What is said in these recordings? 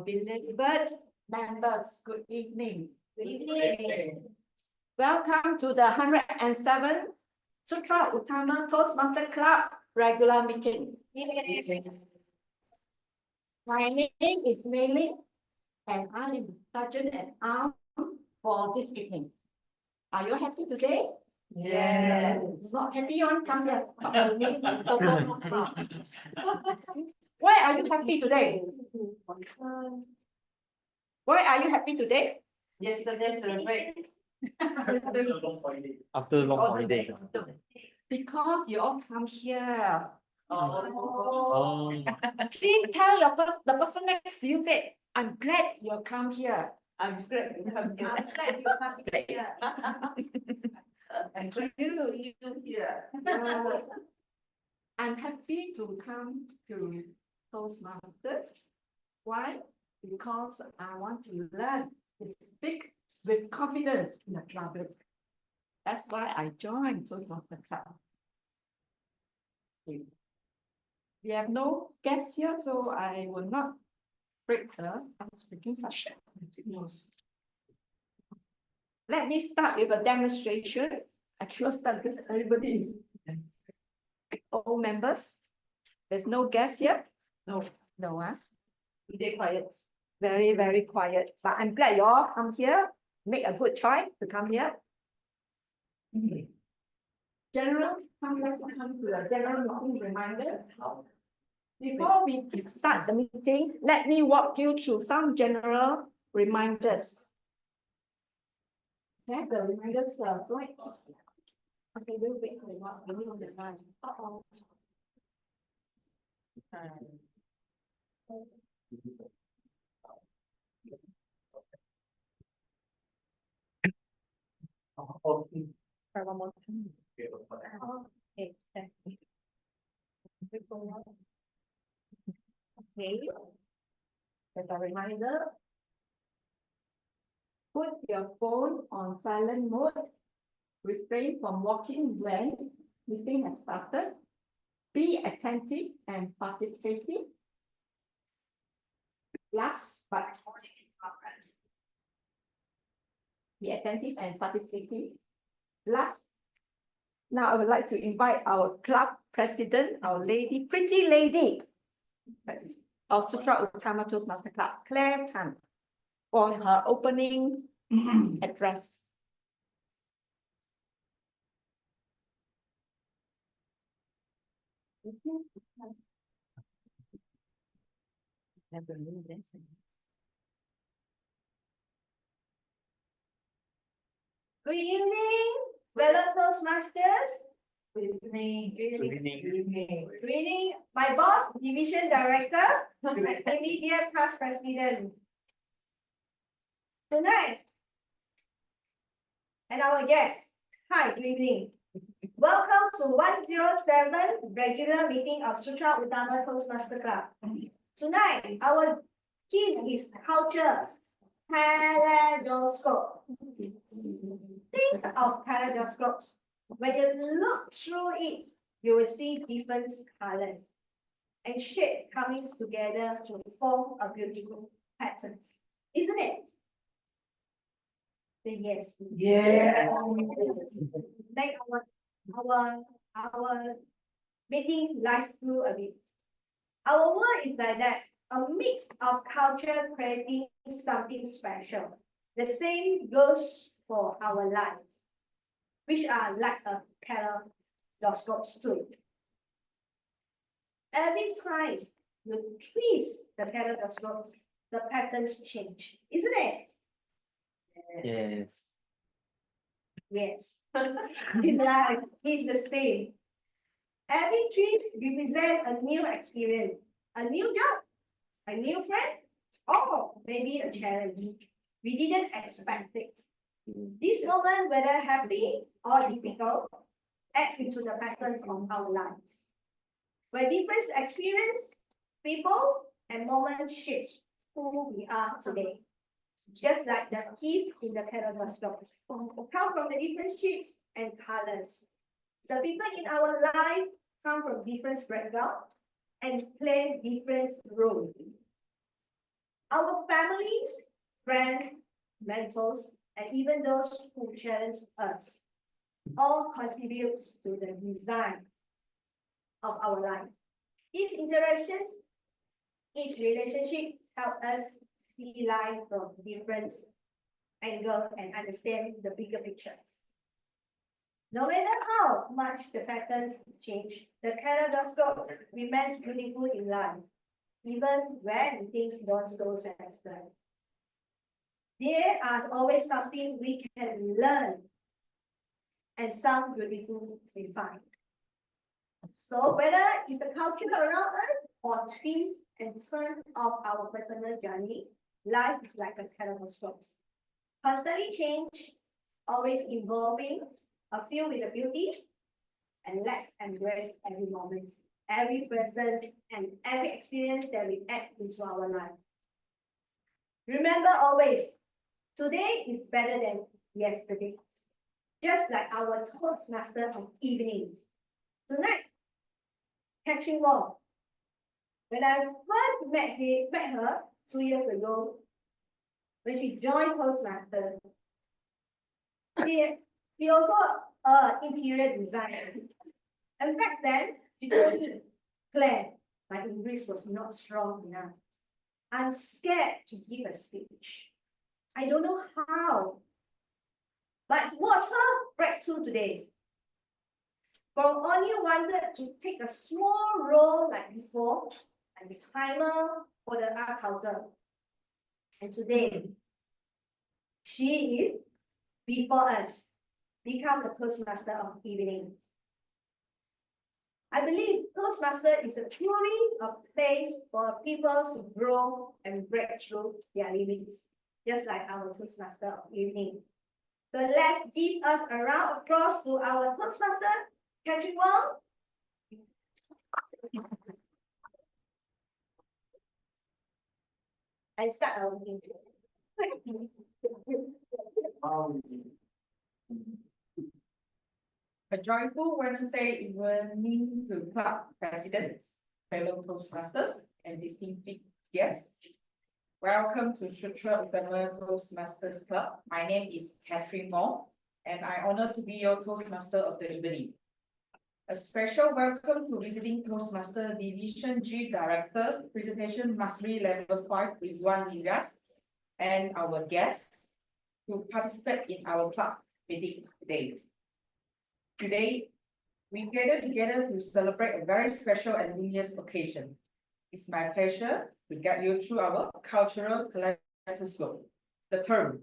Beloved members, good evening. Good evening. Welcome to the 107th Sutera Utama Toastmasters Club regular meeting. My name is Mei Ling, and I am Sergeant at Arms for this evening. Are you happy today? Yes. Not happy, you want to come here. Why are you happy today? Why are you happy today? Yesterday celebrate. After a long holiday. Because you all come here. Oh. Please tell the person next to you, say, I'm glad you come here. I'm glad you come here. I'm glad you come here. I'm glad to see you here. I'm happy to come to Toastmasters. Why? Because I want to learn to speak with confidence in the public. That's why I joined Toastmasters Club. We have no guests here, so I will not break the speaking session. Let me start with a demonstration. I cannot start because everybody is all members. There's no guests here. No, Today quiet. very, very quiet. But I'm glad you all come here. Make a good choice to come here. Let's come to the general meeting reminders. Before we start the meeting, let me walk you through some general reminders. Okay, the reminders slide. Okay, we'll wait for a while. We need the slide. Try one more time. Okay, thank you. Okay, as a reminder, put your phone on silent mode. Refrain from walking when meeting has started. Be attentive and participative. Last but be attentive and participative. Last, now I would like to invite our club president, our lady, pretty lady, of Sutera Utama Toastmasters Club, Claire Tan, for her opening address. Good evening, fellow Toastmasters. Good evening. Good evening. Good evening, my boss, division director, immediate past president. Tonight, and our guests, hi, good evening. Welcome to 107 regular meeting of Sutera Utama Toastmasters Club. Tonight, our theme is culture, Kaleidoscope. Think of kaleidoscopes. When you look through it, you will see different colors and shapes coming together to form a beautiful pattern. Isn't it? Say yes. Yeah. Make our meeting life through a bit. Our world is like that, a mix of culture creating something special. The same goes for our lives, which are like a kaleidoscope too. Every time you twist the kaleidoscopes, the patterns change, isn't it? Yes. Yes. In life, it's the same. Every twist represents a new experience, a new job, a new friend, or maybe a challenge. We didn't expect it. This moment, whether happy or difficult, adds into the patterns of our lives. Where different experience, people, and moments shape who we are today. Just like the keys in the kaleidoscope come from the different shapes and colors. The people in our life come from different backgrounds and play different roles. Our families, friends, mentors, and even those who challenge us all contribute to the design of our life. These interactions, each relationship help us see life from different angles and understand the bigger pictures. No matter how much the patterns change, the kaleidoscope remains beautiful in life, even when things don't go as planned. There are always something we can learn and some beautiful we find. So whether it's the culture around us or twists and turns of our personal journey, life is like a kaleidoscope. Constantly change, always evolving, filled with the beauty, and let's embrace every moment, every presence, and every experience that we add into our life. Remember always, today is better than yesterday. Just like our Toastmaster of evenings. Tonight, Catherine Wong. When I first met her 2 years ago, when she joined Toastmasters, she also interior designer. And back then, she told me, Claire, my English was not strong enough. I'm scared to give a speech. I don't know how. But watch her breakthrough today. From only wanted to take a small role like before, and the timer or the art counter. And today, she is before us, become the Toastmaster of evenings. I believe Toastmaster is truly a place for people to grow and break through their limits, just like our Toastmaster of evening. So let's give us a round of applause to our Toastmaster, Catherine Wong. And start our meeting. A joyful Wednesday evening to club presidents, fellow Toastmasters, and distinguished guests. Welcome to Sutera Utama Toastmasters Club. My name is Catherine Wong, and I'm honored to be your Toastmaster of the evening. A special welcome to visiting Toastmaster Division G Director, Presentation Mastery Level 5, Rizwan Ilyas, and our guests to participate in our club meeting today. Today, we gather together to celebrate a very special and luminous occasion. It's my pleasure to guide you through our cultural kaleidoscope. The term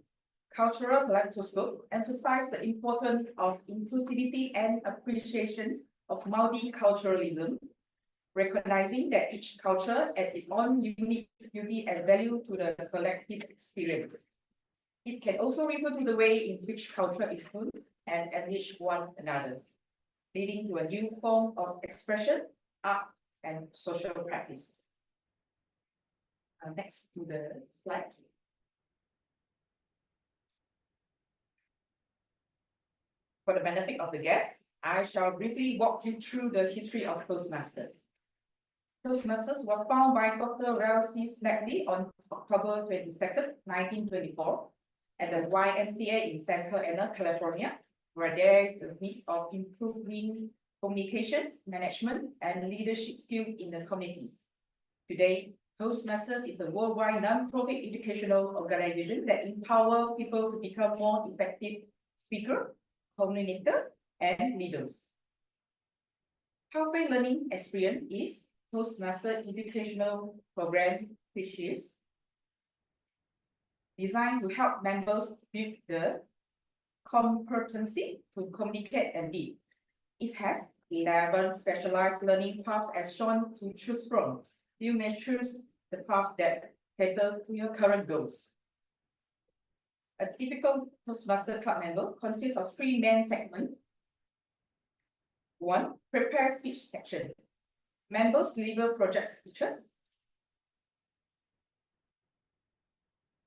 cultural kaleidoscope emphasizes the importance of inclusivity and appreciation of multiculturalism, recognizing that each culture adds its own unique beauty and value to the collective experience. It can also refer to the way in which culture is viewed and enrich one another, leading to a new form of expression, art, and social practice. Next to the slide. For the benefit of the guests, I shall briefly walk you through the history of Toastmasters. Toastmasters were founded by Dr. Ralph C. Smedley on October 22nd, 1924, at the YMCA in Santa Ana, California, where there is a need of improving communications, management, and leadership skills in the communities. Today, Toastmasters is a worldwide non-profit educational organization that empowers people to become more effective speakers, communicators, and leaders. Pathway Learning Experience is Toastmaster educational program, which is designed to help members build the competency to communicate and lead. It has 11 specialized learning paths as shown to choose from. You may choose the path that cater to your current goals. A typical Toastmaster Club member consists of 3 main segments. 1. Prepare speech section. Members deliver project speeches.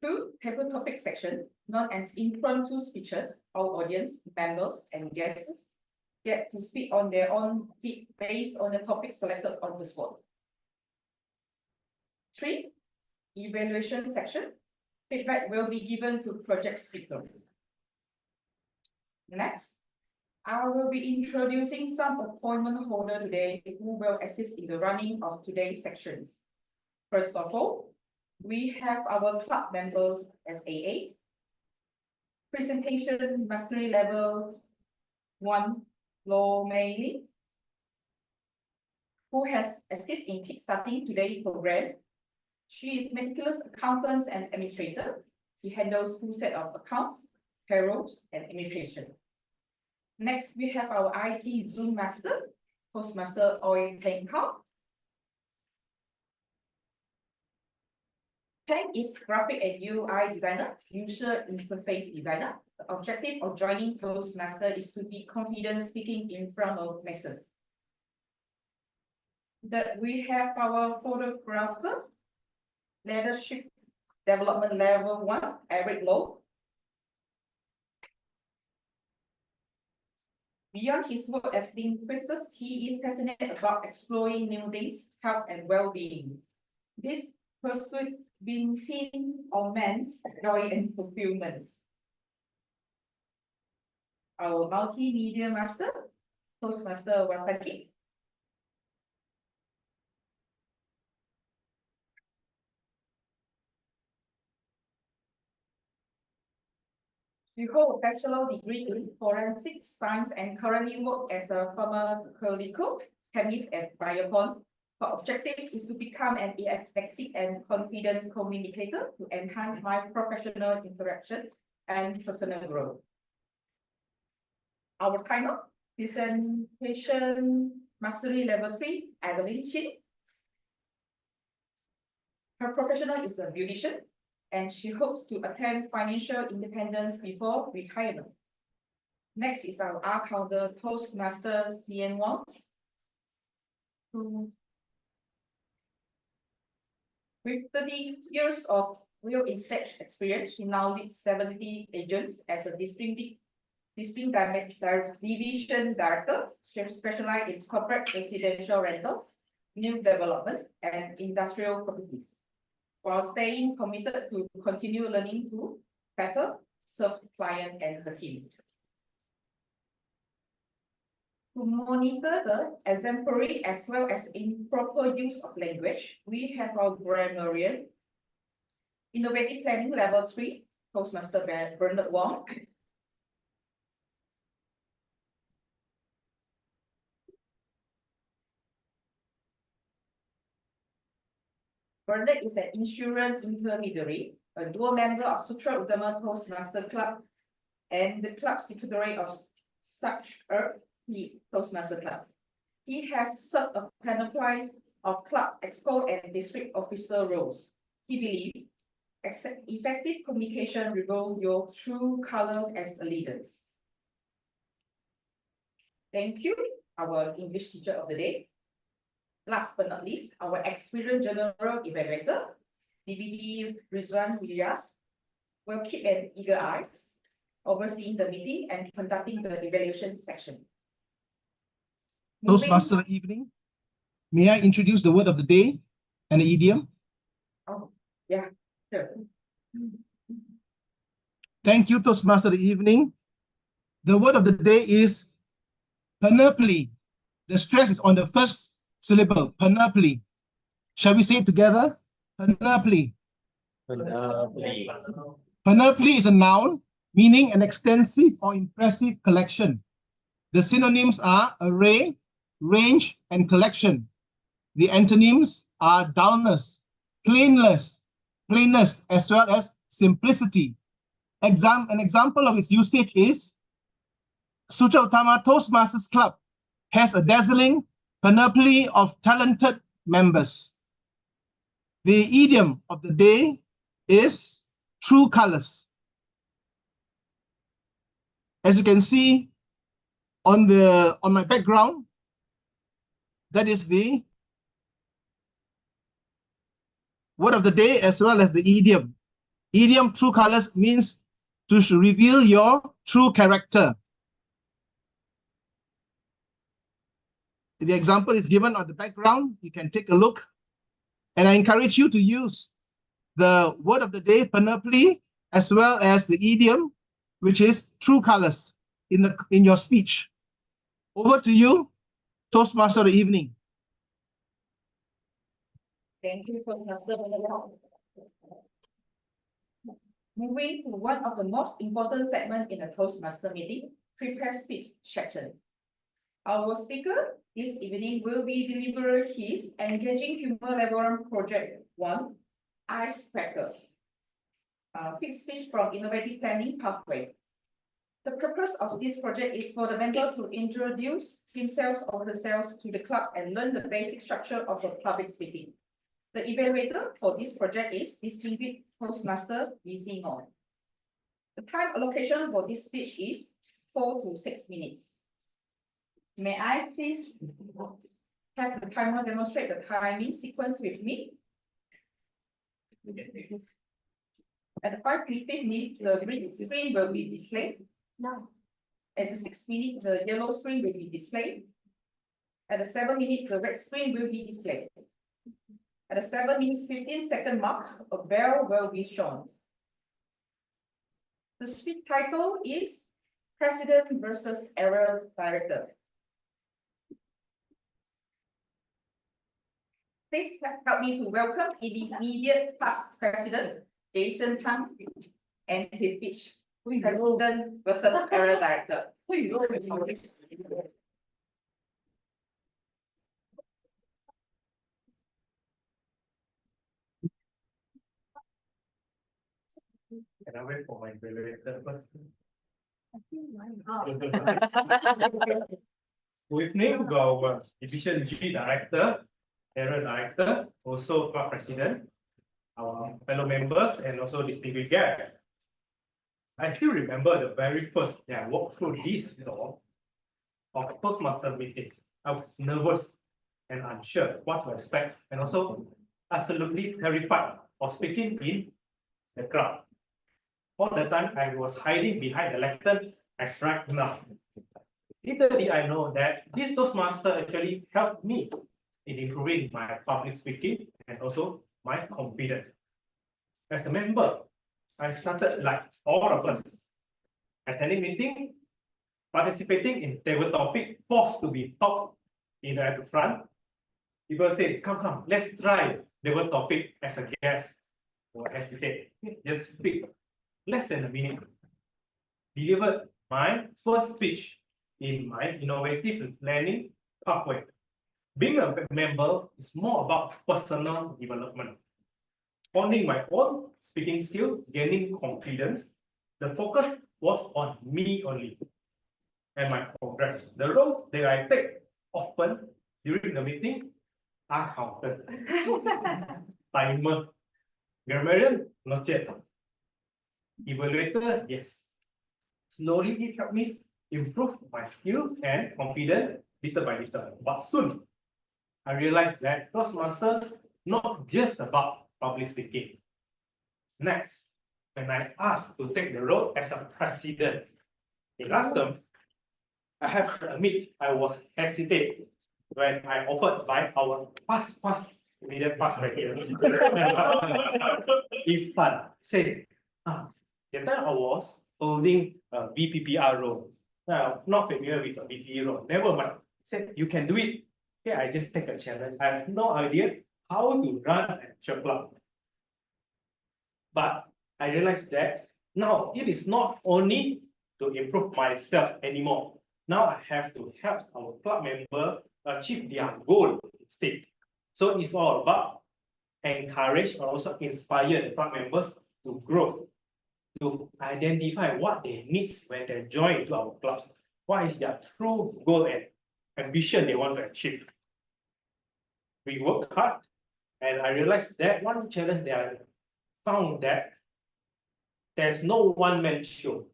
2. Table topic section, known as impromptu speeches. Our audience, members, and guests get to speak on their own feet based on the topic selected on the spot. 3. evaluation section. Feedback will be given to project speakers. Next, I will be introducing some appointment holder today who will assist in the running of today's sections. First of all, we have our club members as AA. Presentation Mastery Level 1, Lo Mei Ling, who has assisted in kickstarting today's program. She is meticulous accountant and administrator. She handles full set of accounts, payrolls, and administration. Next, we have our IT Zoom Master, Toastmaster Oi Peng Hao. Chang is graphic and UI designer, user interface designer. The objective of joining Toastmaster is to be confident speaking in front of masses. That we have our photographer, leadership development level 1, Eric Low. Beyond his work as linguist, he is passionate about exploring new things, health and well-being. This pursuit brings him immense joy and fulfillment. Our multimedia master, Toastmaster Wasaki. She holds a bachelor degree in forensic science and currently works as a pharmacological chemist at Biocon. Her objective is to become an effective and confident communicator to enhance my professional interaction and personal growth. Our timer, Presentation Mastery Level 3, Adeline Chin. Her professional is a beautician, and she hopes to attain financial independence before retirement. Next is our counter Toastmaster Cien Wong, who with 30 years of real estate experience, she now leads 70 agents as a division director. She specializes in corporate residential rentals, new development, and industrial properties, while staying committed to continue learning to better serve client and the team. To monitor the exemplary as well as improper use of language, we have our grammarian, Innovative Planning Level 3, Toastmaster Bernard Wong. Bernard is an insurance intermediary, a dual member of Sutera Utama Toastmasters Club, and the club secretary of Sutera Toastmasters Club. He has served a panoply of club, exco, and district officer roles. He believes effective communication reveals your true colors as a leader. Thank you, our English teacher of the day. Last but not least, our experienced general evaluator, DVD Rizwan Riyas, will keep an eager eye, overseeing the meeting and conducting the evaluation section. Toastmaster evening. May I introduce the word of the day and the idiom? Oh, yeah, sure. Thank you, Toastmaster evening. The word of the day is panoply. The stress is on the first syllable, panoply. Shall we say it together? Panoply. Panoply is a noun meaning an extensive or impressive collection. The synonyms are array, range, and collection. The antonyms are dullness, plainness, as well as simplicity. An example of its usage is Sutera Utama Toastmasters Club has a dazzling panoply of talented members. The idiom of the day is true colors. As you can see on my background, that is the word of the day as well as the idiom. Idiom true colors means to reveal your true character. The example is given on the background. You can take a look. And I encourage you to use the word of the day, panoply, as well as the idiom, which is true colors in your speech. Over to you, Toastmaster of the evening. Thank you, Toastmaster. Moving to one of the most important segments in a Toastmaster meeting, prepare speech section. Our speaker this evening will be delivering his Engaging Human Labour Project 1, Icebreaker. Fifth speech from Innovative Planning Pathway. The purpose of this project is for the member to introduce himself or herself to the club and learn the basic structure of the public speaking. The evaluator for this project is Distinguished Toastmaster Yves. The time allocation for this speech is 4 to 6 minutes. May I please have the timer demonstrate the timing sequence with me? At the 5 minute, the green screen will be displayed. Now. At the 6 minute, the yellow screen will be displayed. At the 7 minute, the red screen will be displayed. At the 7 minutes 15-second mark, a bell will be shown. The speech title is President versus Area Director. Please help me to welcome the immediate past president, Chang, and his speech. President versus Area Director. Can I wait for my evaluator first? Good evening to our Division G Director, Area Director, also Club President, our fellow members, and also distinguished guests. I still remember the very first day I walked through this door of a Toastmaster meeting. I was nervous and unsure what to expect, and also absolutely terrified of speaking in the crowd. All the time I was hiding behind the lectern as right now. Little did I know that this Toastmaster actually helped me in improving my public speaking and also my confidence. As a member, I started like all of us, attending meeting, participating in table topic, forced to be top at the front. People say, come, let's try table topic as a guest or hesitate. Just speak less than a minute. Delivered my first speech in my innovative planning pathway. Being a member is more about personal development. Honing my own speaking skill, gaining confidence. The focus was on me only and my progress. The role that I take often during the meeting are counted. Timer. Grammarian, not yet. Evaluator, yes. Slowly it helped me improve my skills and confidence little by little. But soon, I realized that Toastmaster not just about public speaking. Next, when I asked to take the role as a president, in last term, I have to admit I was hesitant when I offered by our past president. If fun, say, that time I was holding a BPPR role. Now, I'm not familiar with a BPE role. Never mind. Said you can do it. Okay, I just take a challenge. I have no idea how to run an actual club. But I realized that now it is not only to improve myself anymore. Now I have to help our club member achieve their goal instead. So it's all about encourage or also inspire the club members to grow, to identify what they need when they join to our clubs. What is their true goal and ambition they want to achieve? We work hard, and I realized that one challenge that I found that there's no one-man show.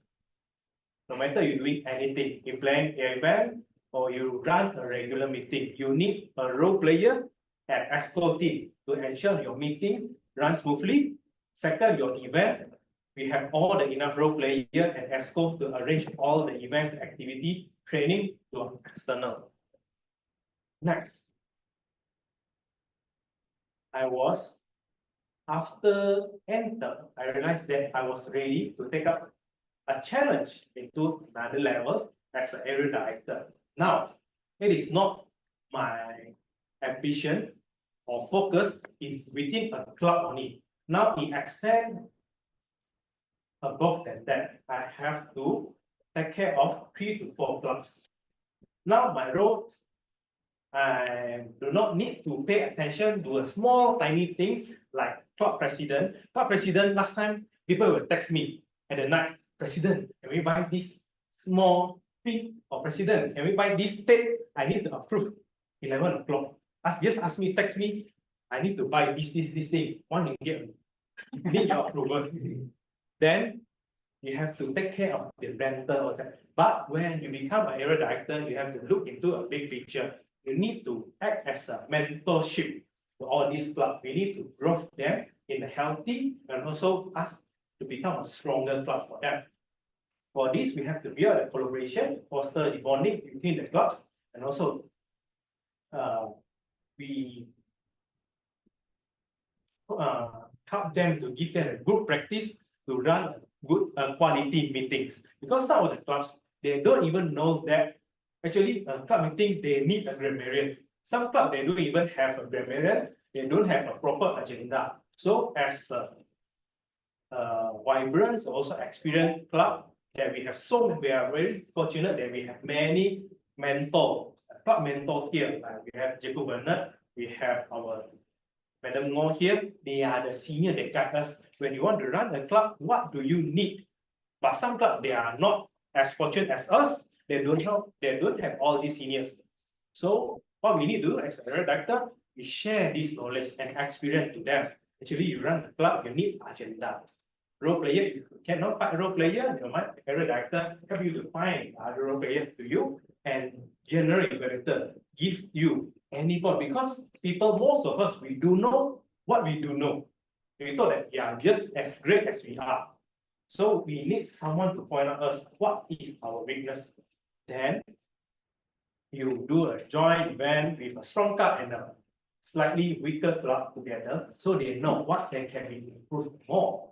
No matter you're doing anything, you plan an event or you run a regular meeting, you need a role player and EXCO team to ensure your meeting runs smoothly. Second, your event, we have all the enough role player and EXCO to arrange all the events, activity, training to external. Next, I was after enter, I realized that I was ready to take up a challenge into another level as an area director. Now, it is not my ambition or focus within a club only. Now it extends above than that. I have to take care of 3 to 4 clubs. Now my role, I do not need to pay attention to a small tiny things like club president. Club president, last time people will text me at the night, President, can we buy this small thing? Or President, can we buy this tape? I need to approve 11 o'clock. Just ask me, text me, I need to buy this thing, $1. Need your approval. Then you have to take care of the rental or that. But when you become an area director, you have to look into a big picture. You need to act as a mentorship to all these clubs. We need to grow them in a healthy and also ask to become a stronger club for them. For this, we have to build a collaboration, foster the bonding between the clubs, and also we help them to give them a good practice to run good quality meetings. Because some of the clubs, they don't even know that actually a club meeting, they need a grammarian. Some clubs, they don't even have a grammarian. They don't have a proper agenda. So as a vibrant, also experienced club that we are very fortunate that we have many club mentors here. We have Jacob Bernard, we have our Madam Ngor here. They are the senior that guide us. When you want to run a club, what do you need? But some clubs, they are not as fortunate as us. They don't have all these seniors. So what we need to do as a director, we share this knowledge and experience to them. Actually, you run a club, you need agenda. Role player, if you cannot find a role player, you might area director help you to find other role player to you, and general evaluator give you any thought, because most of us, we do know what we do know. We thought that we are just as great as we are. So we need someone to point out us what is our weakness. Then you do a joint event with a strong club and a slightly weaker club together, so they know what they can be improved more.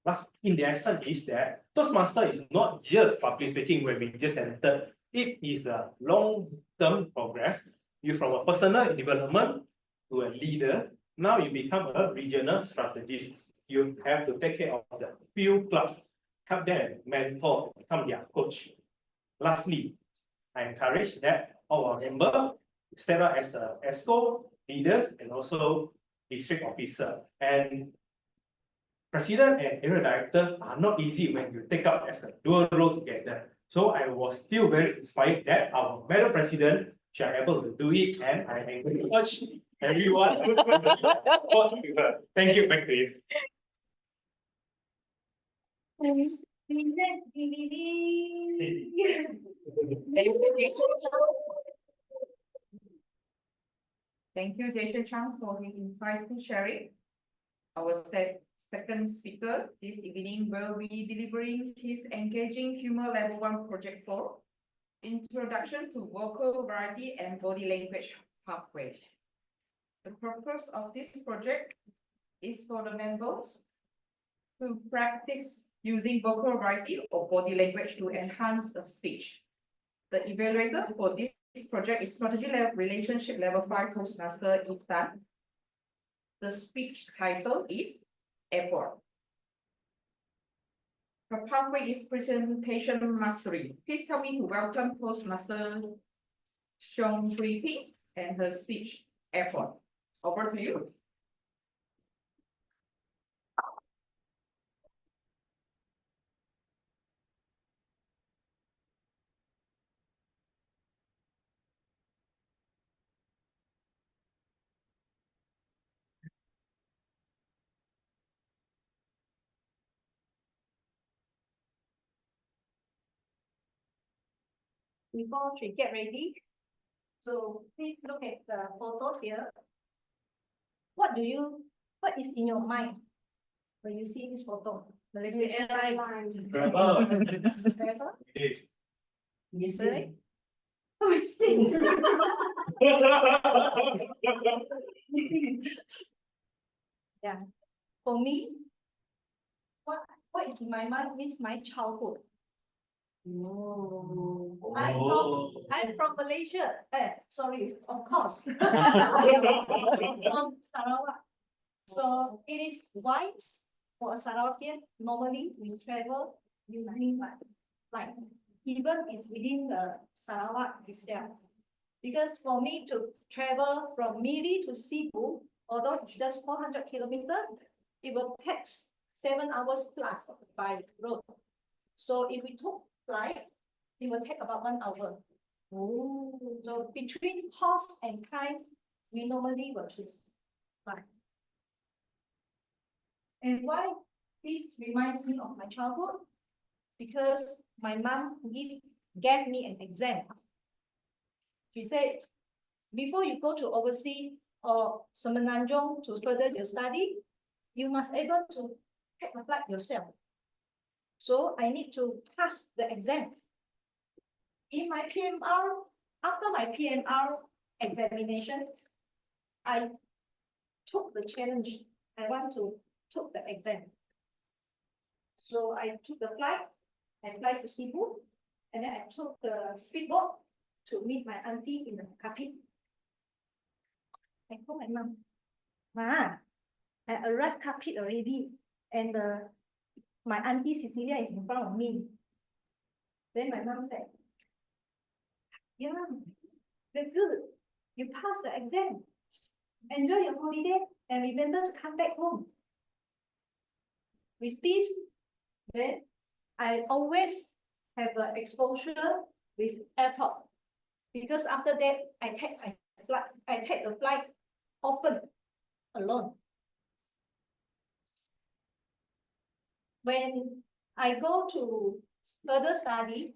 But in the essence is that Toastmaster is not just public speaking when we just entered. It is a long-term progress. You from a personal development to a leader. Now you become a regional strategist. You have to take care of the few clubs, help them mentor, become their coach. Lastly, I encourage that all our members step up as a ESCO leaders and also district officer. And president and area director are not easy when you take up as a dual role together. So I was still very inspired that our madam president should be able to do it, and I encourage everyone to support her. Thank you, back to you. Thank you, Jason Chang, for the insightful sharing. Our second speaker this evening will be delivering his engaging humor level 1 project 4, Introduction to Vocal Variety and Body Language Pathway. The purpose of this project is for the members to practice using vocal variety or body language to enhance the speech. The evaluator for this project is Strategy Relationship Level 5 Toastmaster Yves. The speech title is Airport. The pathway is Presentation Mastery. Please help me to welcome Toastmaster Xiong Hui Ping and her speech Airport. Over to you. Before she get ready, so please look at the photos here. What is in your mind when you see this photo? Malaysia Airlines. Travel. Travel? Missing. Yeah. For me, what is in my mind is my childhood. I'm from Malaysia. Sorry, of course. From Sarawak. So it is wise for a Sarawakian. Normally, we travel using like even it's within the Sarawak itself. Because for me to travel from Miri to Cebu, although it's just 400 kilometers, it will take 7 hours plus by road. So if we took flight, it will take about 1 hour. So between cost and time, we normally will choose flight. And why this reminds me of my childhood? Because my mom gave me an exam. She said, before you go to overseas or Semenanjung to further your study, you must able to take the flight yourself. So I need to pass the exam. In my PMR, after my PMR examination, I took the challenge. I want to took the exam. So I took the flight, I fly to Cebu, and then I took the speedboat to meet my auntie in the Kapit. I told my mom, Ma, I arrived Kapit already, and my auntie Cecilia is in front of me. Then my mom said, yeah, that's good. You passed the exam. Enjoy your holiday and remember to come back home. With this, then I always have an exposure with airport. Because after that, I take the flight often alone. When I go to further study,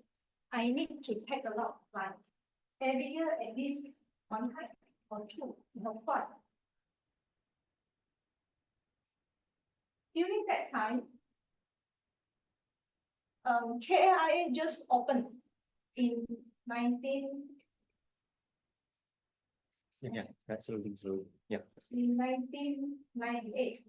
I need to take a lot of flights. Every year, at least 1 time or 2, no flight. During that time, KAIA just opened in 1998.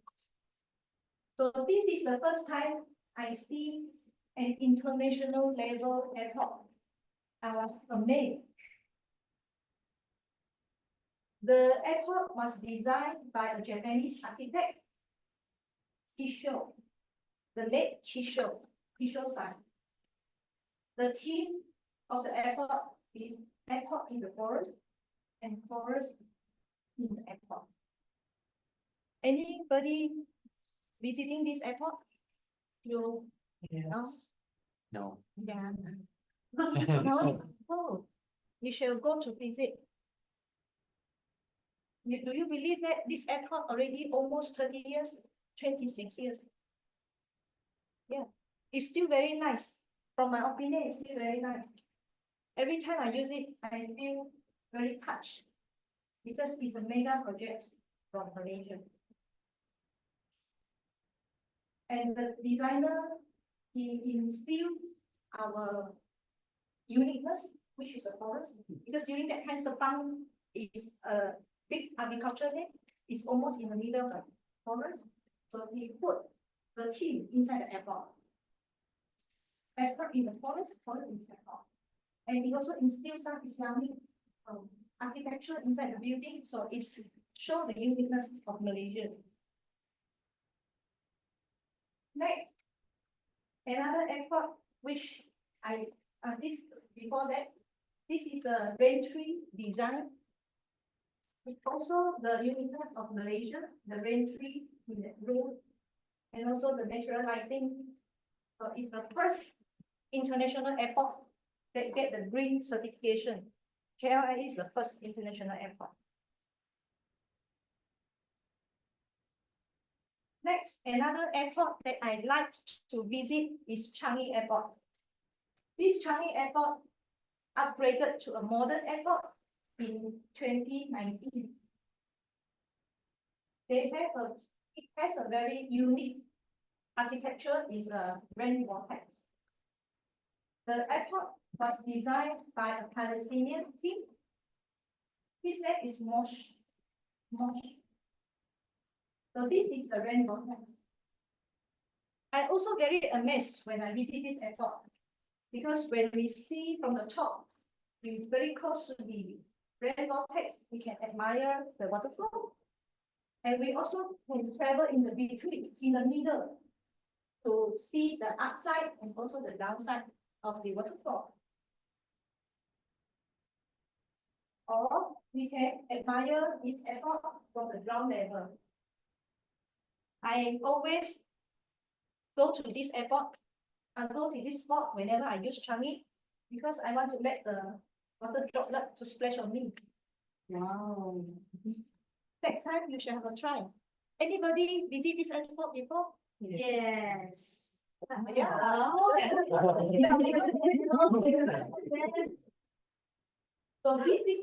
So this is the first time I see an international level airport. I was amazed. The airport was designed by a Japanese architect, Chisho, the late Chisho-san. The theme of the airport is airport in the forest and forest in the airport. Anybody visiting this airport? You know? No. Yeah. No? Oh, you shall go to visit. Do you believe that this airport already almost 30 years, 26 years? Yeah, it's still very nice. From my opinion, it's still very nice. Every time I use it, I feel very touched because it's a mega project from Malaysia. And the designer, he instills our uniqueness, which is a forest, because during that time, Sepang is a big agriculture there. It's almost in the middle of the forest. So he put the theme inside the airport. Airport in the forest, forest in the airport. And he also instills some Islamic architecture inside the building. So it shows the uniqueness of Malaysia. Next, another airport which before that, this is the rain tree design. It's also the uniqueness of Malaysia, the rain tree in the road, and also the natural lighting. So it's the first international airport that get the green certification. KLIA is the first international airport. Next, another airport that I like to visit is Changi Airport. This Changi Airport upgraded to a modern airport in 2019. It has a very unique architecture, is a rain vortex. The airport was designed by a Palestinian team. His name is Mosh. So this is the rainbow tax. I also very amazed when I visit this airport, because when we see from the top, we very close to the rainbow tax, we can admire the waterfall. And we also can travel in the between, in the middle, to see the upside and also the downside of the waterfall. Or we can admire this airport from the ground level. I always go to this airport. I go to this spot whenever I use Changi, because I want to let the water droplet to splash on me. Wow. Next time you should have a try. Anybody visit this airport before? Yes. Yeah. So this is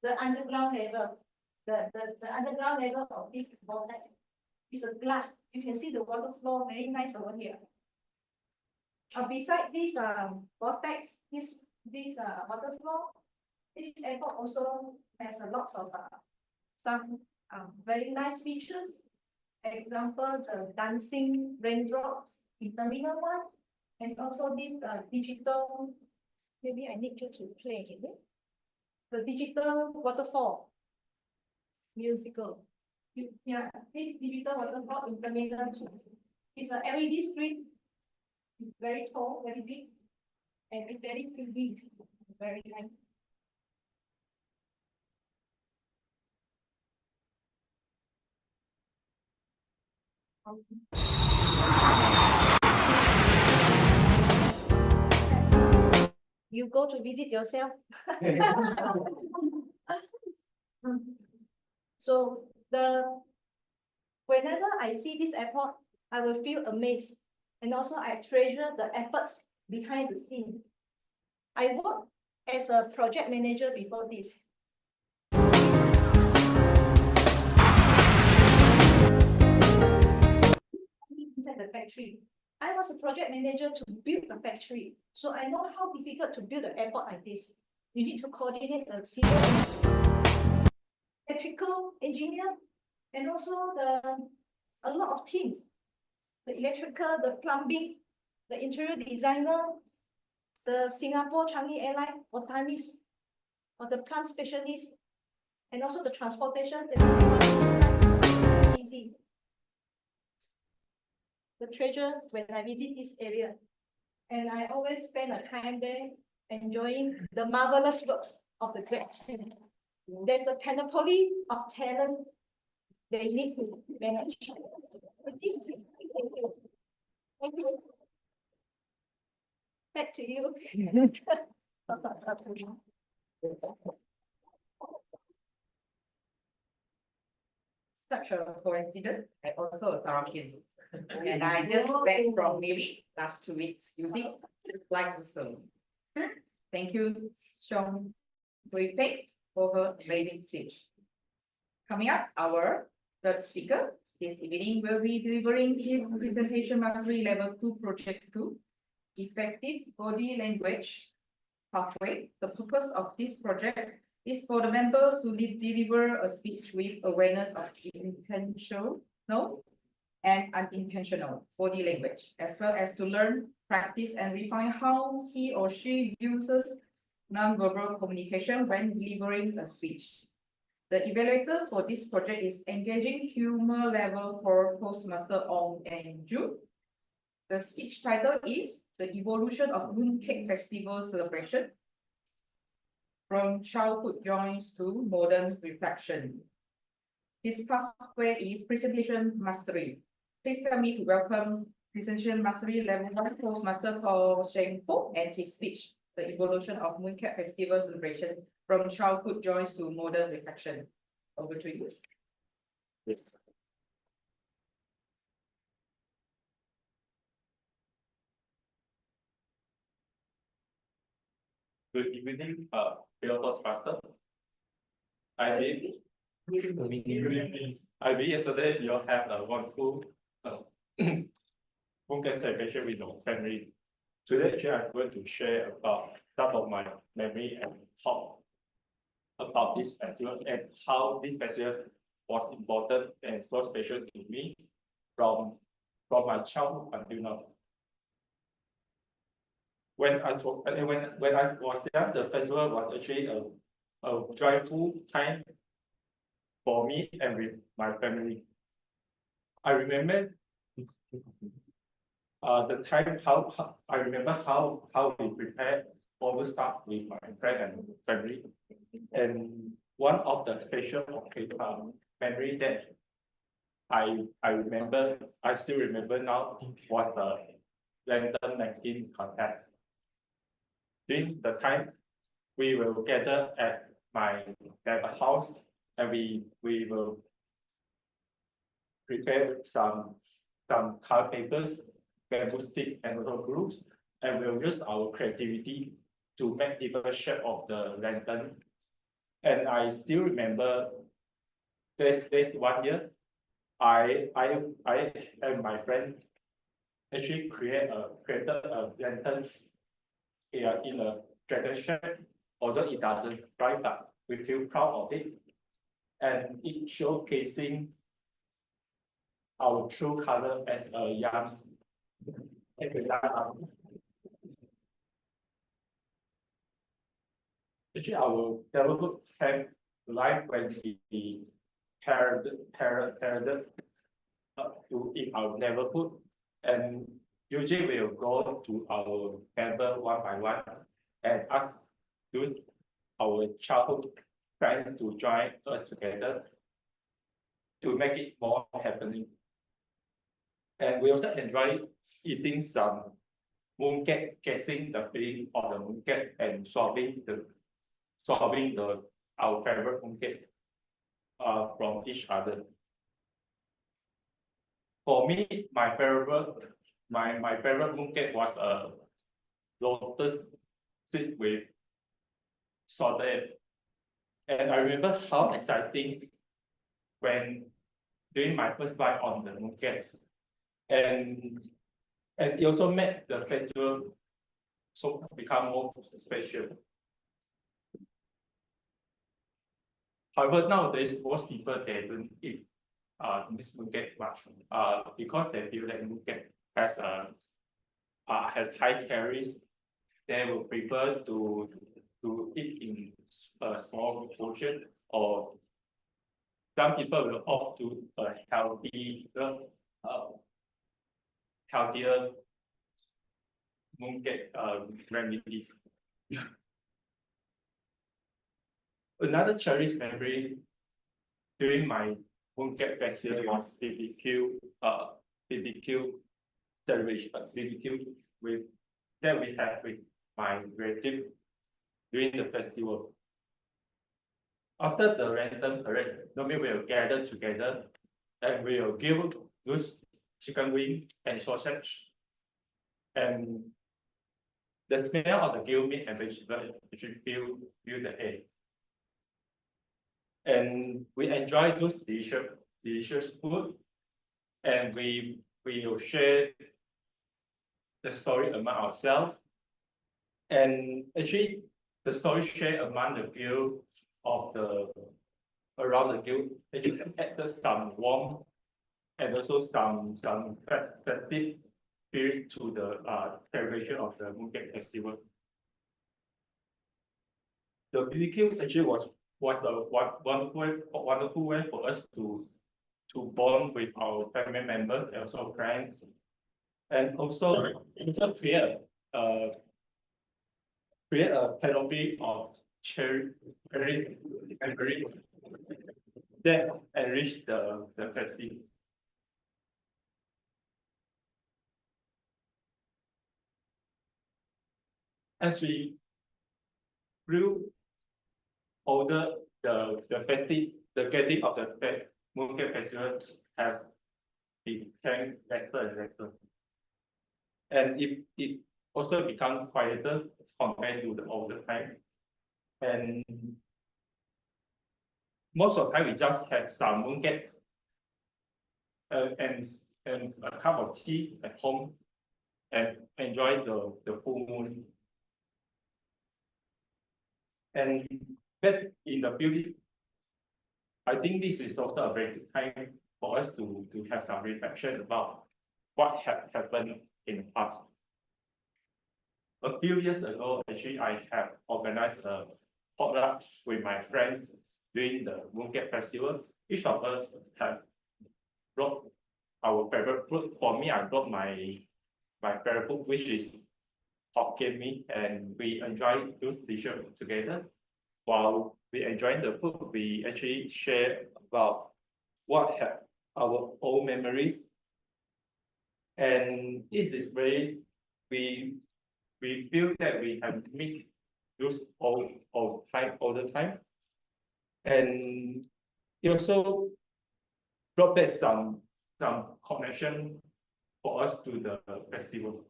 the underground level. The underground level of this vortex is a glass. You can see the water flow very nice over here. Beside this vortex, this water flow, this airport also has a lot of some very nice features. Example, the dancing raindrops in Terminal 1, and also this digital, maybe I need you to play it. The digital waterfall musical. Yeah, this digital waterfall in Terminal 2. It's a LED screen. It's very tall, very big, and it's very pretty. It's very nice. You go to visit yourself. So whenever I see this airport, I will feel amazed, and also I treasure the efforts behind the scene. I worked as a project manager before this. Inside the factory, I was a project manager to build a factory, so I know how difficult to build an airport like this. You need to coordinate the civil, electrical engineer, and also a lot of teams. The electrical, the plumbing, the interior designer, the Singapore Changi Airline botanist, or the plant specialist, and also the transportation. Easy. The treasure when I visit this area, and I always spend a time there enjoying the marvelous works of the great. There's a panoply of talent they need to manage. Thank you. Back to you. Such a coincidence. I also a Sarapian. And I just back from maybe last 2 weeks using like so. Thank you, Chang, for her amazing speech. Coming up, our third speaker this evening will be delivering his presentation mastery level 2 project 2, effective body language pathway. The purpose of this project is for the members to deliver a speech with awareness of intentional and unintentional body language, as well as to learn, practice, and refine how he or she uses nonverbal communication when delivering a speech. The evaluator for this project is engaging humor level for Toastmaster Ong and Ju. The speech title is The Evolution of Mooncake Festival Celebration, from Childhood Joys to Modern Reflection. His pathway is Presentation Mastery. Please allow me to welcome Presentation Mastery Level 1 Toastmaster for Chang and his speech, The Evolution of Mooncake Festival Celebration, from Childhood Joys to Modern Reflection. Over to you. Good evening, fellow Toastmaster. I believe yesterday you all have a wonderful Mooncake celebration with your family. Today, actually, I'm going to share about some of my memory and talk about this festival and how this festival was important and so special to me from my childhood until now. When I was young, the festival was actually a joyful time for me and with my family. I remember the time I remember how we prepared all the stuff with my friend and family. And one of the special memory that I remember, I still remember now, was the lantern making contest. During the time, we will gather at my neighbor's house, and we will prepare some card papers, bamboo stick, and also glues, and we'll use our creativity to make different shape of the lantern. And I still remember there's 1 year, I and my friend actually created a lantern in a dragon shape, although it doesn't fly, but we feel proud of it. And it showcasing our true color as a young. Actually, our development came life when we paraded to in our neighborhood, and usually we'll go to our neighbor one by one and ask those our childhood friends to join us together to make it more happening. And we also enjoy eating some mooncake, guessing the feeling of the mooncake and solving our favorite mooncake from each other. For me, my favorite mooncake was a lotus seed with salted. And I remember how exciting when doing my first bite on the mooncake. And it also made the festival so become more special. However, nowadays most people they don't eat this mooncake much because they feel that mooncake has high calories. They will prefer to eat in a small portion, or some people will opt to a healthier mooncake remedy. Another cherished memory during my mooncake festival was BBQ celebration, BBQ with that we had with my relative during the festival. After the random parade, we will gather together and we will give those chicken wing and sausage. And the smell of the grilled meat and vegetable actually fill the air. And we enjoy those delicious food, and we will share the story among ourselves. And actually, the story shared among the guild of around the guild actually added some warmth and also some festive spirit to the celebration of the mooncake festival. The BBQ actually was a wonderful way for us to bond with our family members and also friends, and also create a panoply of cherries that enrich the festival. As we grew older, the getting of the mooncake festival has become lesser and lesser, and it also become quieter compared to the older time. And most of the time we just have some mooncake and a cup of tea at home and enjoy the full moon. And that in the beauty, I think this is also a very good time for us to have some reflection about what happened in the past. A few years ago, actually, I have organized a potluck with my friends during the Mooncake Festival. Each of us have brought our favorite food. For me, I brought my favorite food, which is Hokkien mee, and we enjoy those dishes together. While we enjoy the food, we actually share about what have our old memories. And this is very, we feel that we have missed those old time all the time. And it also brought back some connection for us to the festival.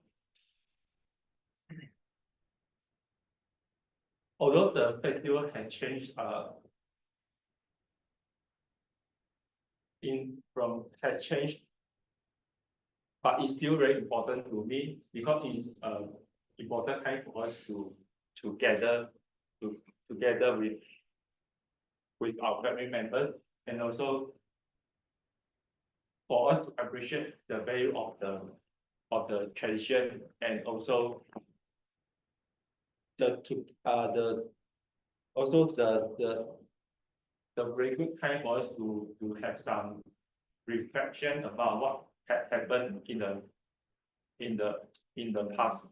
Although the festival has changed but it's still very important to me because it's important time for us to gather together with our family members, and also for us to appreciate the value of the tradition, and also the very good time for us to have some reflection about what had happened in the past.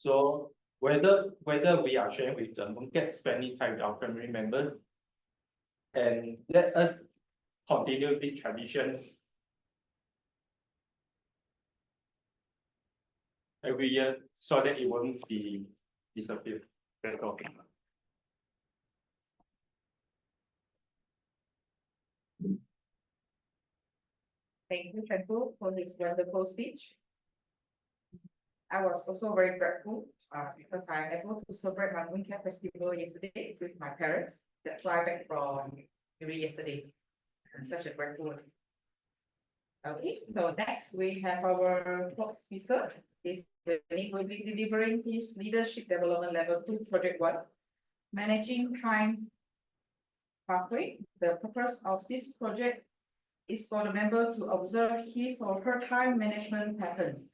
So whether we are sharing with the Mooncake, spending time with our family members, and let us continue this tradition every year so that it won't be disappeared. That's all. Thank you, Chang, for this wonderful speech. I was also very grateful because I am able to celebrate my Mooncake Festival yesterday with my parents that fly back from yesterday. I'm such a grateful. Okay, so next we have our fourth speaker. This will be delivering his Leadership Development Level 2 Project 1, Managing Time Pathway. The purpose of this project is for the member to observe his or her time management patterns.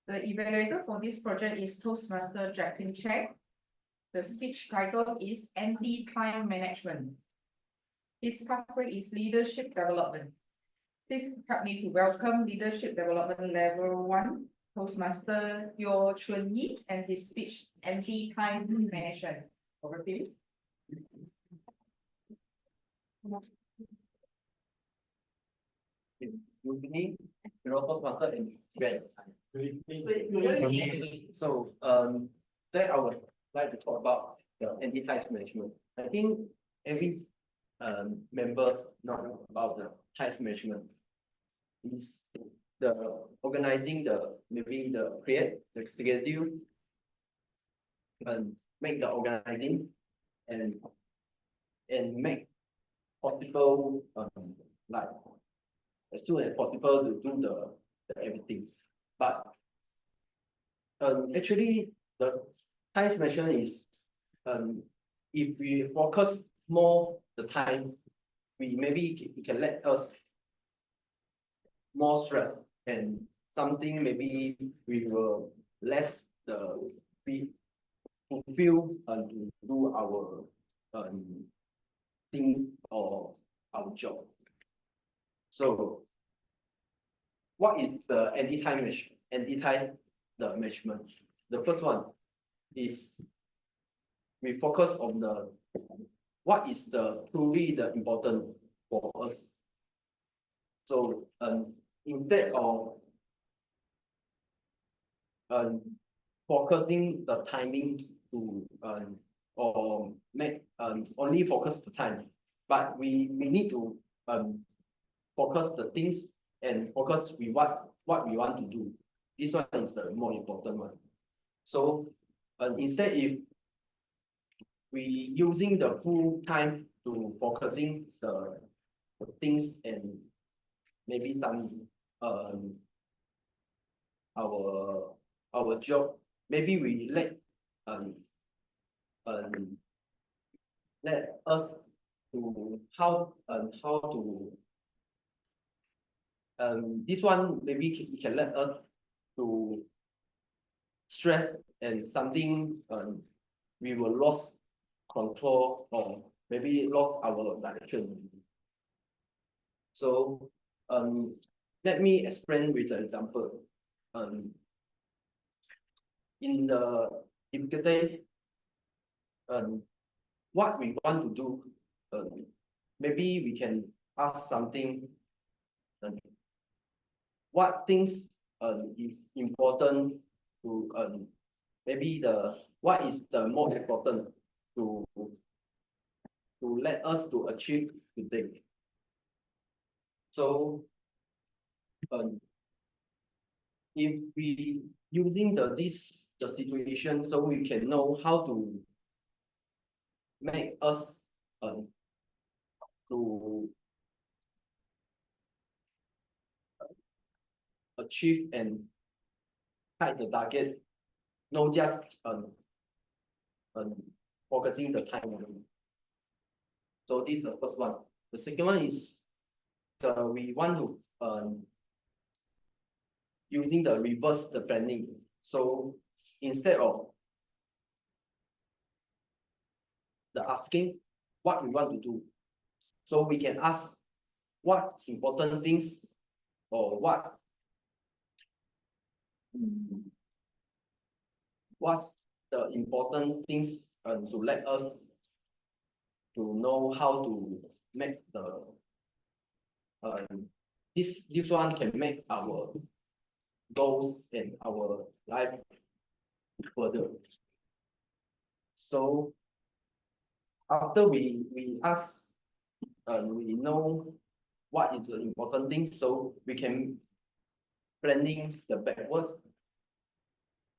The evaluator for this project is Toastmaster Chang. The speech title is Anti-Time Management. His pathway is Leadership Development. Please help me to welcome Leadership Development Level 1, Toastmaster Yves, and his speech, Anti-Time Management. Over to you. Good evening, Toastmaster and guests. So, today I would like to talk about the anti-time management. I think every members know about the time management. Is the organizing create the schedule and make the organizing and make possible like as soon as possible to do the everything. But actually the time management is if we focus more the time, it can let us more stress, and something maybe we will less we fulfill to do our thing or our job. So what is the anti-time management? The first one is we focus on what is truly the important for us. So instead of focusing the timing to or make only focus the time, but we need to focus the things and focus what we want to do. This one is the more important one. So instead, if we using the full time to focusing the things and maybe some our job, maybe we let let us to how to this one maybe we can let us to stress and something we will lost control or maybe lost our direction. So let me explain with an example. In the typical day, what we want to do, maybe we can ask something. What things is important to maybe what is the most important to let us to achieve today. So if we using the situation, so we can know how to make us to achieve and hit the target, not just focusing the time on it. So this is the first one. The second one is we want to using the reverse the planning. So instead of the asking what we want to do, so we can ask what important things or what's the important things to let us to know how to make the this one can make our goals and our life further. So after we ask, we know what is the important thing, so we can planning the backwards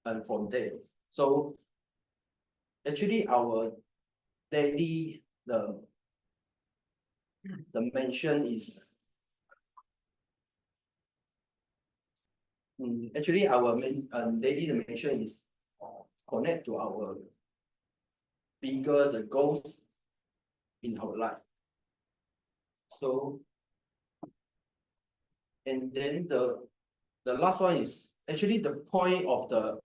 and from there. So actually our daily the mention is actually our daily dimension is connect to our bigger the goals in our life. So and then the last one is actually the point of the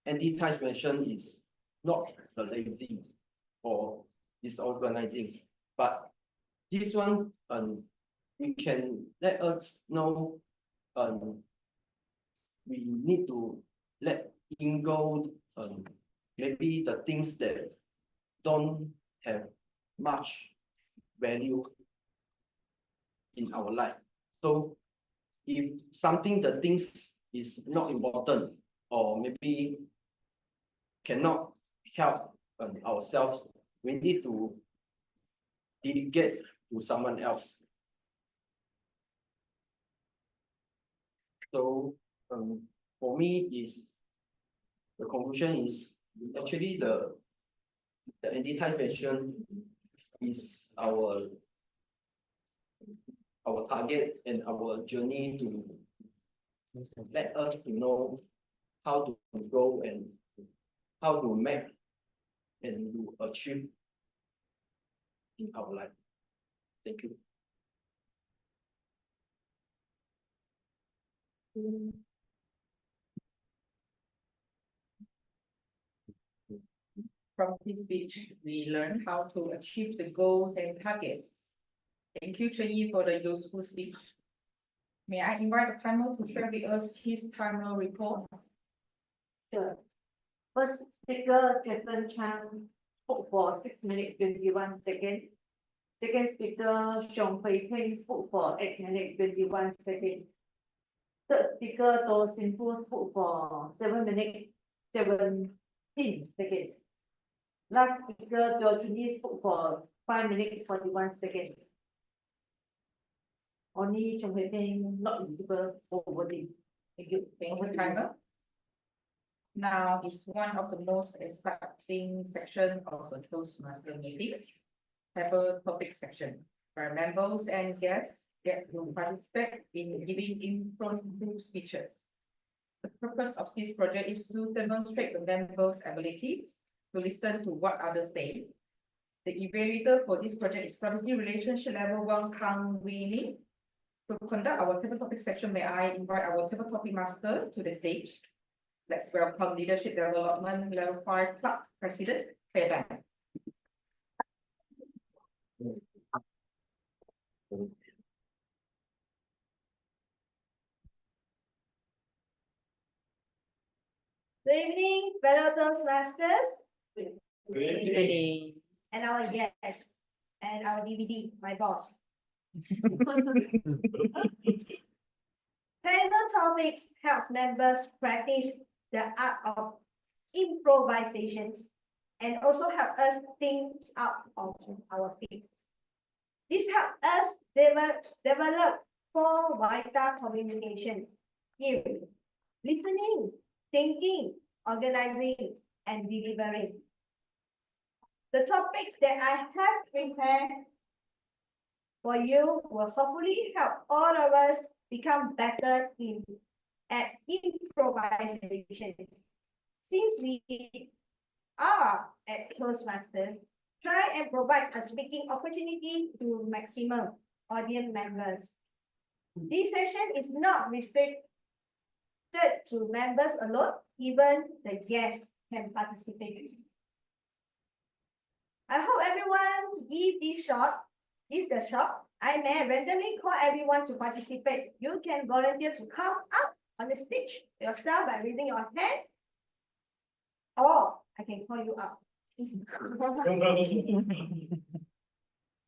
anti-type mention is not the lazy or disorganizing, but this one we can let us know we need to let in go maybe the things that don't have much value in our life. So if something the things is not important or maybe cannot help ourselves, we need to delegate to someone else. So for me is the conclusion is actually the anti-type version is our target and our journey to let us to know how to go and how to make and to achieve in our life. Thank you. From this speech, we learn how to achieve the goals and targets. Thank you, Chang, for the useful speech. May I invite the panel to share with us his timer report? Sure. First speaker, Chang, spoke for 6 minutes 21 seconds. Second speaker, Xiong Hui Peng, spoke for 8 minutes 21 seconds. Third speaker, To Sin Fu, spoke for 7 minutes 17 seconds. Last speaker, Georgie, spoke for 5 minutes 41 seconds. Only Xiong Hui Peng not eligible for voting. Thank you. Thank you, timer. Now is one of the most exciting section of the Toastmaster meeting, paper topic section, where members and guests get to participate in giving impromptu speeches. The purpose of this project is to demonstrate the members' abilities to listen to what others say, The evaluator for this project is strategy relationship level 1 Kang Wei. To conduct our table topic section, may I invite our table topic master to the stage. Let's welcome leadership development level 5 club president, Fairbank. Good evening, fellow Toastmasters Ready. and our guests and our DVD, my boss. Table topics helps members practice the art of improvisations and also help us think out of our feet. This helps us develop 4 vital communications: hearing, listening, thinking, organizing, and delivering. The topics that I have prepared for you will hopefully help all of us become better at improvisation. Since we are at Toastmasters, try and provide a speaking opportunity to maximum audience members. This session is not restricted to members alone, even the guests can participate. I hope everyone give the shot. I may randomly call everyone to participate. You can volunteer to come up on the stage yourself by raising your hand, or I can call you up.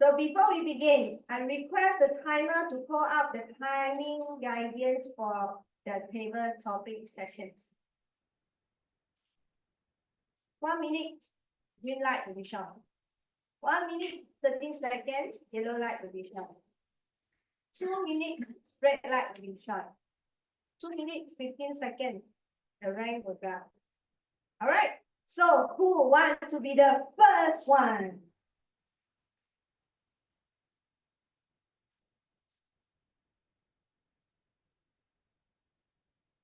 So before we begin, I request the timer to call out the timing guidance for the table topic sessions. 1 minute, green light will be shown. 1 minute, 13 seconds, yellow light will be shown. 2 minutes, red light will be shown. 2 minutes, 15 seconds, the rank will go. All right, so who wants to be the first one?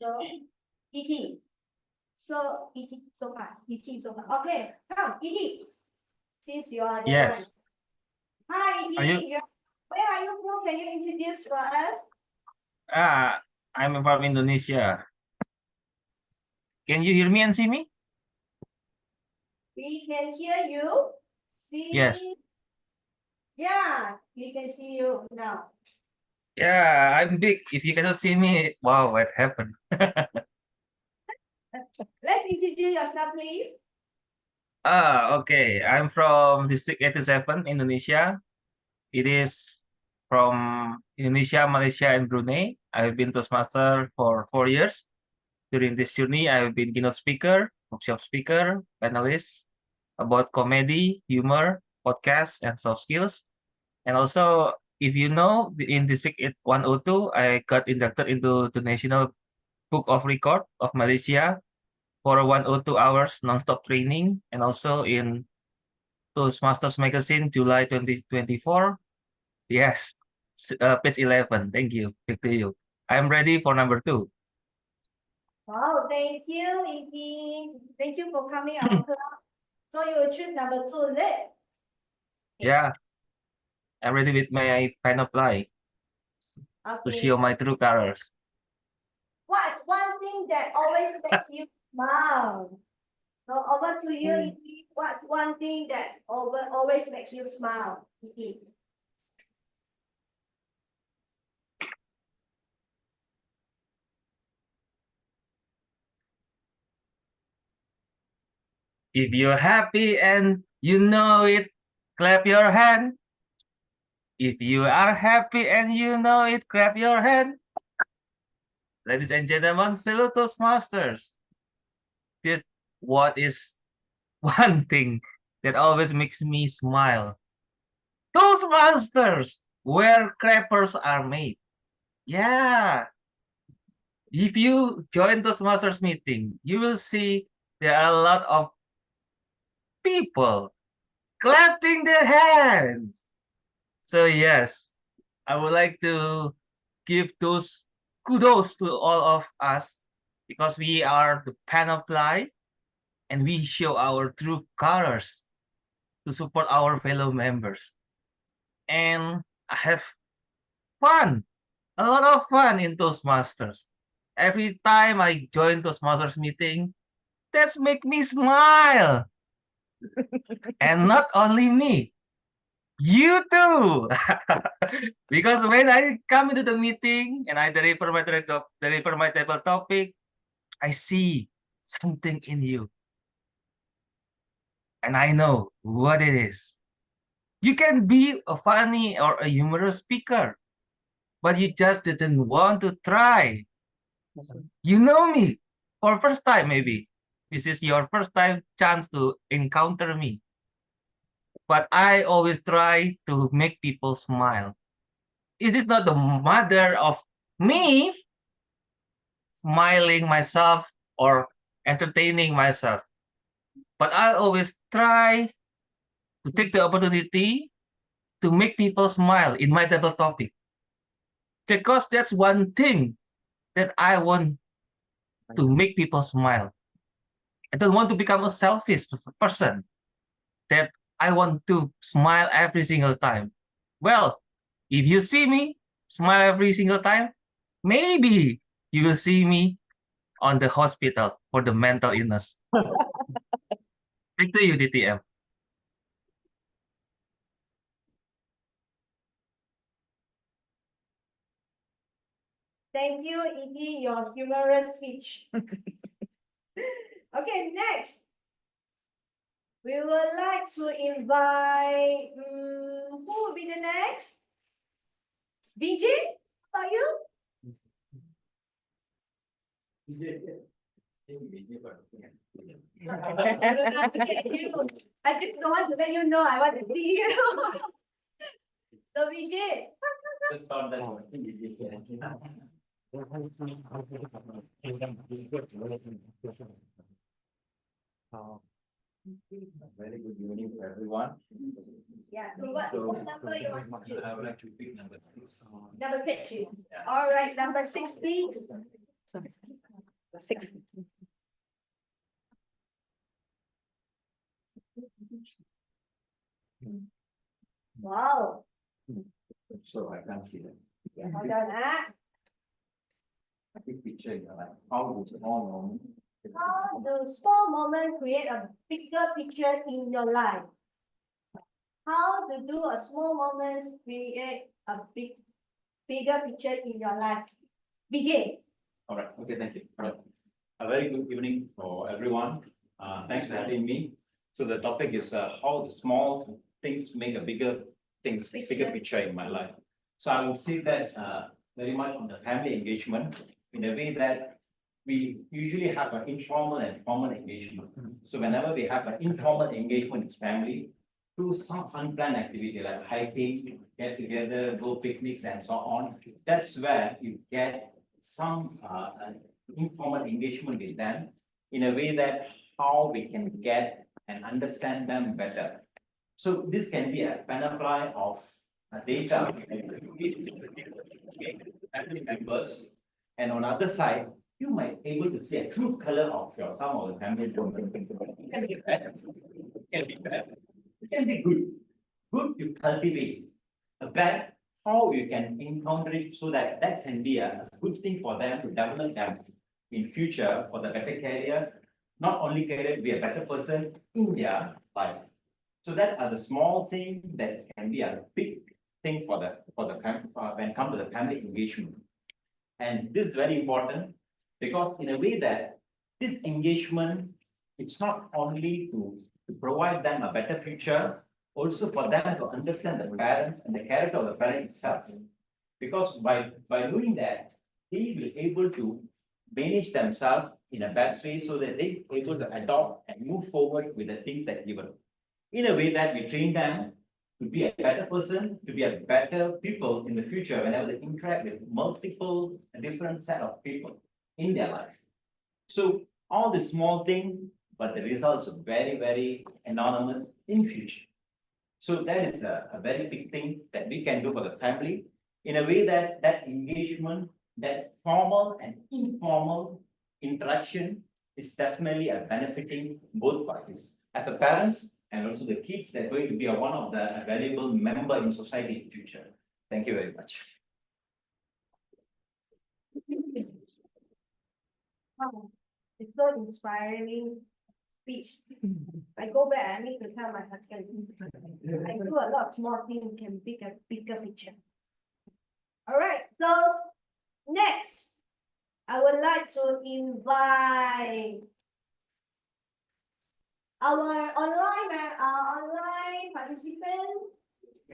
So, E.T. So, E.T. so fast. E.T. so fast. Okay, come, E.T. Since you are the one. Yes. Hi, E.T. Are you- Where are you from? Can you introduce for us? I'm from Indonesia. Can you hear me and see me? We can hear you. See? Yes. Yeah, we can see you now. Yeah, I'm big. If you cannot see me, wow, what happened? Let's introduce yourself, please. Okay. I'm from District 87, Indonesia. It is from Indonesia, Malaysia, and Brunei. I've been Toastmaster for 4 years. During this journey, I've been keynote speaker, workshop speaker, panelist about comedy, humor, podcasts, and soft skills. And also, if you know, in District 102, I got inducted into the National Book of Record of Malaysia for 102 hours non-stop training, and also in Toastmasters Magazine, July 2024. Yes, page 11. Thank you. Back to you. I'm ready for number 2. Wow, thank you, E.T. Thank you for coming our club. So you will choose number 2, is it? Yeah, I'm ready with my pen apply to Okay. show my true colors. What's one thing that always makes you smile? So over to you, E.T. What's one thing that always makes you smile, E.T.? If you're happy and you know it, clap your hand. If you are happy and you know it, clap your hand. Ladies and gentlemen, fellow Toastmasters, this what is one thing that always makes me smile. Toastmasters, where clappers are made. Yeah. If you join Toastmasters meeting, you will see there are a lot of people clapping their hands. So yes, I would like to give those kudos to all of us because we are the pen of light and we show our true colors. to support our fellow members. And I have fun, a lot of fun in Toastmasters. Every time I join Toastmasters meeting, that's make me smile. And not only me, you too. Because when I come into the meeting and I deliver my table topic, I see something in you. And I know what it is. You can be a funny or a humorous speaker, but you just didn't want to try. You know me for first time maybe. This is your first time chance to encounter me. But I always try to make people smile. It is not the matter of me smiling myself or entertaining myself, but I always try to take the opportunity to make people smile in my table topic. Because that's one thing that I want to make people smile. I don't want to become a selfish person that I want to smile every single time. Well, if you see me smile every single time, maybe you will see me on the hospital for the mental illness. Back to you, DTM. Thank you, Iggy, your humorous speech. Okay, next. We would like to invite, who will be the next? BJ, how about you? I just don't want to let you know I want to see you. So BJ. Very good evening to everyone. Yeah, so what number you want to choose? I would like to pick number 6. Number 6. All right, number 6, please. 6. Wow. So I can't see them. Yeah, hold on, A big picture in your life. How would small moment? How do small moments create a bigger picture in your life? How do a small moments create a bigger picture in your life? BJ. All right. Okay. Thank you. All right. A very good evening for everyone. Thanks for having me. So the topic is how the small things make a bigger picture in my life. So I would say that very much on the family engagement in a way that we usually have an informal and formal engagement. So whenever we have an informal engagement with family, through some unplanned activity like hiking, get together, go picnics and so on, that's where you get some informal engagement with them in a way that how we can get and understand them better. So this can be a panoply of data family members, and on the other side, you might able to see a true color of your some of the family members. It can be bad, it can be bad, it can be good. Good you cultivate, a bad how you can encounter it so that that can be a good thing for them to develop them in future for the better career, not only career to be a better person in their life. So that are the small things that can be a big thing for the when it comes to the family engagement. And this is very important because in a way that this engagement, it's not only to provide them a better future, also for them to understand the parents and the character of the parent itself. Because by doing that, they will able to manage themselves in a best way so that they able to adopt and move forward with the things that given. In a way that we train them to be a better person, to be a better people in the future whenever they interact with multiple different set of people in their life. So all the small thing, but the results are very, very anonymous in future. So that is a very big thing that we can do for the family in a way that that engagement, that formal and informal interaction is definitely a benefiting both parties. As a parents, and also the kids that are going to be one of the valuable member in society in future. Thank you very much. Wow, it's so inspiring speech. I go back, I need to tell my husband. I do a lot of small things can make a bigger picture. All right, so next, I would like to invite our online participant.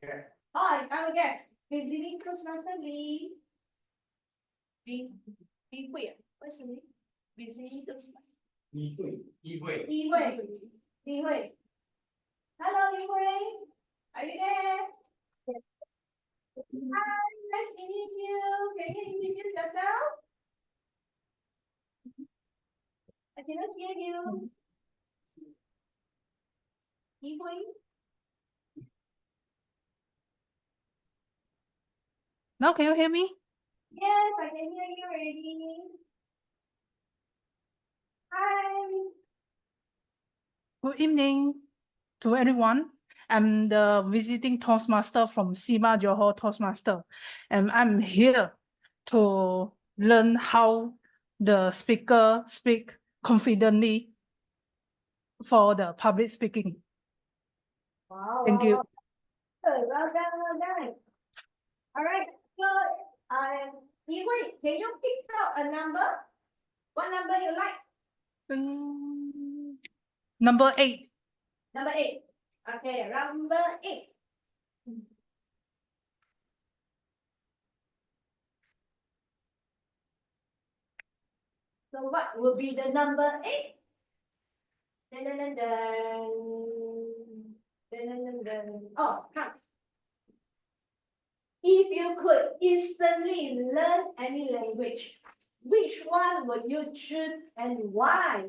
Yes. Hi, I'm a guest. Visiting Toastmaster Lee. Lee Hui. What's the name? Visiting Toastmaster. Yves. Lee Hui. Lee Hui. Hello, Lee Hui. Are you there? Yes. Hi, nice to meet you. Can you introduce yourself? I cannot hear you. Lee Hui. Now can you hear me? Yes, I can hear you already. Hi. Good evening to everyone. I'm the visiting Toastmaster from Sima Johor Toastmaster, and I'm here to learn how the speaker speak confidently for the public speaking. Wow. Thank you. Well done, well done. All right, so Yves, can you pick out a number? What number you like? Number 8. Number 8. Okay, number 8. So what will be the number 8? Dun, dun, dun, dun. Dun, dun, dun, dun. Oh, come. If you could instantly learn any language, which one would you choose and why?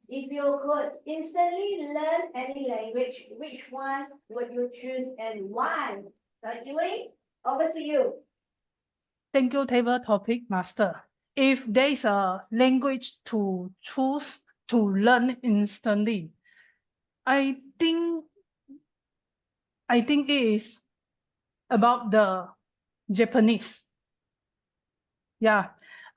If you could instantly learn any language, which one would you choose and why? So Yves, over to you. Thank you, table topic master. If there is a language to choose to learn instantly, I think it is about the Japanese. Yeah.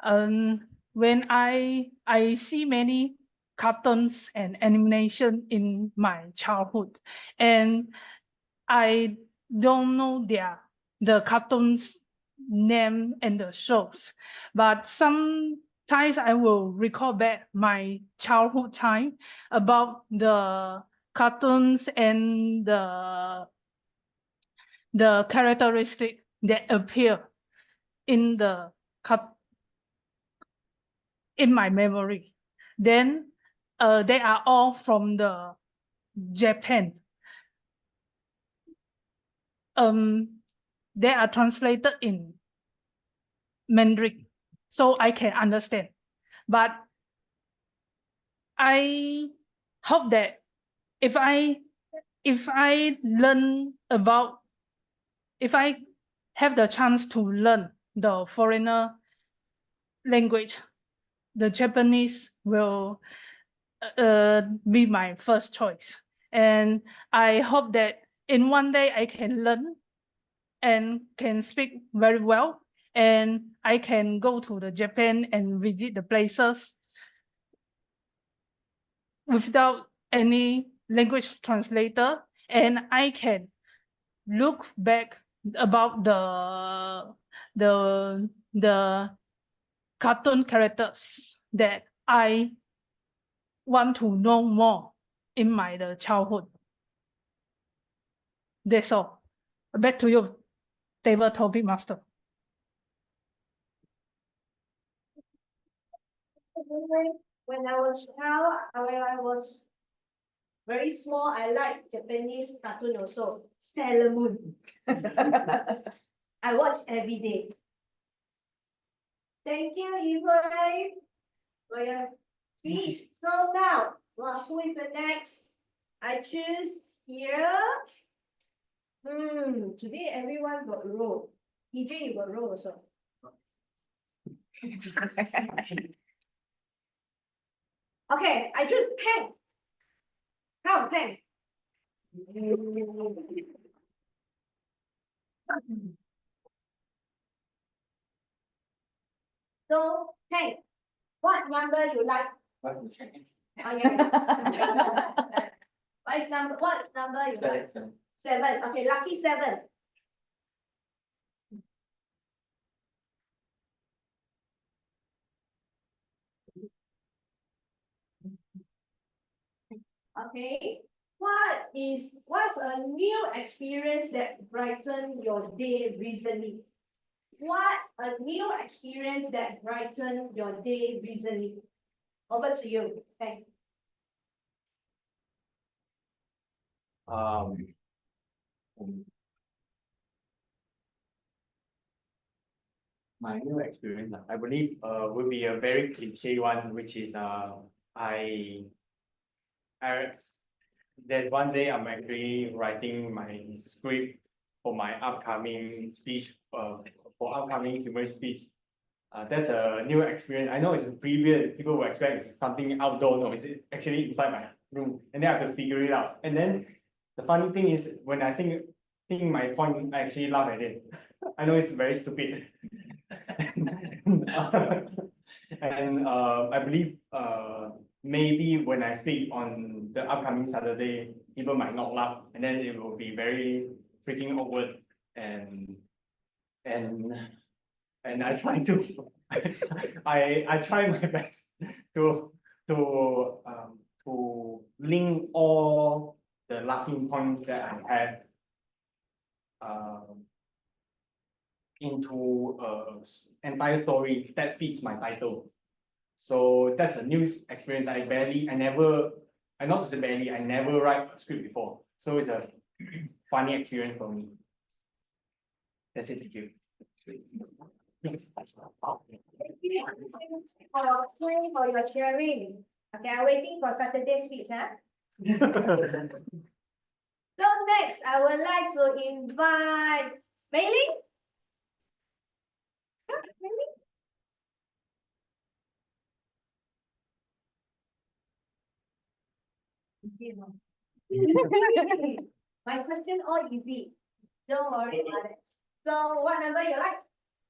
When I see many cartoons and animation in my childhood, and I don't know the cartoons name and the shows, but sometimes I will recall back my childhood time about the cartoons and the characteristic that appear in the in my memory. Then they are all from the Japan. They are translated in Mandarin, so I can understand. But I hope that if I have the chance to learn the foreigner language, the Japanese will be my first choice. And I hope that in one day I can learn and can speak very well, and I can go to the Japan and visit the places without any language translator, and I can look back about the cartoon characters that I want to know more in my childhood. That's all. Back to you, table topic master. When I was very small, I liked Japanese cartoon also. Sailor Moon. I watch every day. Thank you, Yves, for your speech. So now, well, who is the next? I choose here. Today everyone got role. EJ, you got role also. Okay, I choose pen. Come, pen. So, hey, what number you like? What you check? Oh, yeah. What number you like? Seven. Seven. Okay, lucky seven. Okay. What's a new experience that brightened your day recently? What's a new experience that brightened your day recently? Over to you. Thanks. Um, my new experience, I believe, will be a very cliche one, which is, I, there's one day I'm actually writing my script for my upcoming speech, for upcoming humorous speech. That's a new experience. I know it's previous, people will expect it's something outdoor, no, it's actually inside my room, and then I have to figure it out. And then the funny thing is, when I think my point, I actually laugh at it. I know it's very stupid. And I believe maybe when I speak on the upcoming Saturday, people might not laugh, and then it will be very freaking awkward, and I try to I try my best to link all the laughing points that I had into entire story that fits my title. So that's a new experience. I not to say barely, I never write a script before. So it's a funny experience for me. That's it, thank you. For your sharing. Okay, I'm waiting for Saturday's speech, huh? So next, I would like to invite Mei Ling. Yeah, Mei Ling. My question all easy. Don't worry about it. So what number you like?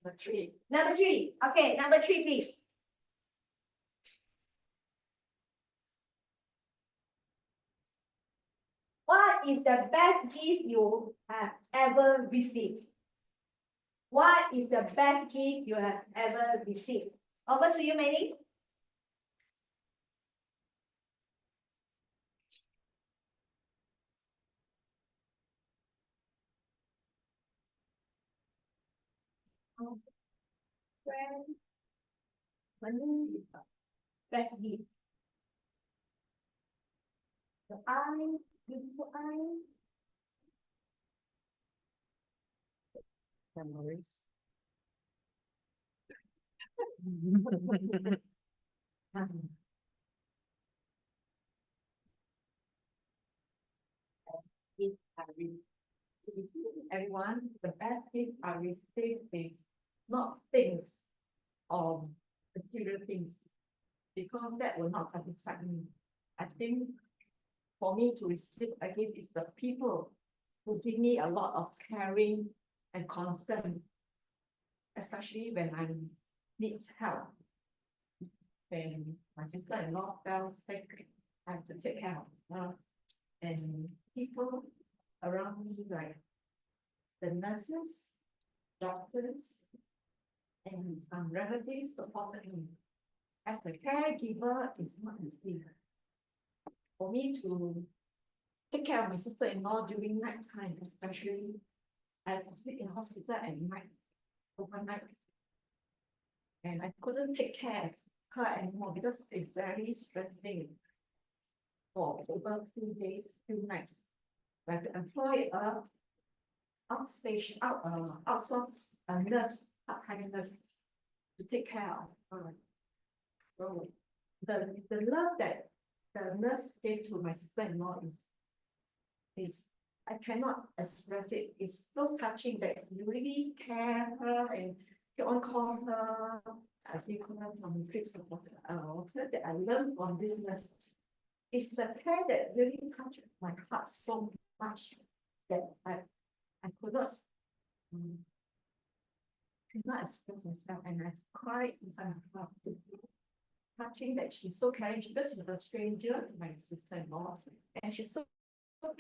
Number 3. Number 3. Okay, number 3, please. What is the best gift you have ever received? What is the best gift you have ever received? Over to you, Manny. Friend, money, best gift. The eyes, beautiful eyes. Memories. If I receive everyone, the best gift I receive is not things or material things, because that will not satisfy me. I think for me to receive a gift is the people who give me a lot of caring and concern, especially when I need help. When my sister-in-law fell sick, I have to take care of her. And people around me, like the nurses, doctors, and some relatives supported me. As a caregiver, it's not easy. For me to take care of my sister-in-law during night time, especially I have to sleep in hospital at night, overnight. And I couldn't take care of her anymore because it's very stressing for over 2 days, 2 nights. I have to employ a outsourced nurse, part-time nurse, to take care of her. So the love that the nurse gave to my sister-in-law is I cannot express it. It's so touching that you really care her and keep on calling her. I give her some drips of water that I learned from this nurse. It's the care that really touches my heart so much that I could not express myself, and I cried inside my heart. Touching that she's so caring because she's a stranger to my sister-in-law, and she's so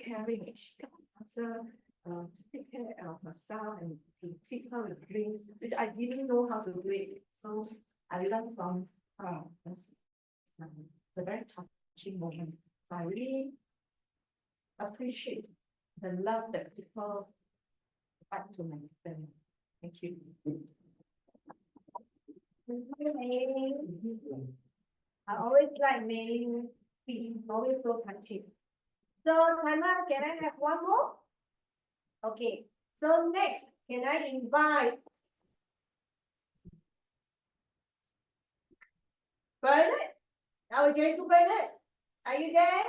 caring. She can answer to take care of herself and to feed her with drinks, which I didn't know how to do it. So I learned from her. It's a very touching moment. So I really appreciate the love that people back to my sister. Thank you. I always like Mei speech, always so touching. So, Tana, can I have one more? Okay, so next, can I invite Bernard? Our gentle Bernard, are you there?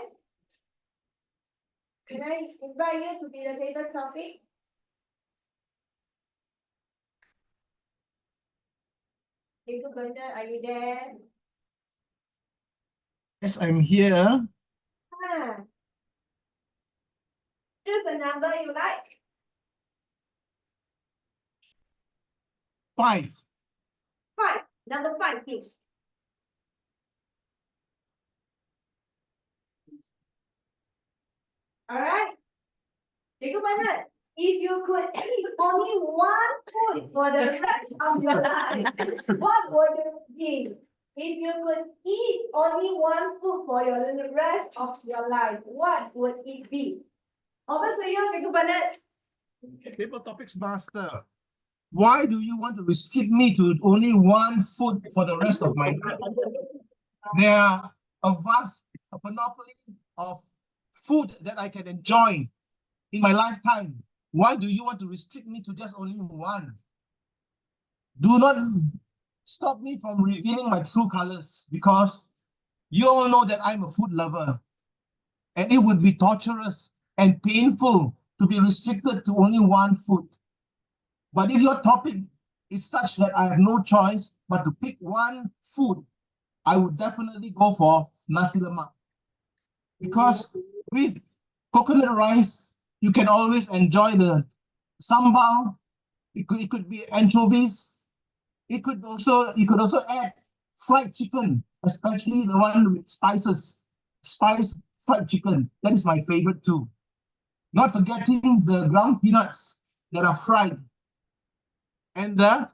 Can I invite you to be the table topic? Gentle Bernard, are you there? Yes, I'm here. Ah. Choose a number you like. 5. 5. Number 5, please. All right. Jacob Bernard, if you could eat only one food for the rest of your life, what would it be? If you could eat only one food for the rest of your life, what would it be? Over to you, Jacob Bernard. Table topics master. Why do you want to restrict me to only one food for the rest of my life? There are a panoply of food that I can enjoy in my lifetime. Why do you want to restrict me to just only one? Do not stop me from revealing my true colors, because you all know that I'm a food lover, and it would be torturous and painful to be restricted to only one food. But if your topic is such that I have no choice but to pick one food, I would definitely go for nasi lemak. Because with coconut rice, you can always enjoy the sambal. It could be anchovies. You could also add fried chicken, especially the one with spices. Spice fried chicken. That is my favorite too. Not forgetting the ground peanuts that are fried. And the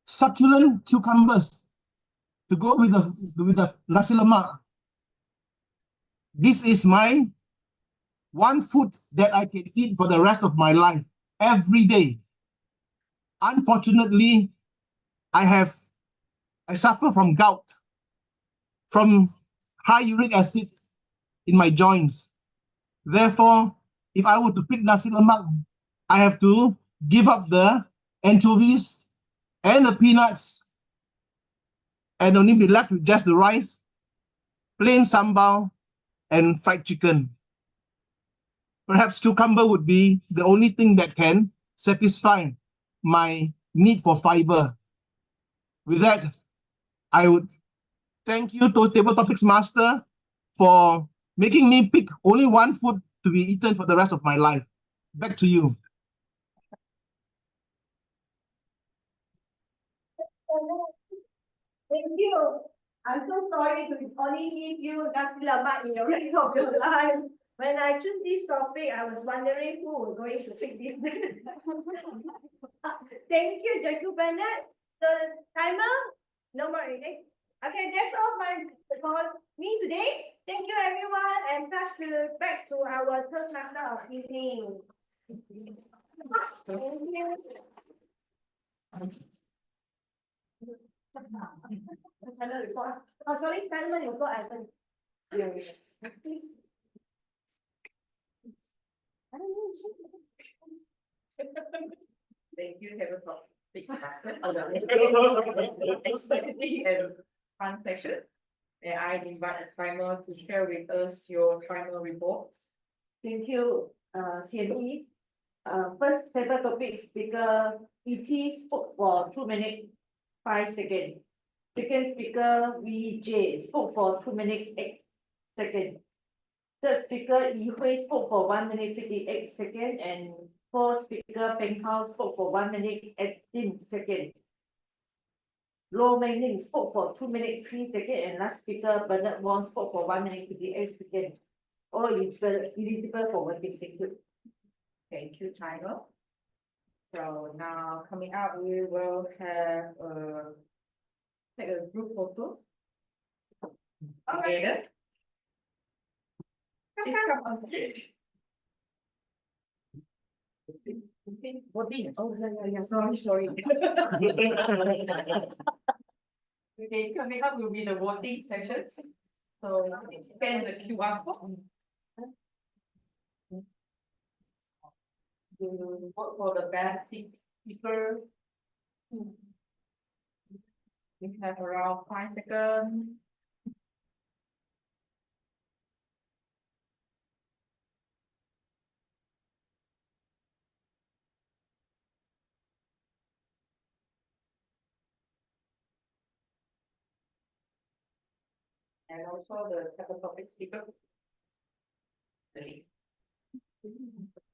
succulent cucumbers to go with the nasi lemak. This is my one food that I can eat for the rest of my life, every day. Unfortunately, I suffer from gout, from high uric acid in my joints. Therefore, if I were to pick nasi lemak, I have to give up the anchovies and the peanuts and only be left with just the rice, plain sambal, and fried chicken. Perhaps cucumber would be the only thing that can satisfy my need for fiber. With that, I would thank you to Table Topics Master for making me pick only one food to be eaten for the rest of my life. Back to you. Thank you. I'm so sorry to only give you nasi lemak in the rest of your life. When I choose this topic, I was wondering who was going to pick this. Thank you, Jacob Bernard. So, timer, no more reading. Okay, that's all for me today. Thank you, everyone, and back to our Toastmaster of evening. Thank you. Oh, sorry, timer, you go, Ivan. Thank you, Table Topic Master, for the exciting and fun session. May I invite a timer to share with us your timer reports? Thank you, Tian. First table topic speaker, ET spoke for 2 minutes, 5 seconds. Second speaker, VJ spoke for 2 minutes, 8 seconds. Third speaker, Yves spoke for 1 minute 58 seconds, and fourth speaker, Peng Hao spoke for 1 minute 18 seconds. Lo Mei spoke for 2 minutes 3 seconds, and last speaker, Bernard Wong, spoke for 1 minute 58 seconds. All eligible for voting. Thank you. Thank you, Chang. So now coming up, we will have take a group photo together. Please come on stage. Voting. Oh, yeah, sorry. Okay, coming up will be the voting sessions. So scan the QR code. To vote for the best speaker. We have around 5 seconds. And also the topic speaker.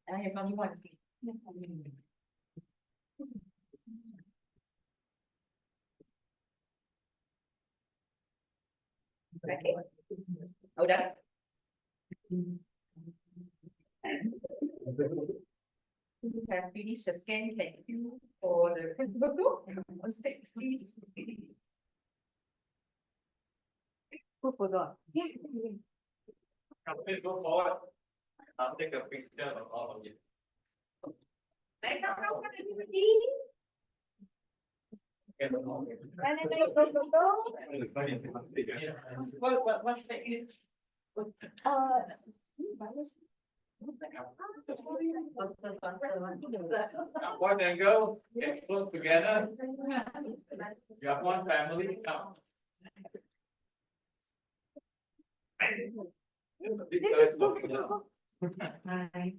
And it's only one seat. Okay. Hold up. We have finished the scan. Thank you for the photo. On stage, please. Who forgot? Please go forward. I'll take a picture of all of you. What's that? Boys and girls, get close together. You have one family. Come. Big guys looking up. Okay,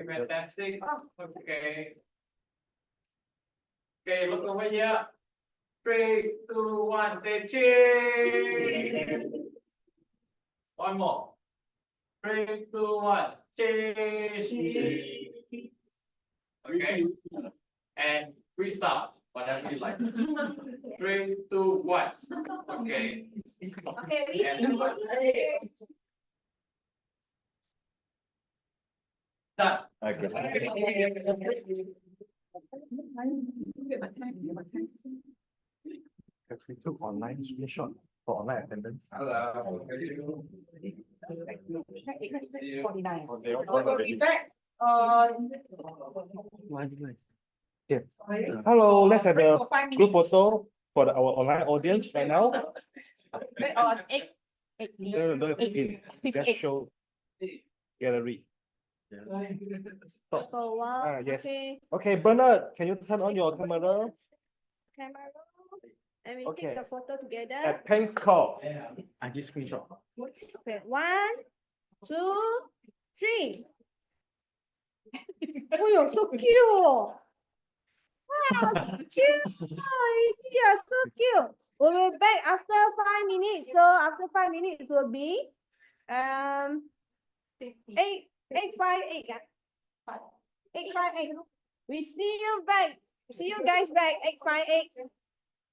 fantastic. Okay. Okay, look over here. 3, 2, 1, say cheers. One more. 3, 2, 1, cheers. Okay. And freestyle, whatever you like. 3, 2, 1. Okay. And done. We took online screenshot for online attendance. We'll be back Okay. Hello, let's have a group photo for our online audience right now. on 8. No, don't have to pin. Just show gallery. Stop. For a while. Yes. Okay. Okay, Bernard, can you turn on your camera? Camera. And we Okay. take the photo together. At Peng's call. I give screenshot. Okay. 1, 2, 3. Oh, you're so cute. Wow, so cute. Oh, you're so cute. We'll be back after 5 minutes. So after 5 minutes will be 858. 858. We see you back. See you guys back 858.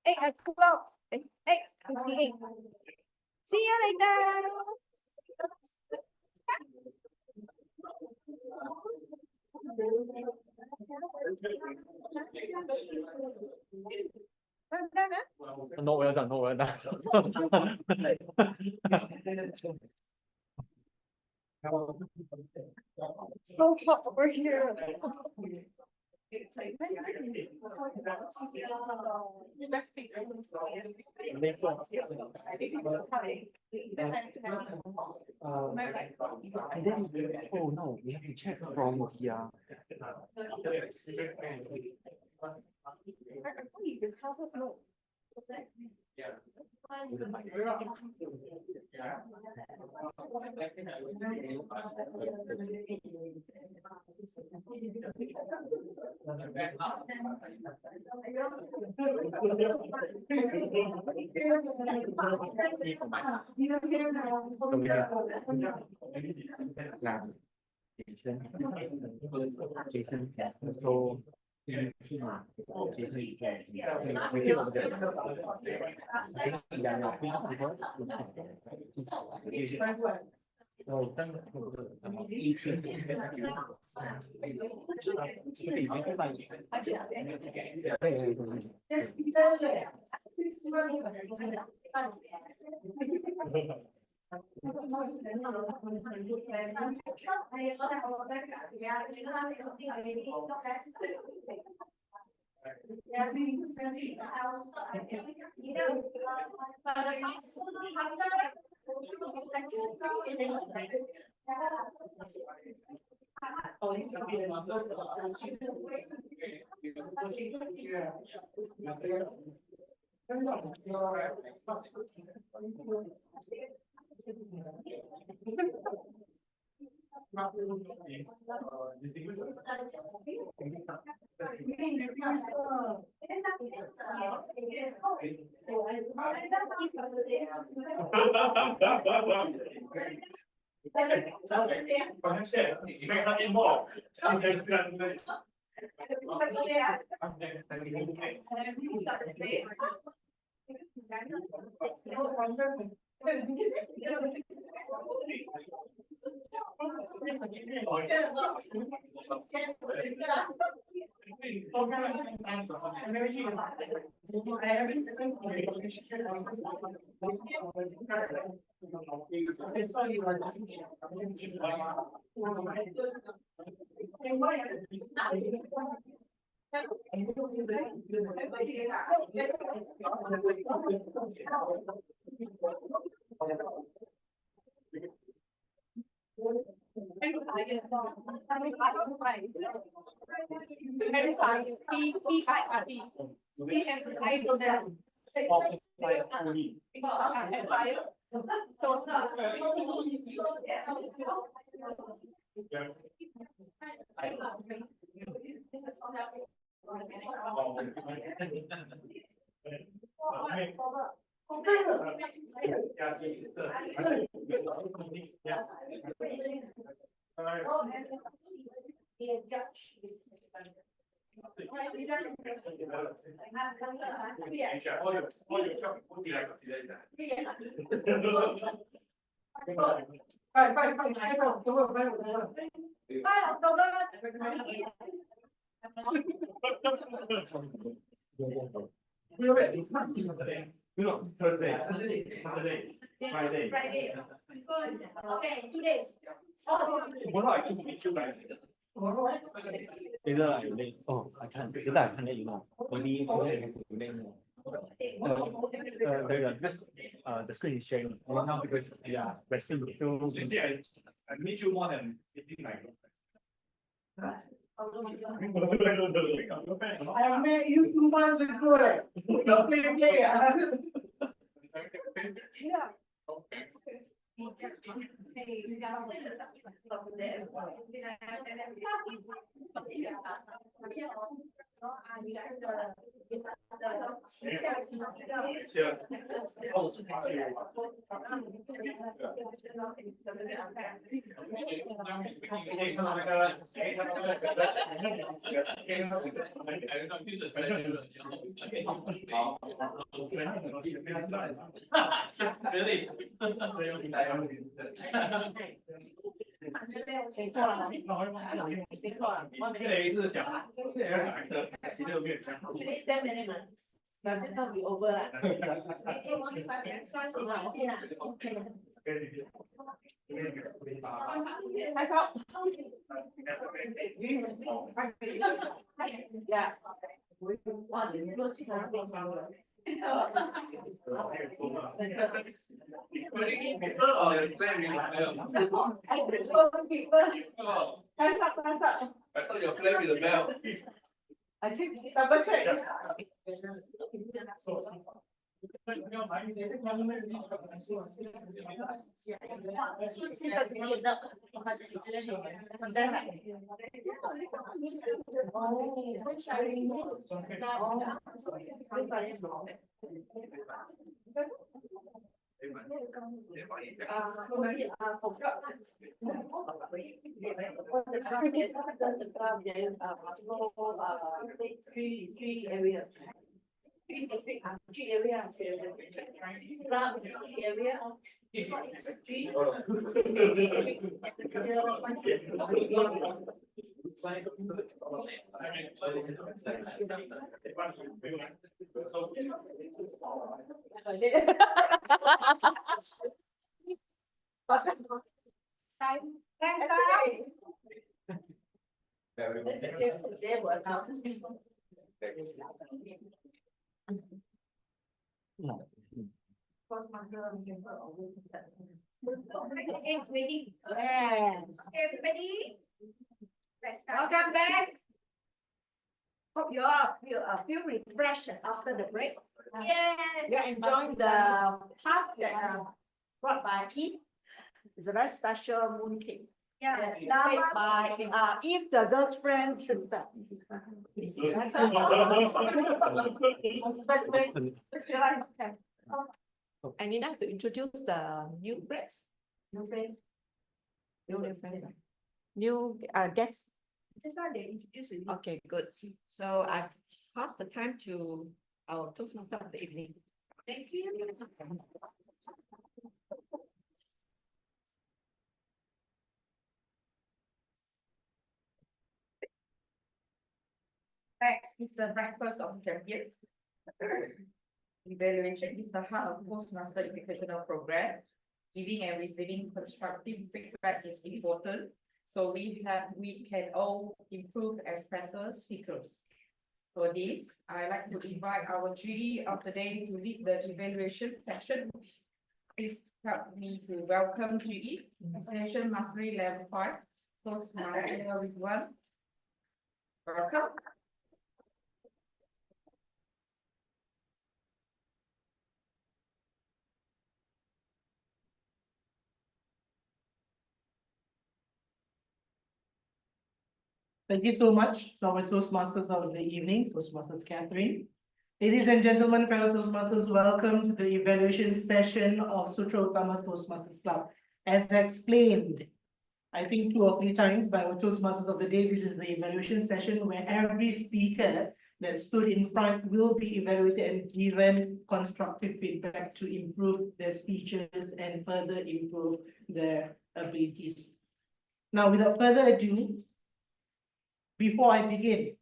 8 o'clock. 8:58. See you later. No, well done, no, well done. So hot over here. And then, oh no, we have to check from here. Thursday, Saturday, Friday. Okay, 2 days. Tomorrow I can meet you, right? Either I late. Oh, I can't. Either I can't let you know. Only late. The screen is sharing right now because resting. So you see, I meet you more than meeting my I met you 2 months ago. Play. I thought you're playing with the bell. I think double check. Three areas. Three areas. It's ready. Yes. Everybody, let's start. Welcome back. Hope you all feel refreshed after the break. Yes. You're enjoying the puff that brought by Yves. It's a very special moon cake. Yeah. Made by Yves, the girl's friend's sister. I need to introduce the new friends. New friends. New friends. New guests. Just now they introduced you. Okay, good. So I've passed the time to our Toastmaster of the evening. Thank you. Next is the breakfast of champions. Evaluation is the heart of Toastmaster educational program. Giving and receiving constructive feedback is important. So we can all improve as better speakers. For this, I like to invite our GD of the day to lead the evaluation section. Please help me to welcome GE, Session Mastery Level 5, Toastmaster Level 1. Welcome. Thank you so much to our Toastmasters of the evening, Toastmasters Catherine. Ladies and gentlemen, fellow Toastmasters, welcome to the evaluation session of Sutera Utama Toastmasters Club. As explained, I think 2 or 3 times by our Toastmasters of the day, this is the evaluation session where every speaker that stood in front will be evaluated and given constructive feedback to improve their speeches and further improve their abilities. Now, without further ado, before I begin,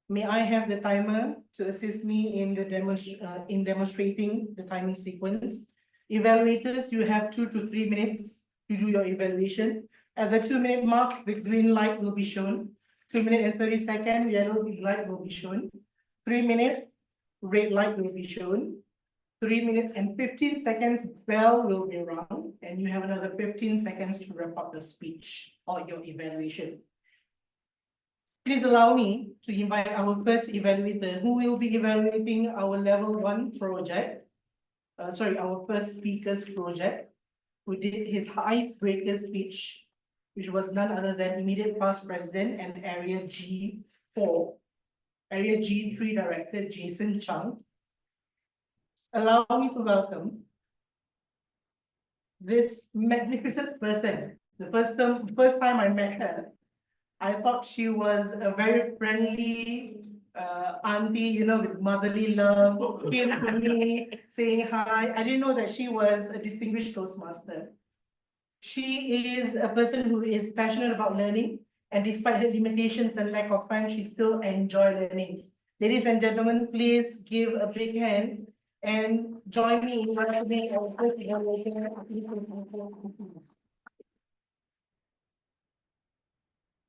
may I have the timer to assist me in the demonstrating the timing sequence? Evaluators, you have 2 to 3 minutes to do your evaluation. At the 2-minute mark, the green light will be shown. 2 minutes and 30 seconds, yellow light will be shown. 3 minutes, red light will be shown. 3 minutes and 15 seconds, bell will be rung, and you have another 15 seconds to wrap up the speech or your evaluation. Please allow me to invite our first evaluator who will be evaluating our level 1 project. Our first speaker's project, who did his icebreaker speech, which was none other than immediate past president and area G4, area G3 director Jason Chang. Allow me to welcome this magnificent person. The first time I met her, I thought she was a very friendly auntie, you know, with motherly love, came to me saying hi. I didn't know that she was a distinguished Toastmaster. She is a person who is passionate about learning, and despite the limitations and lack of time, she still enjoys learning. Ladies and gentlemen, please give a big hand and join me in welcoming our first evaluator.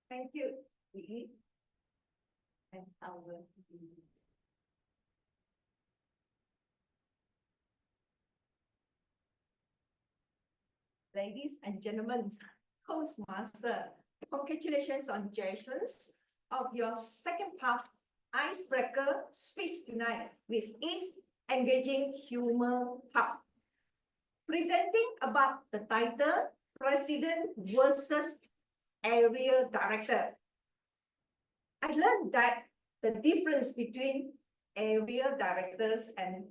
Thank you. And our ladies and gentlemen, Toastmaster, congratulations on Jason's of your second part icebreaker speech tonight with Yves engaging humor hub. Presenting about the title, President versus Area Director. I learned that the difference between area directors and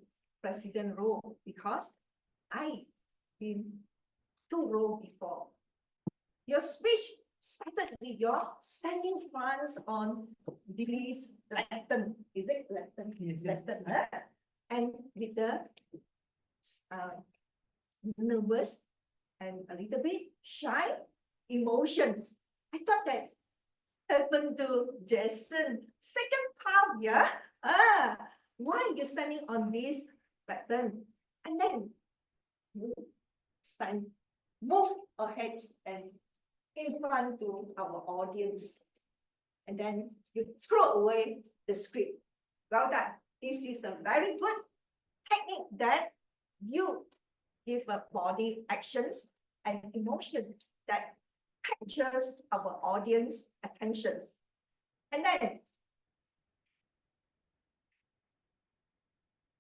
president role because I've been two roles before. Your speech started with your standing fronts on this lectern. Is it lectern? Yes, Lectern, huh? And with the nervous and a little bit shy emotions. I thought that happened to Jason. Second part, yeah. Why you standing on this lectern? And then you stand, move ahead and in front to our audience. And then you throw away the script. Well done. This is a very good technique that you give a body actions and emotion that captures our audience attentions. And then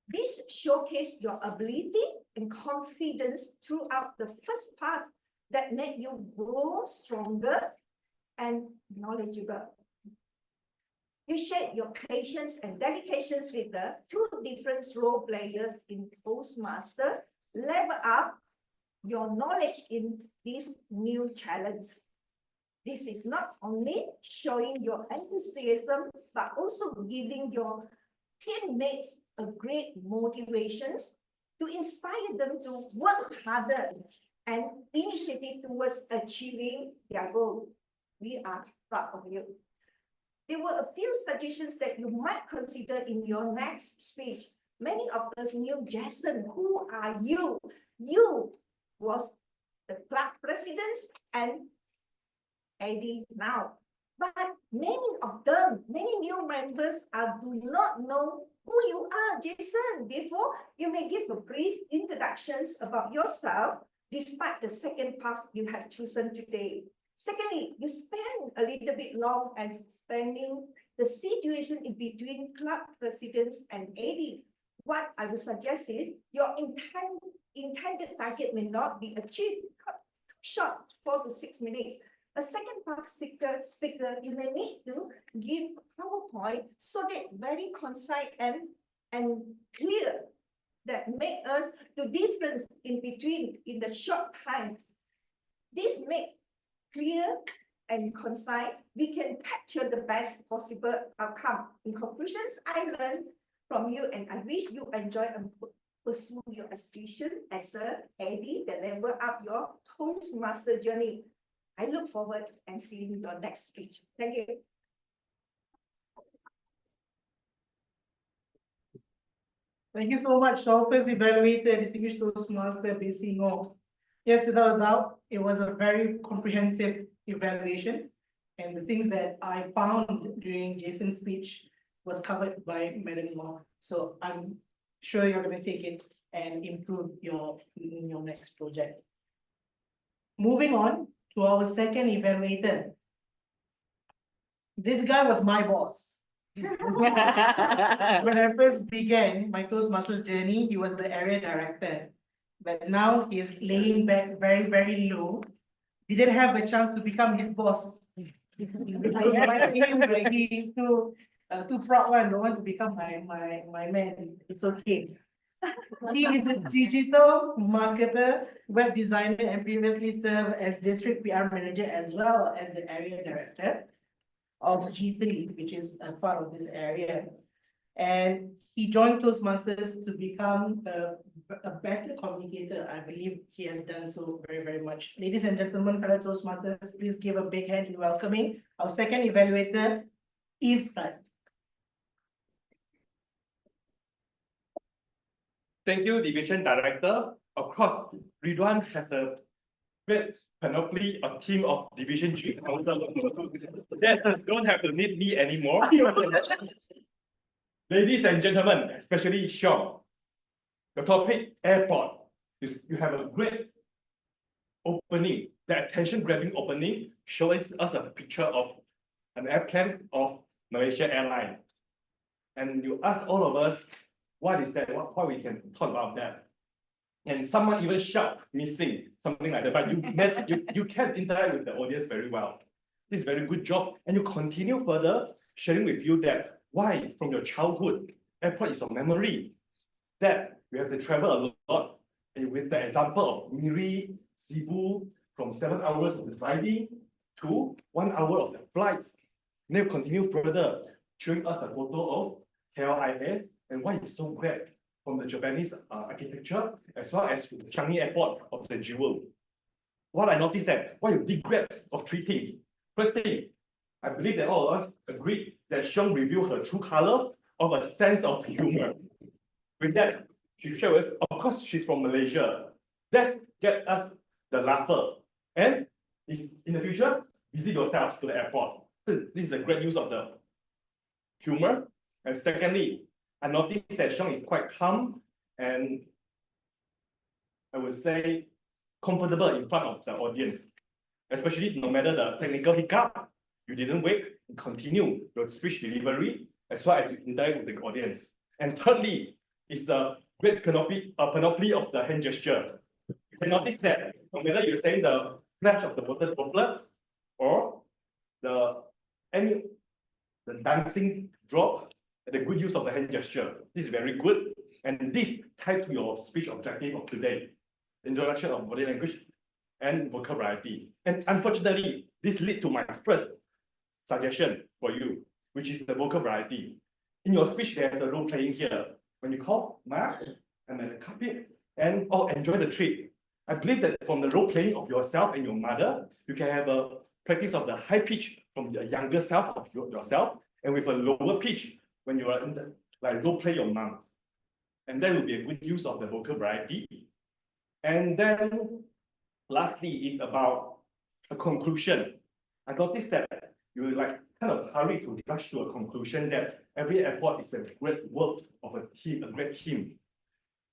this showcase your ability and confidence throughout the first part that make you grow stronger and knowledgeable. You share your patience and dedications with the two different role players in Toastmaster, level up your knowledge in this new challenge. This is not only showing your enthusiasm, but also giving your teammates a great motivations to inspire them to work harder and initiative towards achieving their goal. We are proud of you. There were a few suggestions that you might consider in your next speech. Many of us knew Jason. Who are you? You was the club president and Eddie now. But many of them, many new members do not know who you are, Jason. Therefore, you may give a brief introductions about yourself despite the second path you have chosen today. Secondly, you spend a little bit long and explaining the situation in between club presidents and AD. What I would suggest is your intended target may not be achieved. Too short, 4 to 6 minutes. A second path speaker, you may need to give a PowerPoint so that very concise and clear that make us the difference in between in the short time. This make clear and concise, we can capture the best possible outcome. In conclusions, I learned from you and I wish you enjoy and pursue your aspiration as a AD that level up your Toastmaster journey. I look forward and seeing your next speech. Thank you. Thank you so much, our first evaluator, distinguished Toastmaster BC Ngong. Yes, without a doubt, it was a very comprehensive evaluation. And the things that I found during Jason's speech was covered by Madam Ngong. So I'm sure you're going to take it and improve in your next project. Moving on to our second evaluator. This guy was my boss. When I first began my Toastmasters journey, he was the area director. But now he's laying back very, very low. Didn't have a chance to become his boss. I invited him, but he too proud one, don't want to become my man. It's okay. He is a digital marketer, web designer, and previously served as district PR manager as well as the area director of G3, which is a part of this area. And he joined Toastmasters to become a better communicator. I believe he has done so very, very much. Ladies and gentlemen, fellow Toastmasters, please give a big hand in welcoming our second evaluator, Yves. Thank you, Division Director. Of course, Ridwan has a great panoply, a team of Division G that don't have to need me anymore. Ladies and gentlemen, especially Sean, the topic airport is you have a great opening, the attention-grabbing opening shows us a picture of an airplane of Malaysia Airlines. And you ask all of us, what is that? What we can talk about that? And someone even shout missing, something like that. But you can interact with the audience very well. This is a very good job. And you continue further sharing with you that why from your childhood, airport is your memory. That you have to travel a lot. And with the example of Miri, Cebu, from 7 hours of the driving to 1 hour of the flights. And then you continue further, showing us a photo of KLIA and why it's so great from the Japanese architecture, as well as the Changi Airport of the jewel. What I noticed that, why you did great of 3 things. First thing, I believe that all of us agreed that Xiong revealed her true color of a sense of humor. With that, she shows us, of course, she's from Malaysia. Let's get us the laugher. And if in the future, visit yourself to the airport. This is a great use of the humor. And secondly, I noticed that Xiong is quite calm and I would say comfortable in front of the audience. Especially no matter the technical hiccup, you didn't wait, you continue your speech delivery as well as you interact with the audience. And thirdly, is the great panoply of the hand gesture. You can notice that no matter you're saying the splash of the water droplet or the dancing drop, the good use of the hand gesture. This is very good. And this tied to your speech objective of today, introduction of body language and vocal variety. And unfortunately, this leads to my first suggestion for you, which is the vocal variety. In your speech, there's a role playing here. When you call Mark, and then the carpet, and enjoy the trip. I believe that from the role playing of yourself and your mother, you can have a practice of the high pitch from the younger self of yourself, and with a lower pitch when you are in the, like role play your mom. And that will be a good use of the vocal variety. And then lastly is about a conclusion. I noticed that you like kind of hurry to rush to a conclusion that every airport is a great work of a team, a great team,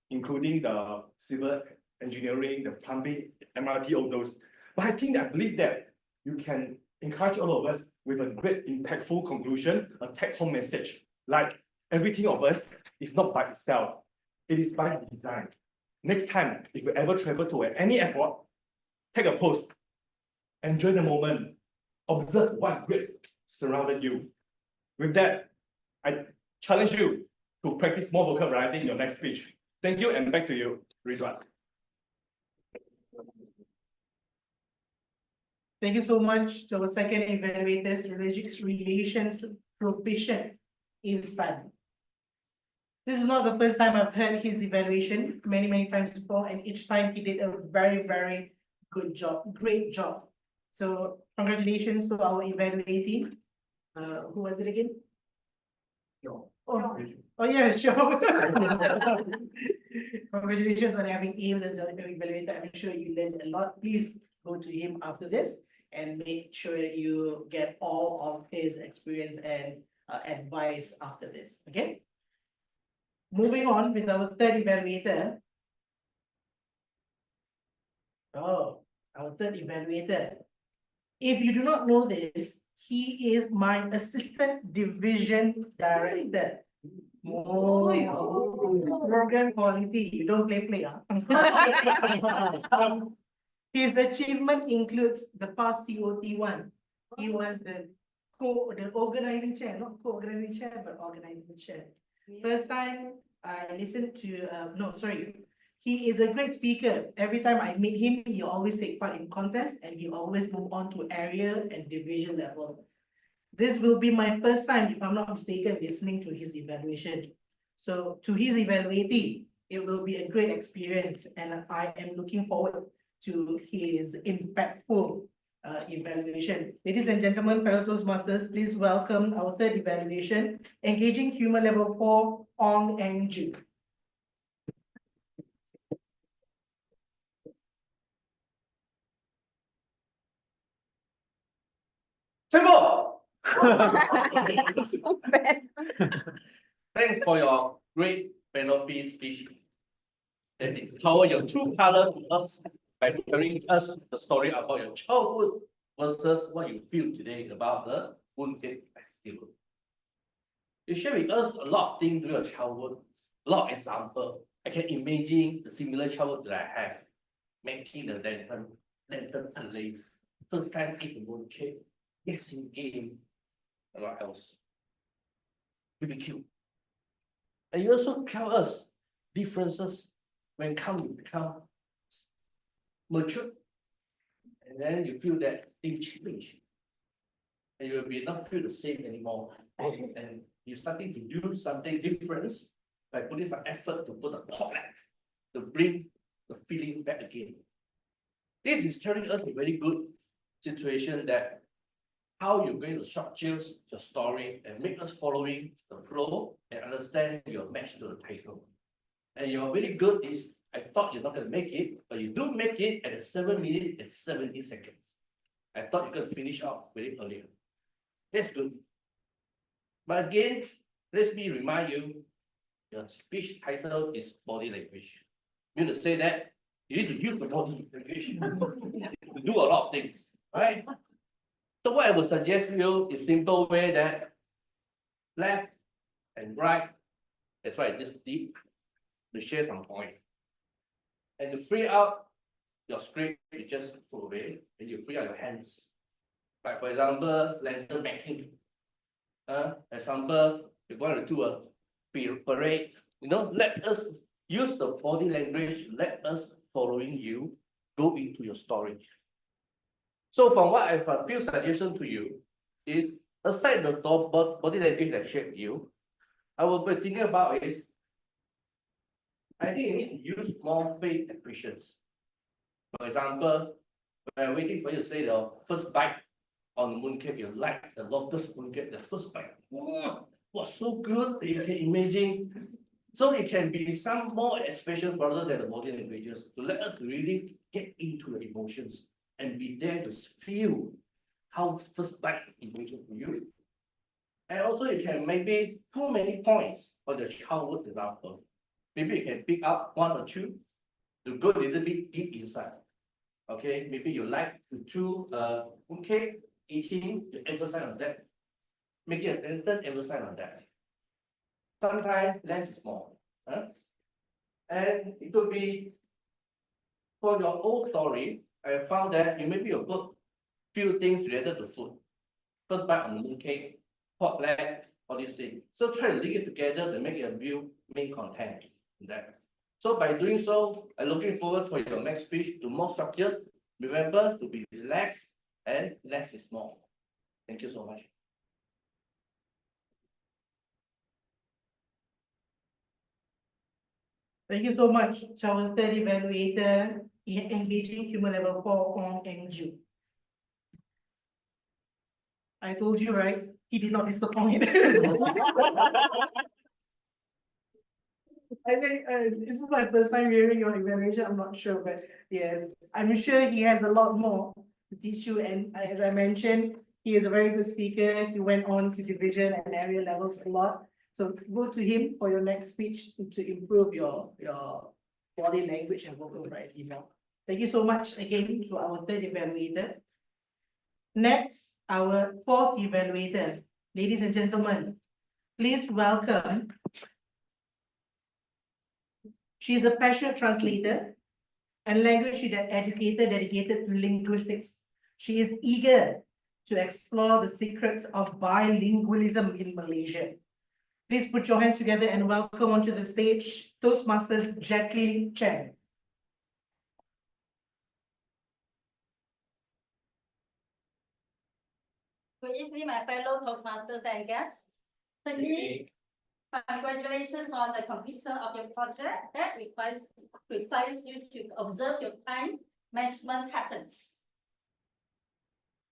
including the civil engineering, the plumbing, MRT, all those. But I believe that you can encourage all of us with a great impactful conclusion, a take-home message. Like everything of us is not by itself, it is by design. Next time, if you ever travel to any airport, take a pose, enjoy the moment, observe what grace surrounded you. With that, I challenge you to practice more vocal variety in your next speech. Thank you, and back to you, Ridwan. Thank you so much to our second evaluators, relations proficient, Yves. This is not the first time I've heard his evaluation, many times before, and each time he did a very good job, great job. So congratulations to our evaluatee. Who was it again? No. Oh yeah, sure. Congratulations on having Yves as your evaluator. I'm sure you learned a lot. Please go to him after this and make sure you get all of his experience and advice after this. Okay. Moving on with our third evaluator. Oh, our third evaluator. If you do not know this, he is my assistant division director. Oh, program quality. You don't play, huh? His achievement includes the past COT one. He was the organizing chair, not co-organizing chair, but organizing chair. First time I listened to, he is a great speaker. Every time I meet him, he always take part in contests and he always move on to area and division level. This will be my first time, if I'm not mistaken, listening to his evaluation. So to his evaluatee, it will be a great experience and I am looking forward to his impactful evaluation. Ladies and gentlemen, fellow Toastmasters, please welcome our third evaluation, Engaging Humor Level 4, Ong and Ju. Simple! So bad. Thanks for your great penalty speech. That discover your true color to us by telling us the story about your childhood versus what you feel today about the Wounded Festival. You share with us a lot of things during your childhood, a lot of example. I can imagine the similar childhood that I have, making the lantern place. First time eat the mooncake, mixing game, and what else? BBQ. And you also tell us differences when you become mature. And then you feel that things change. And you will be not feel the same anymore. And you're starting to do something different by putting some effort to put a potluck to bring the feeling back again. This is telling us a very good situation that how you're going to structure your story and make us following the flow and understand your match to the title. And you're very good is, I thought you're not going to make it, but you do make it at 7 minutes and 17 seconds. I thought you're going to finish off very earlier. That's good. But again, let me remind you, your speech title is body language. You need to say that you need to use the body language to do a lot of things, right? So what I would suggest you is simple way that left and right, that's why I just did to share some point. And to free up your script, you just throw away and you free up your hands. Like for example, lantern making. Example, you're going to do a parade. Let us use the body language, let us following you go into your story. So from what I've a few suggestions to you is aside the body language that shaped you, I will be thinking about is I think you need to use more faith and patience. For example, when I'm waiting for you to say the first bite on the mooncake, you like the lotus mooncake, the first bite. Wow, was so good that you can imagine. So it can be some more expression rather than the body languages to let us really get into the emotions and be there to feel how first bite emotion for you. And also you can maybe too many points for the childhood example. Maybe you can pick up one or two to go a little bit deep inside. Okay, maybe you like to do mooncake eating, you emphasize on that. Make it a lantern, emphasize on that. Sometimes less is more. And it could be for your own story, I found that you maybe you put few things related to food. First bite on the mooncake, pork leg, all these things. So try to link it together to make it a real main content in that. So by doing so, I'm looking forward to your next speech to more structures. Remember to be relaxed and less is more. Thank you so much. Thank you so much to our third evaluator in engaging human level 4 on NG. I told you, right? He did not disappoint. I think this is my first time hearing your evaluation. I'm not sure, but yes, I'm sure he has a lot more to teach you. And as I mentioned, he is a very good speaker. He went on to division and area levels a lot. So go to him for your next speech to improve your body language and vocal variety more. Thank you so much again to our third evaluator. Next, our fourth evaluator. Ladies and gentlemen, please welcome. She is a passionate translator and language educator dedicated to linguistics. She is eager to explore the secrets of bilingualism in Malaysia. Please put your hands together and welcome onto the stage Toastmasters Jacqueline Chang. Good evening, my fellow Toastmasters and guests. Congratulations on the completion of your project that requires you to observe your time management patterns.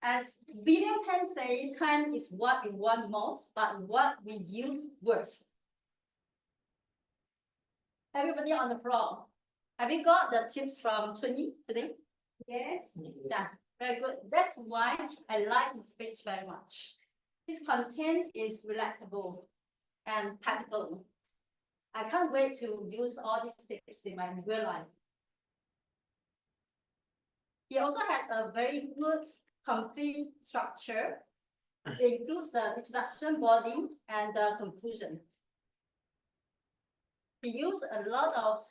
As William can say, time is what we want most, but what we use worst. Everybody on the floor, have you got the tips from Chuni today? Yes. Yeah, very good. That's why I like his speech very much. His content is relatable and practical. I can't wait to use all these tips in my real life. He also had a very good, complete structure. It includes the introduction, body, and the conclusion. he used a lot of,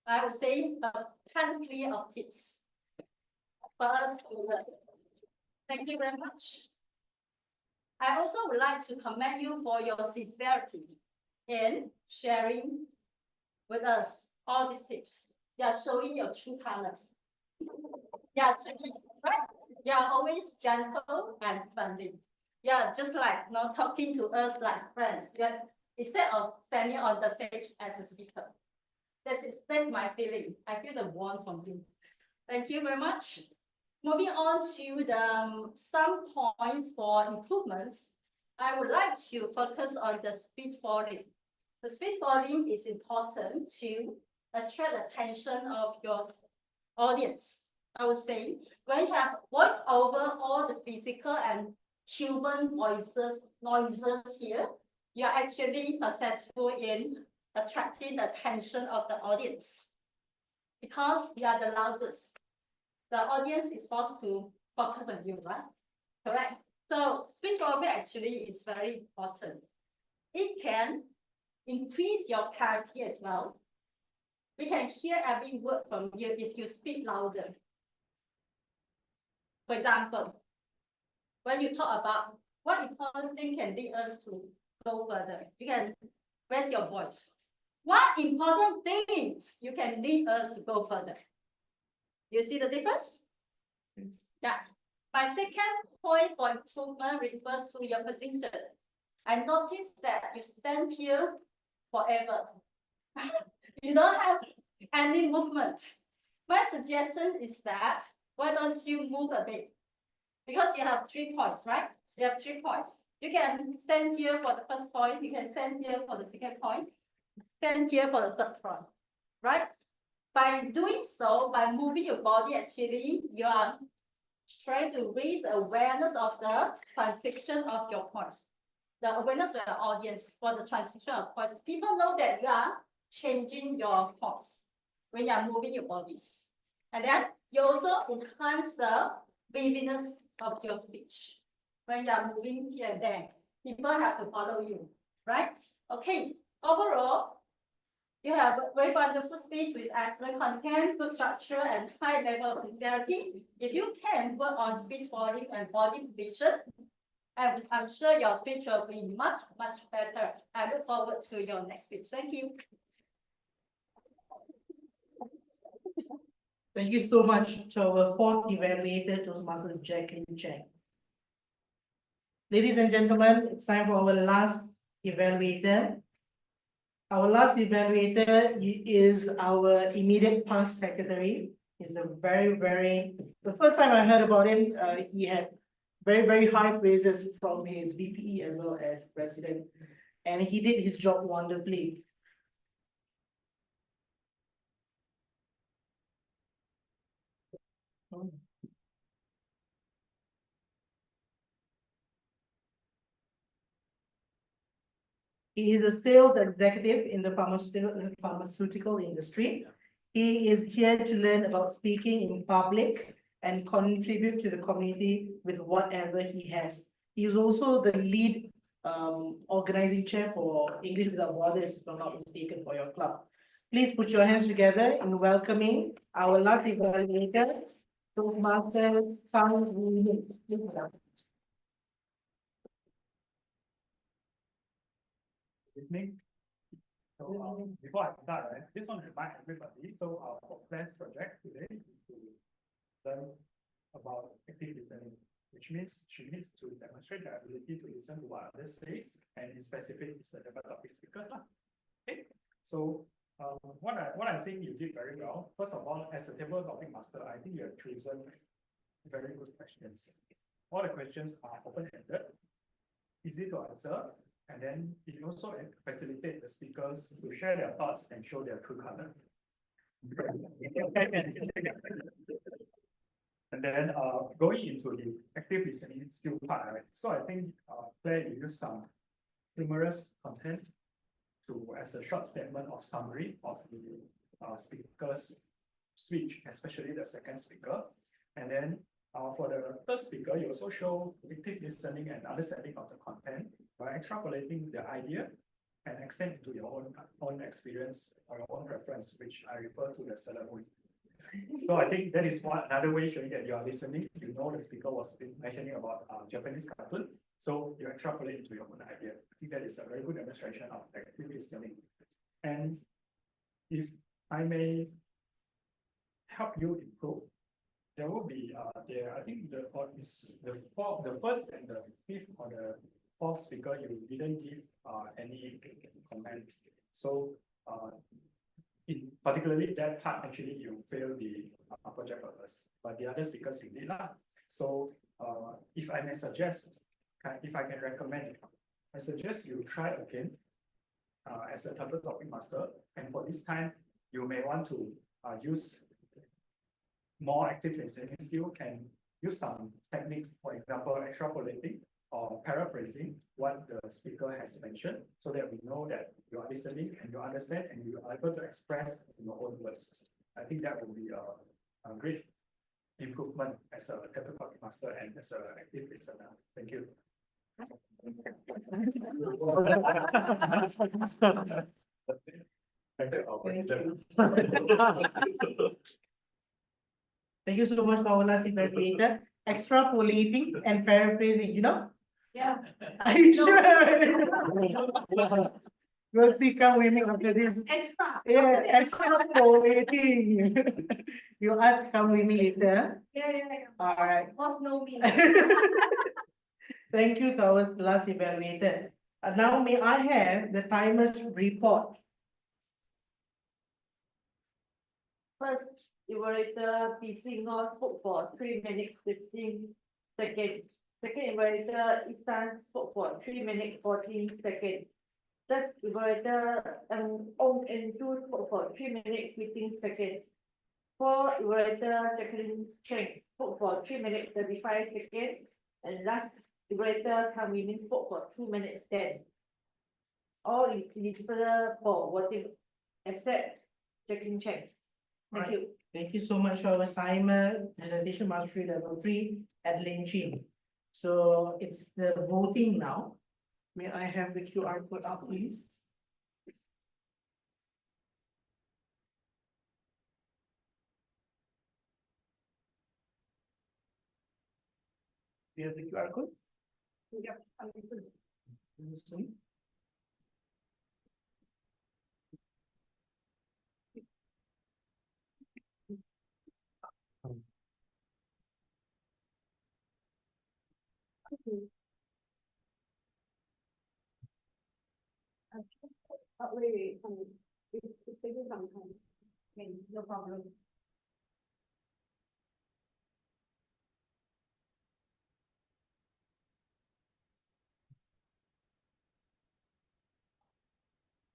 I would say, a panoply of tips for us to learn. Thank you very much. I also would like to commend you for your sincerity in sharing with us all these tips. You are showing your true colors. Yeah, right? You are always gentle and friendly. Yeah, just like not talking to us like friends. Yeah, instead of standing on the stage as a speaker. That's my feeling. I feel the warmth from you. Thank you very much. Moving on to the some points for improvements, I would like to focus on the speech volume. The speech volume is important to attract the attention of your audience. I would say when you have voice over all the physical and human noises here, you are actually successful in attracting the attention of the audience because you are the loudest. The audience is forced to focus on you, right? Correct. So speech volume actually is very important. It can increase your clarity as well. We can hear every word from you if you speak louder. For example, when you talk about what important thing can lead us to go further, you can raise your voice. What important things you can lead us to go further? You see the difference? Yeah. My second point for improvement refers to your position. I noticed that you stand here forever. You don't have any movement. My suggestion is that why don't you move a bit? Because you have 3 points, right? You have 3 points. You can stand here for the first point. You can stand here for the second point. Stand here for the third point, right? By doing so, by moving your body, actually, you are trying to raise awareness of the transition of your points. The awareness of the audience for the transition of points. People know that you are changing your points when you are moving your bodies. And then you also enhance the vividness of your speech. When you are moving here and there, people have to follow you, right? Okay, overall, you have a very wonderful speech with excellent content, good structure, and high level of sincerity. If you can work on speech volume and body position, I'm sure your speech will be much, much better. I look forward to your next speech. Thank you. Thank you so much to our fourth evaluator, Toastmasters Jacqueline Chang. Ladies and gentlemen, it's time for our last evaluator. Our last evaluator is our immediate past secretary. He's a the first time I heard about him, he had very high praises from his VPE as well as president, and he did his job wonderfully. He is a sales executive in the pharmaceutical industry. He is here to learn about speaking in public and contribute to the community with whatever he has. He is also the lead organizing chair for English Without Borders, if I'm not mistaken, for your club. Please put your hands together in welcoming our last evaluator, Toastmasters Chang. Evening. So before I start, I just want to remind everybody. So our plans project today is to learn about active listening, which means she needs to demonstrate the ability to listen to what others say, and in specific is the topic speaker. Okay. So what I think you did very well. First of all, as a table topic master, I think you have chosen very good questions. All the questions are open-ended, easy to answer. And then it also facilitates the speakers to share their thoughts and show their true color. And then going into the active listening skill part, right? So I think Claire, you use some humorous content as a short statement of summary of the speaker's speech, especially the second speaker. And then for the third speaker, you also show active listening and understanding of the content by extrapolating the idea and extend to your own experience or your own preference, which I refer to as ceremony. So I think that is another way showing that you are listening. You know the speaker was mentioning about Japanese cartoon, so you extrapolate into your own idea. I think that is a very good demonstration of active listening. And if I may help you improve, there will be I think the first and the fifth or the fourth speaker, you didn't give any comment. So in particularly that part, actually you failed the project purpose, but the other speakers you did not. So if I may suggest, if I can recommend, I suggest you try again as a tablet topic master, and for this time you may want to use more active listening skill and use some techniques, for example, extrapolating or paraphrasing what the speaker has mentioned, so that we know that you are listening and you understand and you are able to express in your own words. I think that will be a great improvement as a tablet topic master and as an active listener. Thank you. Thank you so much for our last evaluator. Extrapolating and paraphrasing, you know? Yeah. Are you sure? We'll see, come with me after this. Extra. Yeah, extrapolating. You ask, come with me later. Yeah. All right. Boss know me. Thank you to our last evaluator. Now may I have the timer's report? First, evaluator PC North spoke for 3 minutes 15 seconds. Second evaluator Isan spoke for 3 minutes 14 seconds. Third evaluator Ong and Du spoke for 3 minutes 15 seconds. Fourth evaluator Jacqueline Chang spoke for 3 minutes 35 seconds. And last evaluator Kang Min spoke for 2 minutes 10. All eligible for voting except Jacqueline Chang. Thank Right. you. Thank you so much for our timer, presentation mastery level 3 at Lin Chin. So it's the voting now. May I have the QR code up, please? Do you have the QR code? Yep. This one. Wait. It's taking some time. Okay, no problem.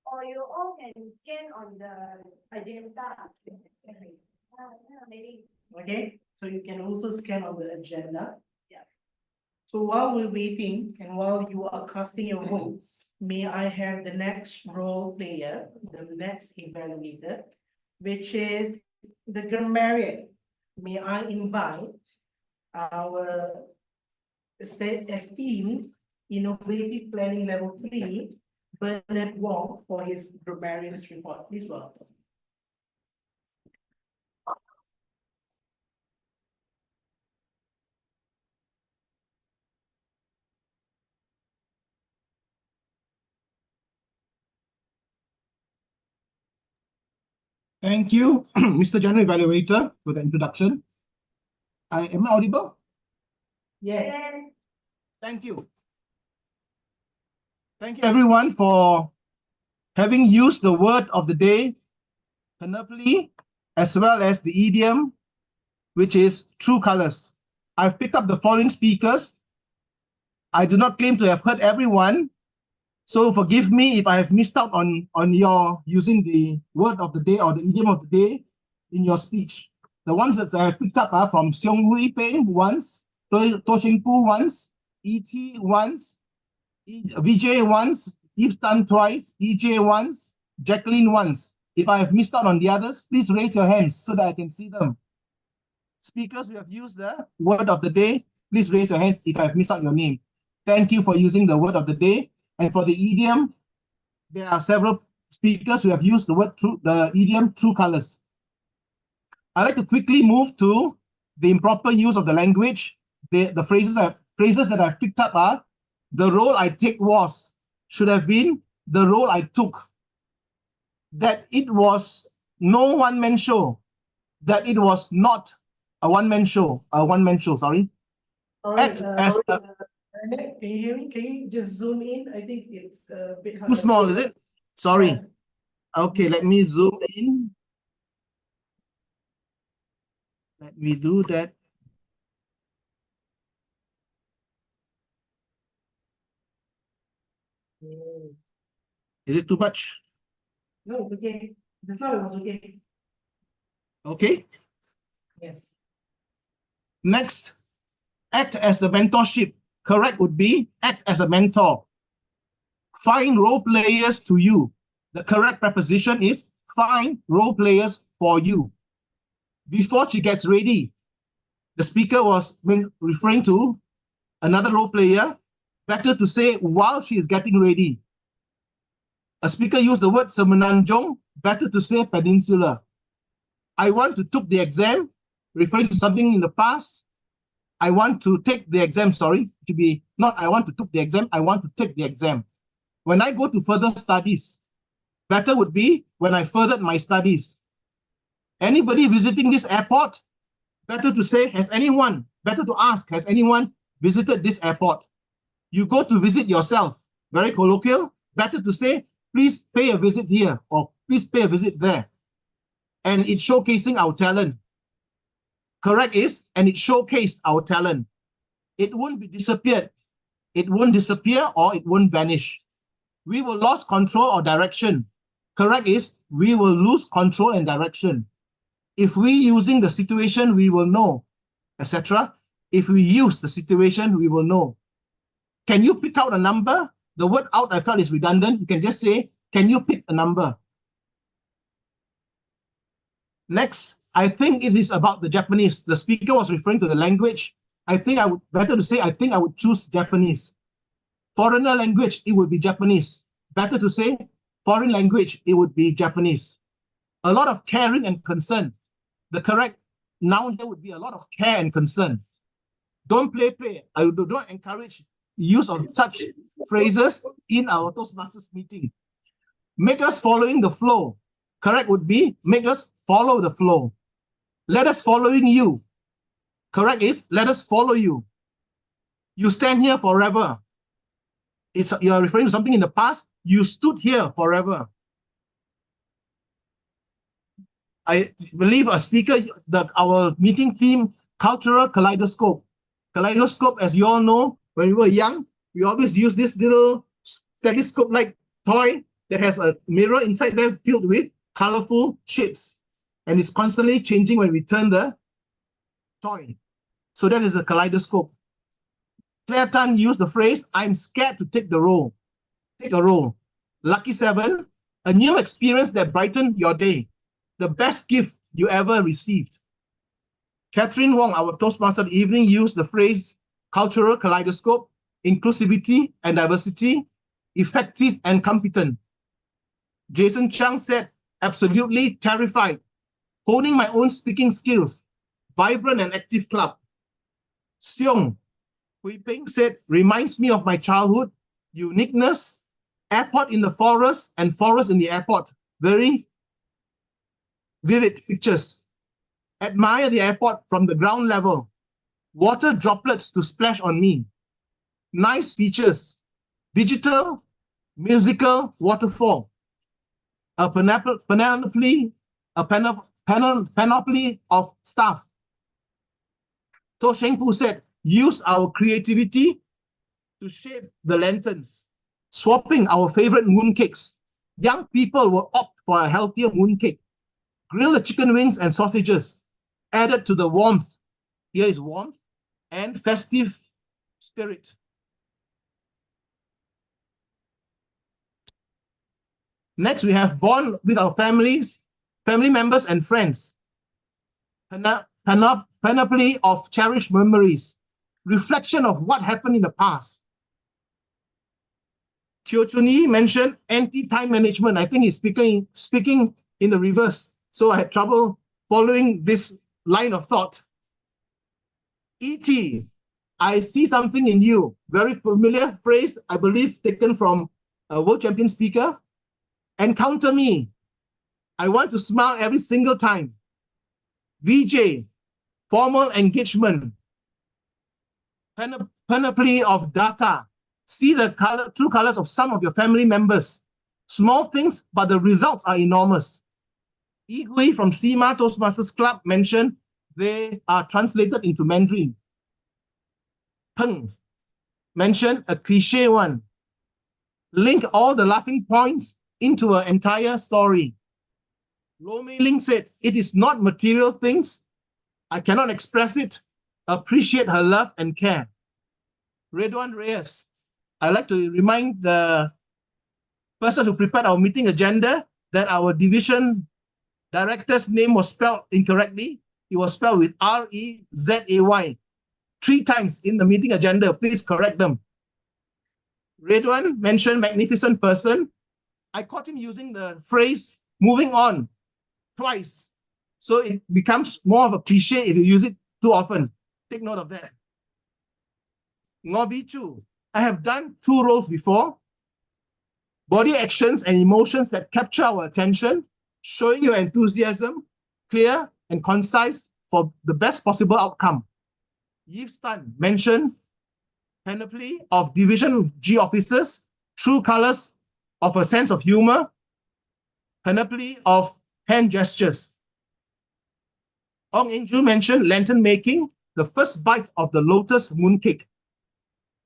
Or you all can scan on the agenda. Maybe. Okay, so you can also scan on the agenda. Yeah. So while we're waiting and while you are casting your votes, may I have the next role player, the next evaluator, which is the grammarian. May I invite our esteemed innovative planning level 3, Bernard Wong, for his grammarian's report. Please welcome. Thank you, Mr. General Evaluator, for the introduction. Am I audible? Yes. Thank you. Thank you, everyone, for having used the word of the day, panoply, as well as the idiom, which is true colors. I've picked up the following speakers. I do not claim to have heard everyone, so forgive me if I have missed out on your using the word of the day or the idiom of the day in your speech. The ones that I have picked up are from Seong Hui Peng once, To Shing Pu once, E.T. once, Vijay once, Yves Tan twice, E.J. once, Jacqueline once. If I have missed out on the others, please raise your hands so that I can see them. Speakers who have used the word of the day, please raise your hands if I have missed out your name. Thank you for using the word of the day. And for the idiom, there are several speakers who have used the idiom true colors. I'd like to quickly move to the improper use of the language. The phrases that I've picked up are: the role I take was, should have been, the role I took. That it was no one-man show. That it was not a one-man show. Sorry. Act as a, Can you hear me? Can you just zoom in? I think it's a bit hard. too small, is it? Sorry. Yeah. Okay, let me zoom in. Let me do that. Is it too much? No, it's okay. Just now it was okay. Okay. Yes. Next, act as a mentorship. Correct would be act as a mentor. Find role players to you. The correct preposition is find role players for you. Before she gets ready, the speaker was referring to another role player. Better to say while she is getting ready. A speaker used the word semenanjung. Better to say peninsula. I want to took the exam, referring to something in the past. I want to take the exam, sorry, to be not I want to took the exam, I want to take the exam. When I go to further studies, better would be when I furthered my studies. Anybody visiting this airport? Better to say, better to ask, has anyone visited this airport? You go to visit yourself, very colloquial. Better to say, please pay a visit here or please pay a visit there. And it's showcasing our talent. Correct is, and it showcased our talent. It won't be disappeared. It won't disappear or it won't vanish. We will lose control or direction. Correct is, we will lose control and direction. If we using the situation, we will know, etc. If we use the situation, we will know. Can you pick out a number? The word out I felt is redundant. You can just say, can you pick a number? Next, I think it is about the Japanese. The speaker was referring to the language. I think I would choose Japanese. Foreigner language, it would be Japanese. Better to say, foreign language, it would be Japanese. A lot of caring and concern. The correct noun there would be a lot of care and concern. Don't play. I don't encourage use of such phrases in our Toastmasters meeting. Make us following the flow. Correct would be make us follow the flow. Let us following you. Correct is let us follow you. You stand here forever. You are referring to something in the past. You stood here forever. I believe a speaker, our meeting theme, cultural kaleidoscope. Kaleidoscope, as you all know, when we were young, we always use this little stethoscope-like toy that has a mirror inside there filled with colorful shapes. And it's constantly changing when we turn the toy. So that is a kaleidoscope. Claire Tan used the phrase, I'm scared to take the role. Take a role. Lucky 7, a new experience that brightened your day. The best gift you ever received. Catherine Wong, our Toastmaster of the evening, used the phrase cultural kaleidoscope, inclusivity and diversity, effective and competent. Jason Chang said, absolutely terrified, honing my own speaking skills, vibrant and active club. Seong Hui Peng said, reminds me of my childhood, uniqueness, airport in the forest and forest in the airport. Very vivid pictures. Admire the airport from the ground level. Water droplets to splash on me. Nice features. Digital, musical waterfall. A panoply of staff. To Sheng Pu said, use our creativity to shape the lanterns, swapping our favorite mooncakes. Young people will opt for a healthier mooncake. Grill the chicken wings and sausages, added to the warmth. Here is warmth and festive spirit. Next, we have bond with our families, family members and friends. Panoply of cherished memories, reflection of what happened in the past. Teo Chun-yi mentioned anti-time management. I think he's speaking in the reverse. So I had trouble following this line of thought. E.T., I see something in you. Very familiar phrase, I believe, taken from a world champion speaker. Encounter me. I want to smile every single time. VJ, formal engagement. Panoply of data. See the true colors of some of your family members. Small things, but the results are enormous. Yi from Sima Toastmasters Club mentioned they are translated into Mandarin. Peng mentioned a cliche one. Link all the laughing points into an entire story. Lo Mei Ling said, it is not material things. I cannot express it. Appreciate her love and care. Redwan Reyes, I'd like to remind the person who prepared our meeting agenda that our division director's name was spelled incorrectly. It was spelled with R-E-Z-A-Y. 3 times in the meeting agenda. Please correct them. Redwan mentioned magnificent person. I caught him using the phrase moving on twice. So it becomes more of a cliche if you use it too often. Take note of that. Ngobi Chu, I have done 2 roles before. Body actions and emotions that capture our attention, showing your enthusiasm, clear and concise for the best possible outcome. Yves mentioned panoply of Division G officers, true colors of a sense of humor, panoply of hand gestures. Ong Inju mentioned lantern making, the first bite of the lotus mooncake.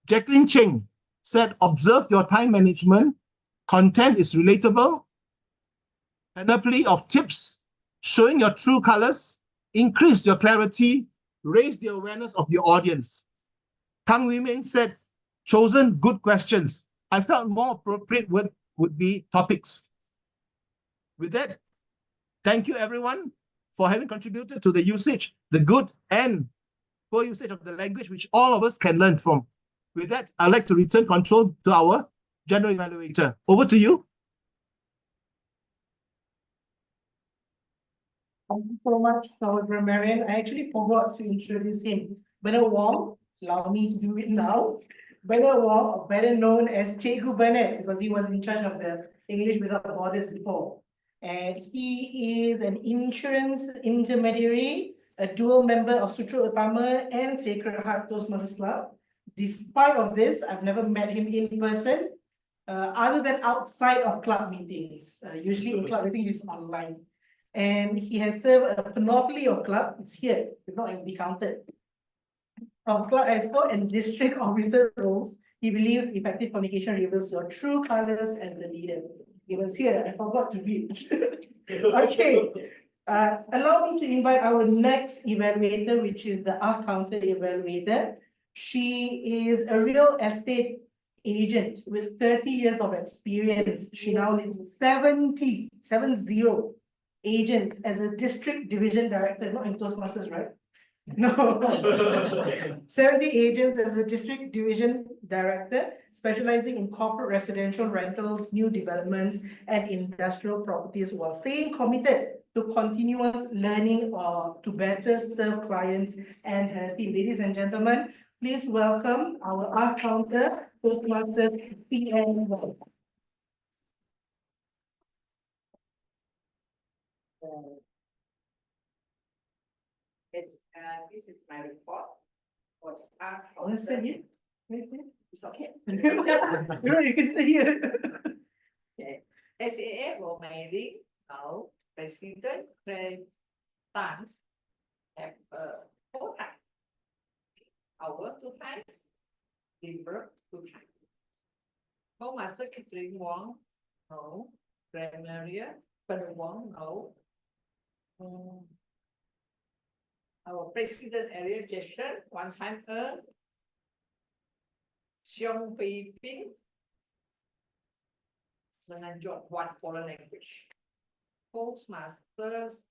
Jacqueline Cheng said, observe your time management, content is relatable, panoply of tips, showing your true colors, increase your clarity, raise the awareness of your audience. Kang Wei-Ming said, chosen good questions. I felt more appropriate would be topics. With that, thank you everyone for having contributed to the usage, the good and poor usage of the language, which all of us can learn from. With that, I'd like to return control to our General Evaluator. Over to you. Thank you so much, our grammarian. I actually forgot to introduce him. Bernard Wong, allow me to do it now. Bernard Wong, better known as Cikgu Bernard, because he was in charge of the English Without Borders before. And he is an insurance intermediary, a dual member of Sutera Utama and Sacred Heart Toastmasters Club. Despite of this, I've never met him in person, other than outside of club meetings. Usually in club meetings, he's online. And he has served a panoply of club, it's here, it's not be counted. From club expo and district officer roles, he believes effective communication reveals your true colors as the leader. It was here, I forgot to read. Okay, allow me to invite our next evaluator, which is the counter evaluator. She is a real estate agent with 30 years of experience. She now leads 70 agents as a district division director, not in Toastmasters, right? No. 70 agents as a district division director, specializing in corporate residential rentals, new developments, and industrial properties, while staying committed to continuous learning to better serve clients and her team. Ladies and gentlemen, please welcome our counter, Toastmasters CN. Yes, this is my report for the art. Honestly, stay It's okay. you can stay here. Okay. SAF Lo Mei Ling, now President Craig Tan have 4 times. Our 2 times, Limber 2 times. Co-Master Catherine Wong, no. Grammarian, Bernard Wong, no. Our President Area Gesture, 1 time earned. Xiong Pei Ping, mengajar 1 foreign language. Toastmasters,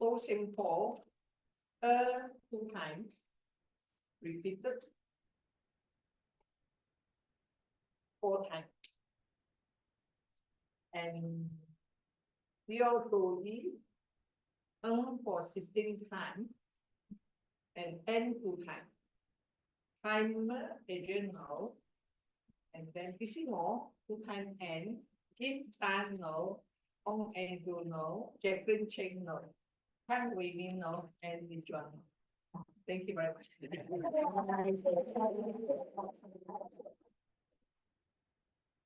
To Sim Po, 2 times. Repeated 4 times. and Leo Todi, for assisting time, and N full-time. Timer, Adrian now, and then PC Mo, full-time N, Kim Tan no, Ong Andrew no, Jacqueline Cheng no, Kang Wei Min no, and Li Juan no. Thank you very much.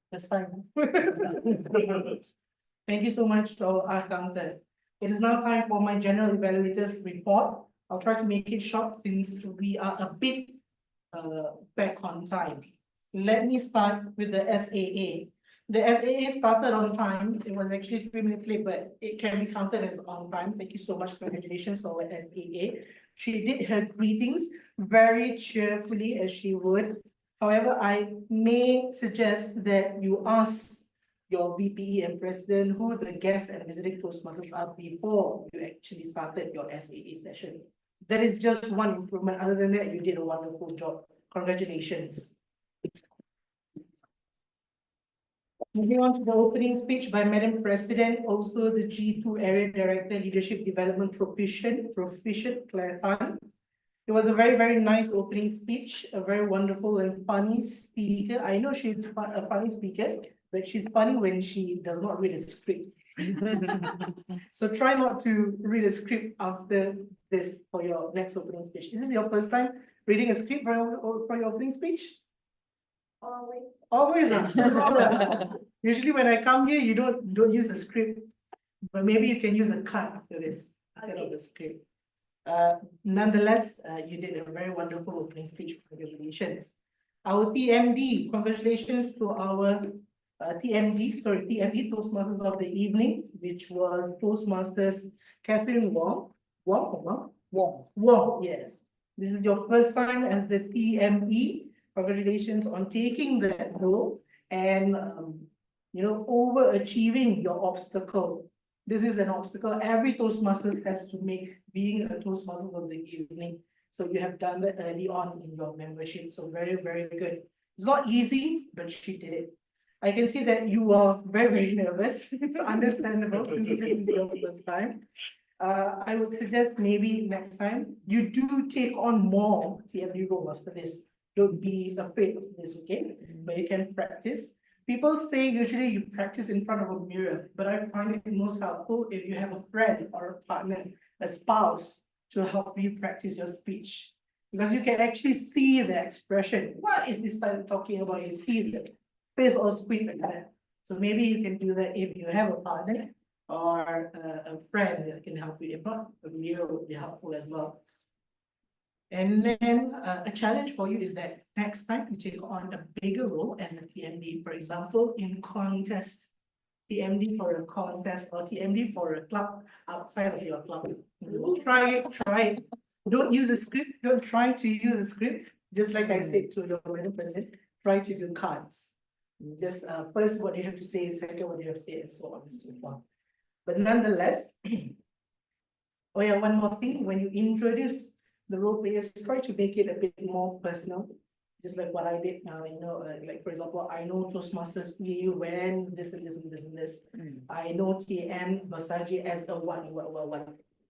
That's time. Thank you so much to our accountant. It is now time for my general evaluator's report. I'll try to make it short since we are a bit back on time. Let me start with the SAA. The SAA started on time. It was actually 3 minutes late, but it can be counted as on time. Thank you so much. Congratulations to our SAA. She did her greetings very cheerfully as she would. However, I may suggest that you ask your VPE and president who the guests and visiting Toastmasters are before you actually started your SAA session. That is just one improvement. Other than that, you did a wonderful job. Congratulations. Moving on to the opening speech by Madam President, also the G2 Area Director, Leadership Development Proficient Claire Tan. It was a very, very nice opening speech, a very wonderful and funny speaker. I know she's a funny speaker, but she's funny when she does not read a script. So try not to read a script after this for your next opening speech. Is this your first time reading a script for your opening speech? Always. Always. Usually when I come here, you don't use a script, but maybe you can use a cut after this instead of the script. Nonetheless, you did a very wonderful opening speech. Congratulations. Our TMD, congratulations to our TMD Toastmasters of the evening, which was Toastmasters Catherine Wong. Wong, yes. This is your first time as the TME. Congratulations on taking that role and overachieving your obstacle. This is an obstacle every Toastmasters has to make, being a Toastmasters of the evening. So you have done that early on in your membership. So very, very good. It's not easy, but she did it. I can see that you are very, very nervous. It's understandable since this is your first time. I would suggest maybe next time you do take on more TMD role after this. Don't be afraid of this, okay? But you can practice. People say usually you practice in front of a mirror, but I find it most helpful if you have a friend or a partner, a spouse, to help you practice your speech. Because you can actually see the expression. What is this person talking about? You see the face or squint like that. So maybe you can do that if you have a partner or a friend that can help you. If not, a mirror would be helpful as well. And then a challenge for you is that next time you take on a bigger role as a TMD, for example, in contest, TMD for a contest or TMD for a club outside of your club. Try it. Don't use a script. Don't try to use a script. Just like I said to your Madam President, try to do cards. Just first what you have to say, second what you have to say, and so on and so forth. But nonetheless, oh yeah, one more thing. When you introduce the role players, try to make it a bit more personal, just like what I did now. Like for example, I know Toastmasters when this and this and this and this. I know TM Masaji as a one,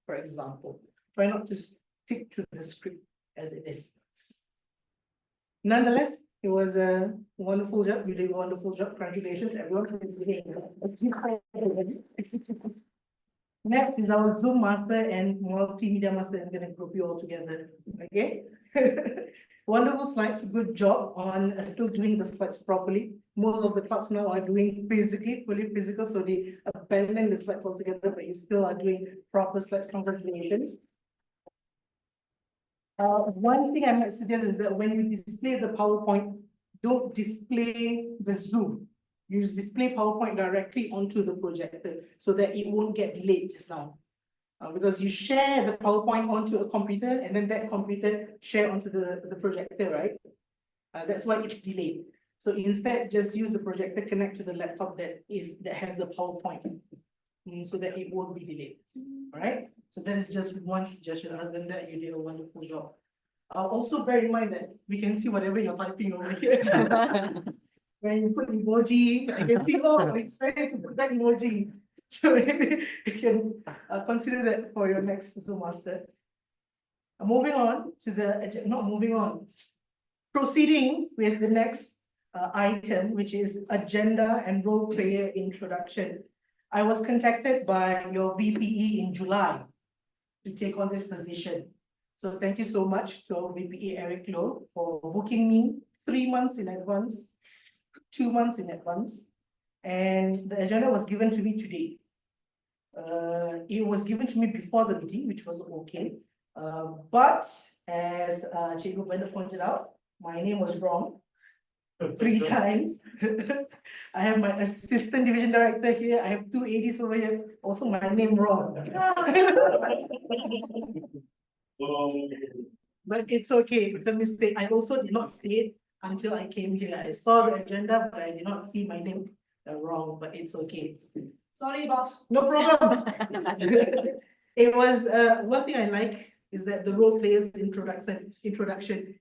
for example. Try not to stick to the script as it is. Nonetheless, it was a wonderful job. You did a wonderful job. Congratulations, everyone. Next is our Zoom master and multimedia master. I'm going to group you all together. Okay. Wonderful slides. Good job on still doing the slides properly. Most of the clubs now are doing fully physical, so they abandon the slides altogether, but you still are doing proper slides. Congratulations. One thing I might suggest is that when you display the PowerPoint, don't display the Zoom. You display PowerPoint directly onto the projector so that it won't get delayed just now. Because you share the PowerPoint onto a computer and then that computer share onto the projector, right? That's why it's delayed. So instead, just use the projector, connect to the laptop that has the PowerPoint so that it won't be delayed. All right? So that is just one suggestion. Other than that, you did a wonderful job. Also bear in mind that we can see whatever you're typing over here. when you put emoji, I can see, oh, it's ready to put that emoji. So maybe you can consider that for your next Zoom master. Moving on to the, not moving on, proceeding with the next item, which is agenda and role player introduction. I was contacted by your VPE in July to take on this position. So thank you so much to our VPE Eric Lowe for booking me 3 months in advance, 2 months in advance. And the agenda was given to me today. It was given to me before the meeting, which was okay. But as Cikgu Benda pointed out, my name was wrong 3 times. I have my assistant division director here. I have 2 ADs over here. Also, my name wrong. But it's okay. It's a mistake. I also did not see it until I came here. I saw the agenda, but I did not see my name wrong. But it's okay. Sorry, boss. No problem. It was one thing I like is that the role players introduction.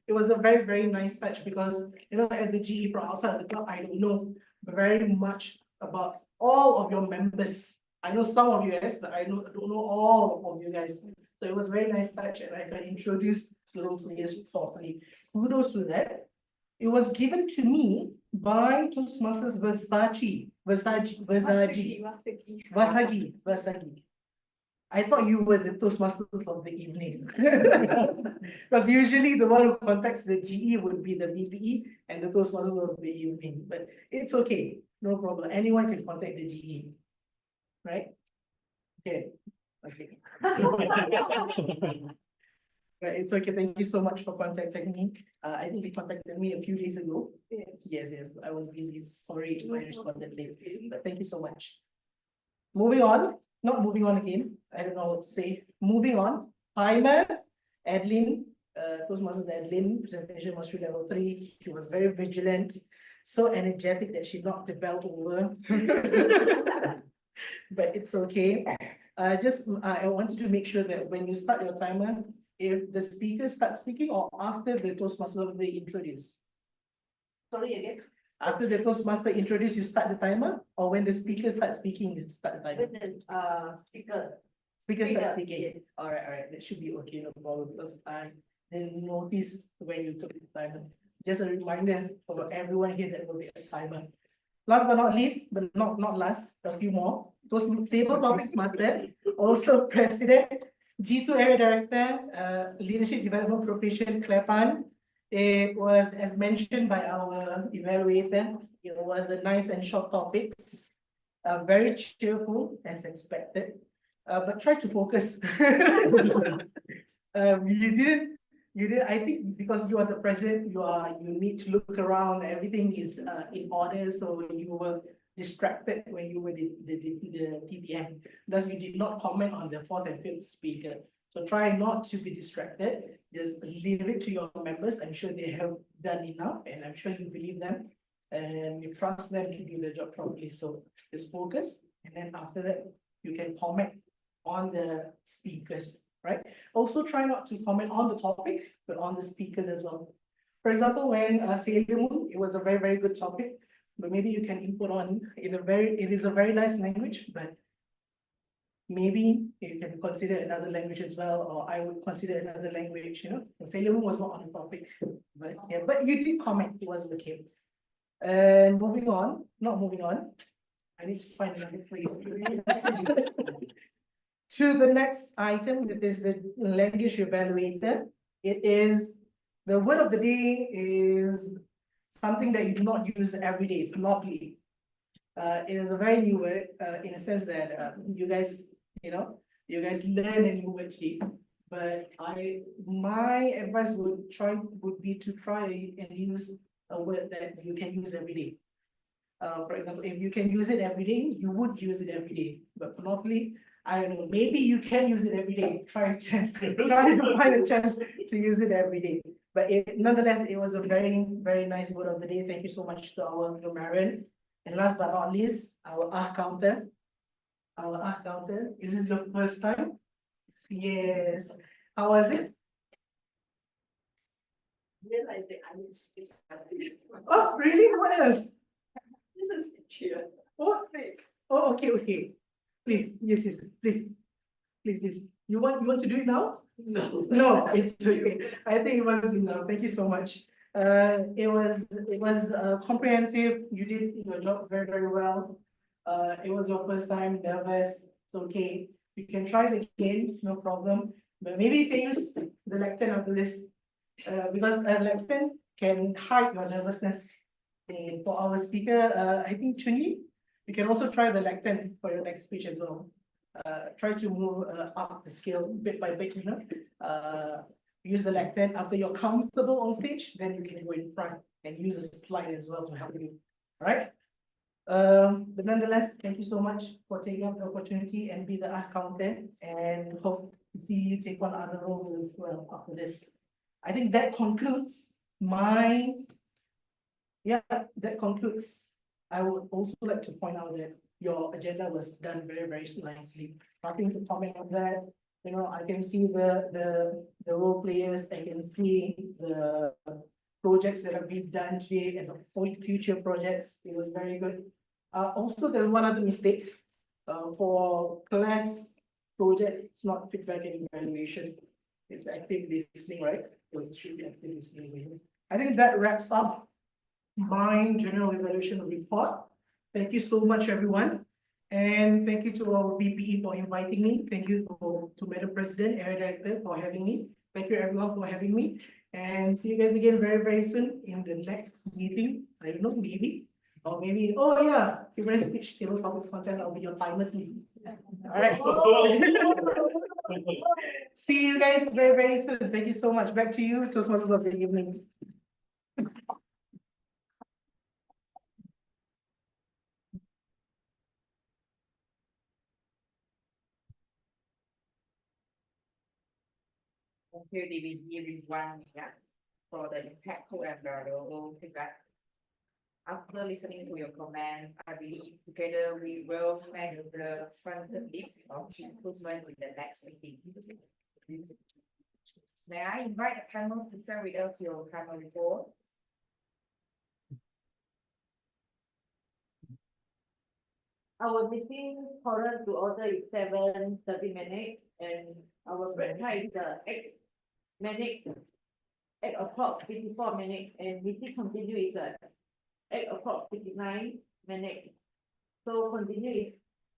It was a very, very nice touch because, you know, as a GE from outside of the club, I don't know very much about all of your members. I know some of you guys, but I don't know all of you guys. So it was very nice touch and I can introduce the role players properly. Kudos to that. It was given to me by Toastmasters Vasagi. I thought you were the Toastmasters of the evening. Because usually the one who contacts the GE would be the VPE and the Toastmasters of the evening. But it's okay, no problem. Anyone can contact the GE, right? Okay. Okay. Right, it's okay. Thank you so much for contacting me. I think he contacted me a few days ago. Yes, I was busy. Sorry if I responded late, but thank you so much. Moving on, not moving on again. I don't know what to say. Moving on, timer, Adeline, Toastmasters Adeline, presentation mastery level 3. She was very vigilant, so energetic that she knocked the belt over. But it's okay. I wanted to make sure that when you start your timer, if the speaker starts speaking or after the Toastmaster they introduce. Sorry again. After the Toastmaster introduce, you start the timer, or when the speaker starts speaking, you start the timer? With the speaker. Speaker starts Speaker, speaking. yes. All right, that should be okay, no problem, because I didn't notice when you took the timer. Just a reminder for everyone here that will be a timer. Last but not least, but not last, a few more. Those table topics master, also president, G2 area director, leadership development profession, Klepan. It was, as mentioned by our evaluator, it was a nice and short topics, very cheerful as expected, but try to focus. You did. I think because you are the president, you need to look around. Everything is in order, so you were distracted when you were the TTM. Thus, you did not comment on the 4th and 5th speaker. So try not to be distracted. Just leave it to your members. I'm sure they have done enough, and I'm sure you believe them, and you trust them to do their job properly. So just focus, and then after that, you can comment on the speakers. Right? Also try not to comment on the topic, but on the speakers as well. For example, when Sailor Moon, it was a very, very good topic, but maybe you can input on it is a very nice language, but maybe you can consider another language as well, or I would consider another language, you know. Sailor Moon was not on the topic, but yeah, but you did comment, it was okay. And moving on, not moving on, I need to find another place. To the next item, that is the language evaluator. It is, the word of the day is something that you do not use every day, monopoly. It is a very new word, in a sense that you guys learn a new word today. But my advice would be to try and use a word that you can use every day. For example, if you can use it every day, you would use it every day. But monopoly, I don't know, maybe you can use it every day. Try to find a chance to use it every day. But nonetheless, it was a very, very nice word of the day. Thank you so much to our grammarian. And last but not least, our counter. Our counter. Is this your first time? Yes. How was it? Realize that I need to speak something. Oh, really? What else? This is cheer. What? Oh, okay, okay. Please, yes, yes, please. Please, please. You want to do it now? No. No, it's okay. I think it was enough. Thank you so much. It was comprehensive. You did your job very, very well. It was your first time, nervous. It's okay. You can try it again, no problem. But maybe you can use the lectern after this, because a lectern can hide your nervousness. For our speaker, I think Chunyi, you can also try the lectern for your next speech as well. Try to move up the scale bit by bit, use the lectern after you're comfortable on stage, then you can go in front and use a slide as well to help you. All right. But nonetheless, thank you so much for taking up the opportunity and be the accountant, and hope to see you take on other roles as well after this. I think that concludes my, that concludes. I would also like to point out that your agenda was done very, very nicely. Nothing to comment on that. I can see the role players, I can see the projects that have been done today and the future projects. It was very good. Also, there's one other mistake. For class project, it's not feedback and evaluation. It's active listening, right? So it should be active listening. I think that wraps up my general evaluation report. Thank you so much, everyone. And thank you to our BPE for inviting me. Thank you to Madam President, Area Director for having me. Thank you everyone for having me. And see you guys again very, very soon in the next meeting. I don't know, maybe. Or maybe, oh yeah, favorite speech table topics contest, I'll be your timer too. All right. See you guys very, very soon. Thank you so much. Back to you, Toastmasters of the evening. Here the review is 1 minute for the impactful and valuable feedback. After listening to your comment, I believe together we will make the quantum leap of improvement in the next meeting. May I invite the panel to share with us your panel reports? Our meeting current to order is 7:30 minutes, and our break time is 8 minutes, 8 o'clock 54 minutes, and meeting continue is 8 o'clock 59 minutes. So continue is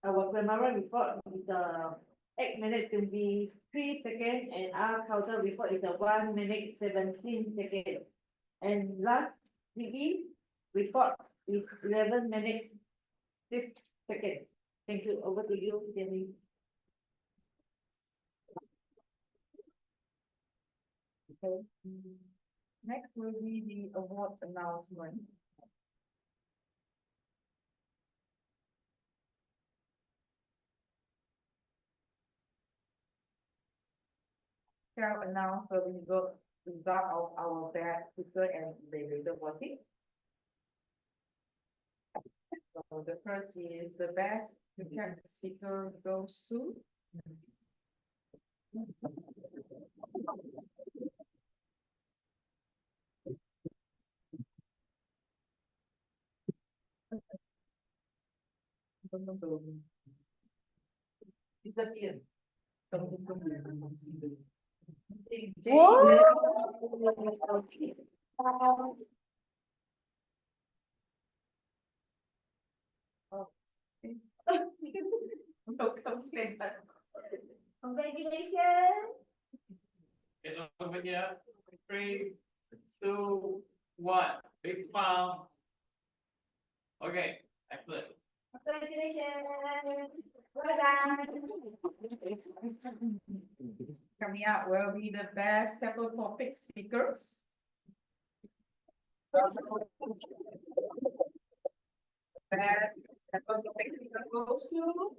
our primary report is 8 minutes 23 seconds, and our counter report is 1 minute 17 seconds. And last PE report is 11 minutes 6 seconds. Thank you. Over to you, Jenny. Okay. Next will be the award announcement. Shall announce the result of our best speaker and Evaluator voting. So the first is the best prepared speaker goes to. Disappear. Congratulations. Get over here. 3, 2, 1. Big smile. Okay, excellent. Congratulations. Well done. Coming up will be the best several topic speakers. Best several topic speaker goes to.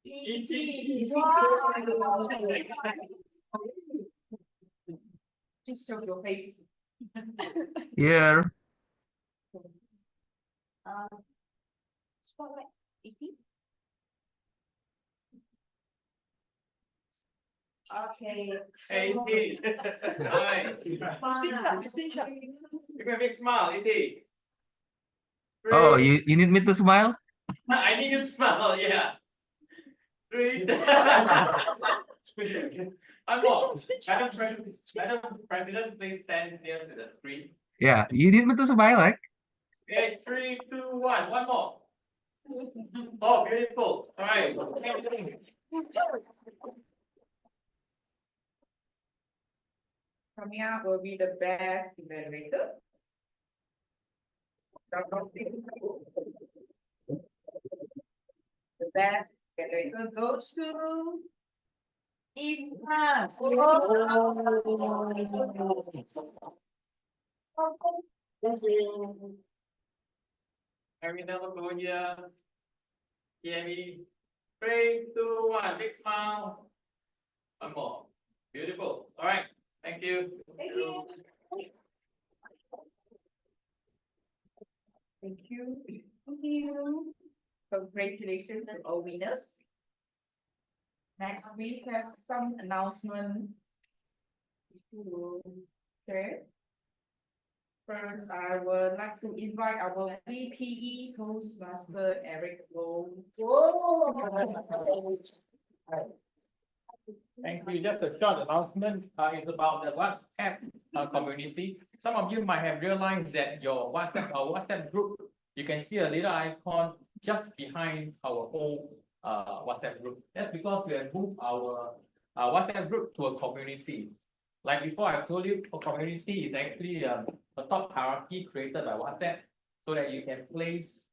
E.T. Wow. Just show your face. Here. Spotlight. E.T. Okay. Hey, E.T. Hi. Screenshot. Give me a big smile, E.T. Oh, Three. you need me to smile? I need you to smile, yeah. Three. One more. Madam President, please stand near to the screen. Yeah, you need me to smile, right? Okay, 3, 2, 1. One more. Oh, beautiful. All right. Coming up will be the best evaluator. The best evaluator goes to Yves. Every number go here. Hear me. 3, 2, 1. Big smile. One more. Beautiful. All right. Thank you. Thank you. Thank you. Thank you. Congratulations to all winners. Next, we have some announcement to share. First, I would like to invite our VPE Toastmaster Eric Low. Thank you. Just a short announcement. It's about the WhatsApp community. Some of you might have realized that your WhatsApp group, you can see a little icon just behind our whole WhatsApp group. That's because we have moved our WhatsApp group to a community. Like before, I told you, a community is actually a top hierarchy created by WhatsApp so that you can place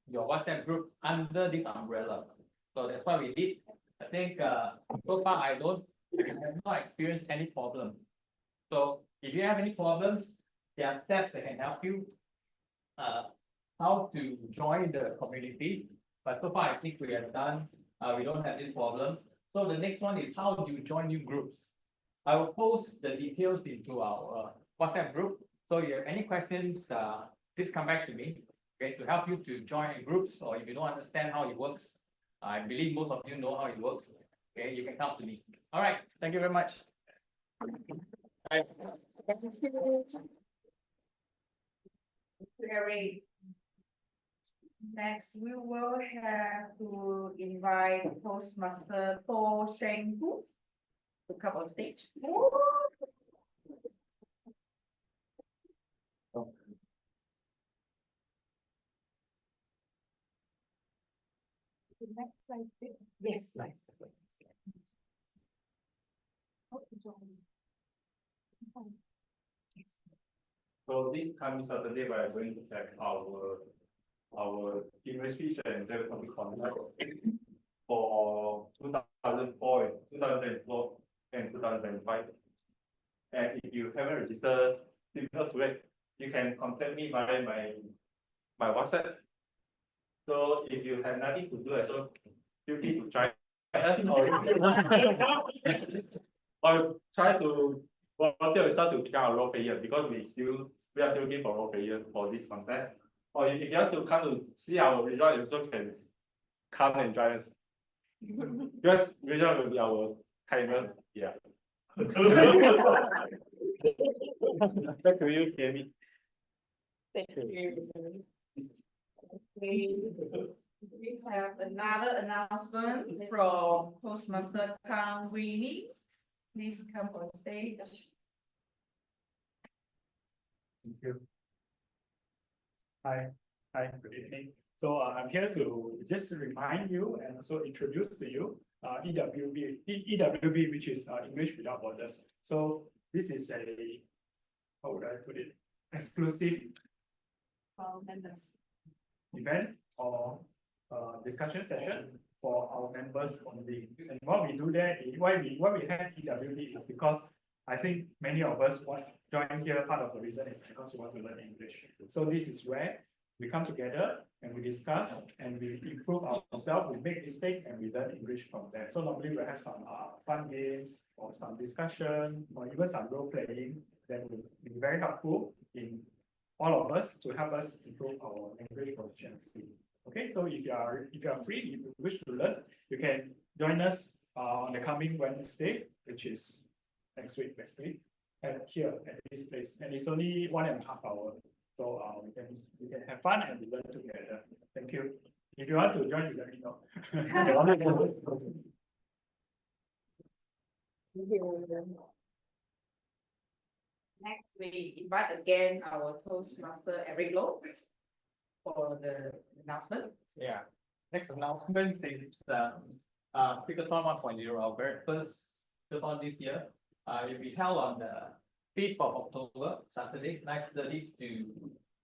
your WhatsApp group under this umbrella. So that's why we did. I think so far I have not experienced any problem. So if you have any problems, there are steps that can help you how to join the community. But so far I think we have done, we don't have this problem. So the next one is how do you join new groups? I will post the details into our WhatsApp group. So if you have any questions, please come back to me, okay, to help you to join groups, or if you don't understand how it works, I believe most of you know how it works. Okay, you can come to me. All right, thank you very much. Very. Next, we will have to invite Toastmaster Chang to come on stage. The next slide, please. Yes, yes. So this coming Saturday, we are going to have our university and development contract for 2004, 2004 and 2005. And if you haven't registered similar to it, you can contact me via my WhatsApp. So if you have nothing to do as well, feel free to try us or try to volunteer yourself to become a role player, because we are still looking for role player for this contest. Or if you want to come to see our result, you also can come and join us. Because result will be our timer. Yeah. Back to you, Kemi. Thank you. We have another announcement from Toastmaster Chang. Please come on stage. Thank you. Hi, good evening. So I'm here to just remind you and also introduce to you EWB, which is English Without Borders. So this is a, how would I put it, exclusive event or discussion session for our members only. And what we do there is why we have EWB is because I think many of us want to join here. Part of the reason is because we want to learn English. So this is where we come together and we discuss and we improve ourselves. We make mistakes and we learn English from there. So normally we have some fun games or some discussion or even some role playing that will be very helpful in all of us to help us improve our English proficiency. Okay, so if you are free, if you wish to learn, you can join us on the coming Wednesday, which is next week, basically, and here at this place. And it's only 1.5 hours. So we can have fun and we learn together. Thank you. If you want to join, you let me know. Next, we invite again our Toastmaster Eric Low for the announcement. Yeah, next announcement is Speakerthon 1.0, our very first Speakerthon this year. It will be held on the 5th of October, Saturday, 9:30 to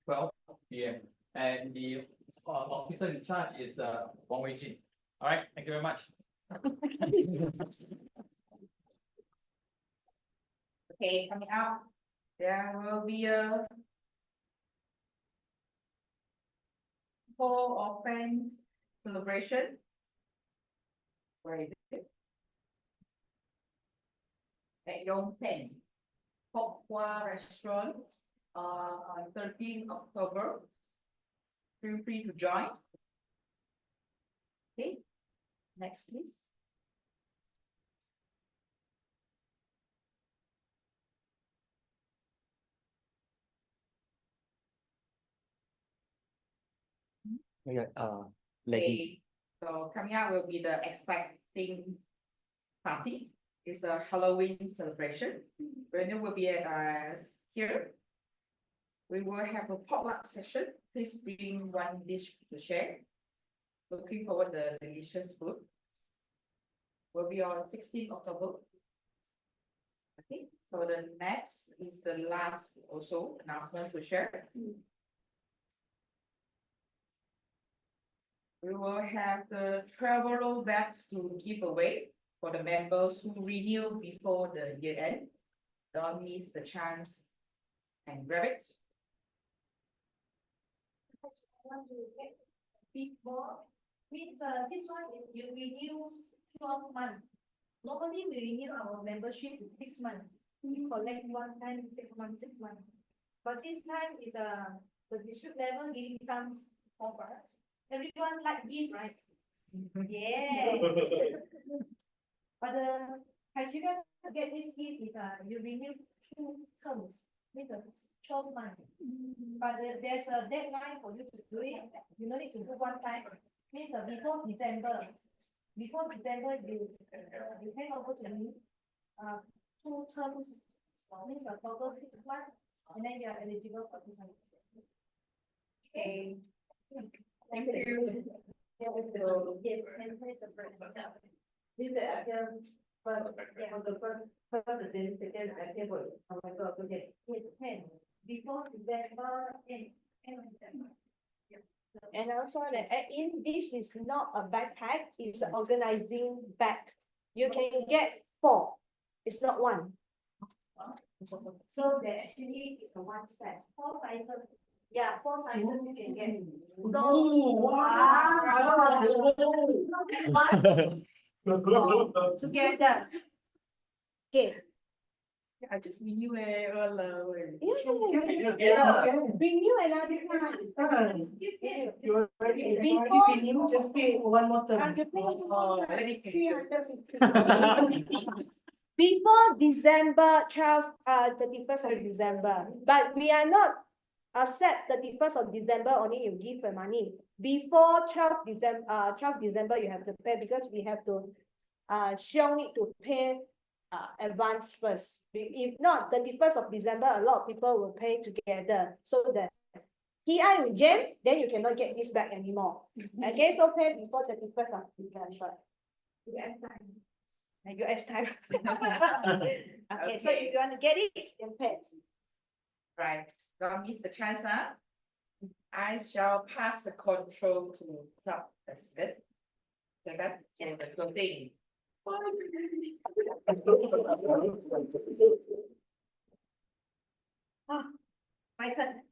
12 p.m. And the officer in charge is Wong Wei Jin. All right, thank you very much. Okay, coming up, there will be a Hall of Fame celebration. Where is it? At Yongpen Hok Hua Restaurant on 13 October. Feel free to join. Okay, next please. Yeah, Okay, so coming up will be the expecting party. It's a Halloween celebration. Venue will be at here. We will have a potluck session. Please bring one dish to share. Looking forward to the delicious food. Will be on 16 October. Okay, so the next is the last also announcement to share. We will have the travel bags to give away for the members who renew before the year end. Don't miss the chance and grab it. Before, means this one is you renew 12 months. Normally we renew our membership is 6 months. We collect one time 6 months, 6 months. But this time is the district level giving some offer. Everyone like gift, right? Yeah. But the criteria to get this gift is you renew 2 terms, means 12 months. But there's a deadline for you to do it. You don't need to do one time. Means before December. Before December, you hand over to me 2 terms, means a total 6 months, and then you are eligible for this one. Okay. Thank you. Before December, and also the add in, this is not a backpack, it's an organizing bag. You can get 4, it's not 1. So there actually is a 1 set, 4 sizes. Yeah, 4 sizes you can get. So, together. Okay. I just renew it. Renew another time. You already renew, just pay one more term. Before December 31st of December, but we are not accept 31st of December only you give the money. Before 12 December you have to pay because we have to Xiong need to pay advance first. If not, 31st of December, a lot of people will pay together. So that TI will jam, then you cannot get this back anymore. Okay, so pay before 31st of December. US time. US time. Okay, so if you want to get it, then pay. Right, don't miss the chance, huh? I shall pass the control to club president. Second, and the closing. My turn.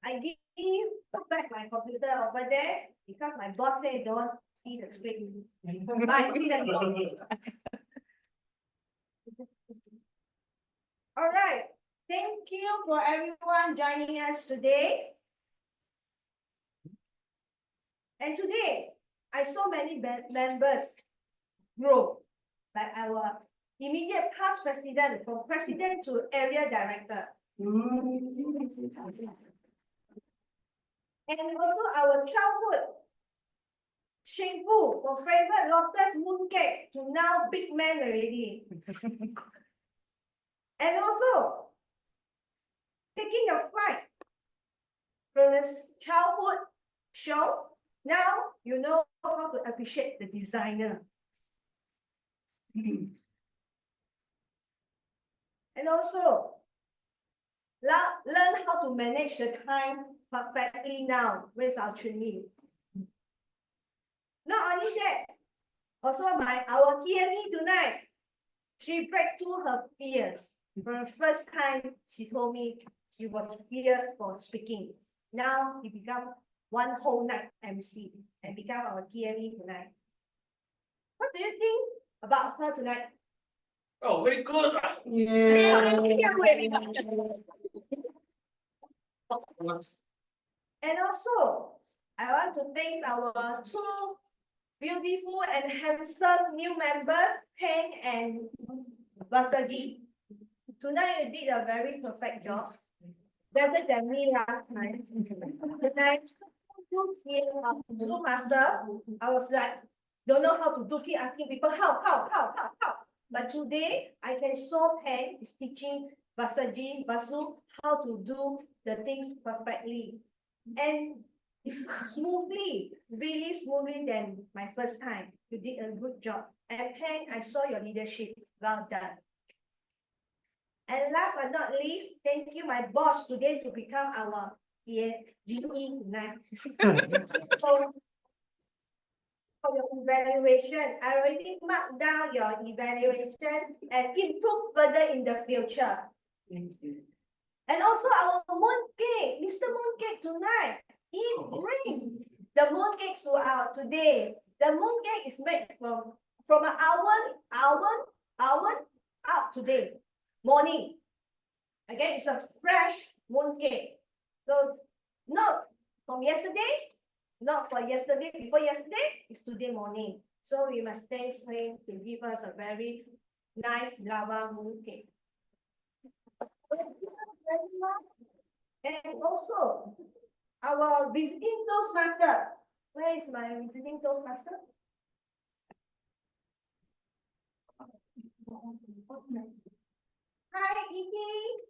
I give back my computer over there because my boss said don't see the screen. I see the All right. Thank you for everyone joining us today. And today, I saw many members grow, like our immediate past president, from president to area director. And also our childhood Shingfu for favorite lotus mooncake to now big man already. And also taking a flight from the childhood show. Now you know how to appreciate the designer. And also learn how to manage the time perfectly now with our training. Not only that, also our TME tonight, she break through her fears. For the first time, she told me she was feared for speaking. Now he become one whole night MC and become our TME tonight. What do you think about her tonight? Oh, very good. And also, I want to thank our two beautiful and handsome new members, Chang and Vasaji. Tonight you did a very perfect job, better than me last time. Tonight, Zoom master, I was like, don't know how to do, keep asking people how. But today, I can show Chang is teaching Vasu how to do the things perfectly. And smoothly, really smoothly than my first time. You did a good job. And Chang, I saw your leadership. Well done. And last but not least, thank you, my boss, today to become our GE tonight. So, for your evaluation, I already marked down your evaluation and improve further in the future. And also our mooncake, Mr. Mooncake tonight, he bring the mooncakes to our today. The mooncake is made from an oven up today morning. Okay, it's a fresh mooncake. So not from yesterday, not for yesterday, before yesterday, it's today morning. So we must thank him to give us a very nice lava mooncake. And also our visiting Toastmaster. Where is my visiting Toastmaster? Hi, Yves.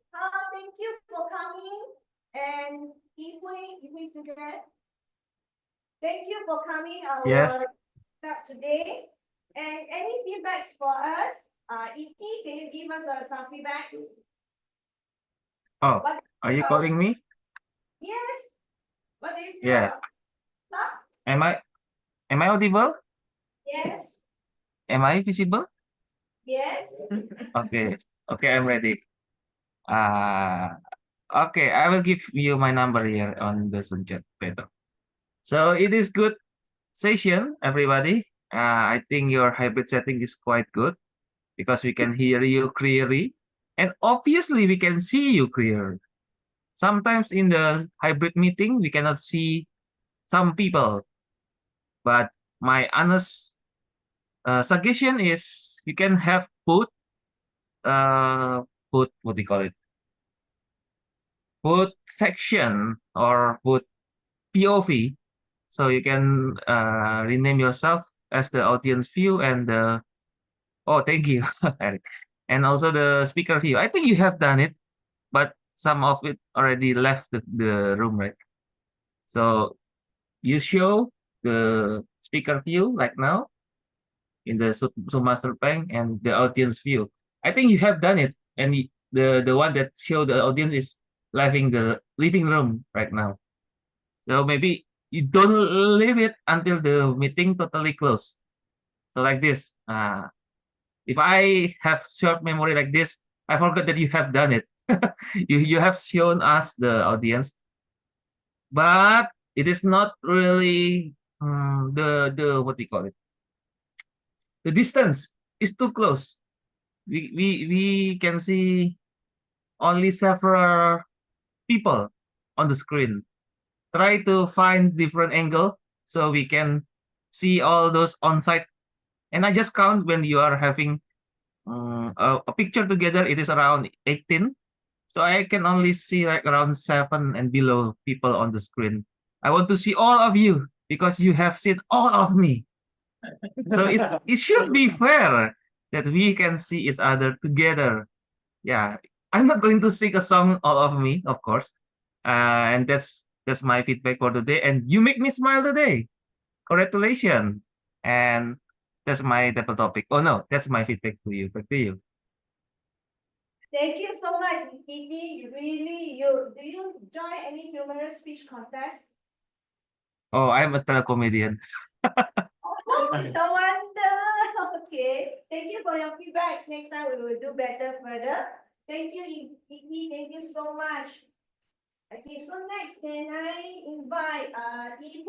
Thank you for coming. And Yves is there. Thank you for coming our Yes. club today. And any feedbacks for us? Yves, can you give us some feedback? Oh, are you calling me? Yes. What do you feel Yeah. about stuff? Am I audible? Yes. Am I visible? Yes. Okay. Okay, I'm ready. Okay, I will give you my number here on the Zoom chat better. So it is good session, everybody. I think your hybrid setting is quite good because we can hear you clearly and obviously we can see you clearly. Sometimes in the hybrid meeting, we cannot see some people, but my honest suggestion is you can have put what do you call it? Put section or put POV, so you can rename yourself as the audience view and the thank you, Eric, and also the speaker view. I think you have done it, but some of it already left the room, right? So you show the speaker view like now in the Master Bank and the audience view. I think you have done it, and the one that show the audience is leaving the living room right now. So maybe you don't leave it until the meeting totally closed. So like this. If I have short memory like this, I forgot that you have done it. You have shown us the audience, but it is not really the what do you call it? The distance is too close. We can see only several people on the screen. Try to find different angle so we can see all those on site. And I just count when you are having a picture together, it is around 18. So I can only see like around 7 and below people on the screen. I want to see all of you because you have seen all of me. So it should be fair that we can see each other together. Yeah, I'm not going to sing a song all of me, of course. And that's my feedback for today. And you make me smile today. Congratulations. And that's my double topic. Oh no, that's my feedback to you. Back to you. Thank you so much, Kiki. Do you join any humorous speech contest? Oh, I'm a stand-up comedian. No wonder. Okay. Thank you for your feedback. Next time we will do better further. Thank you, Kiki. Thank you so much. Okay, so next, can I invite Yves?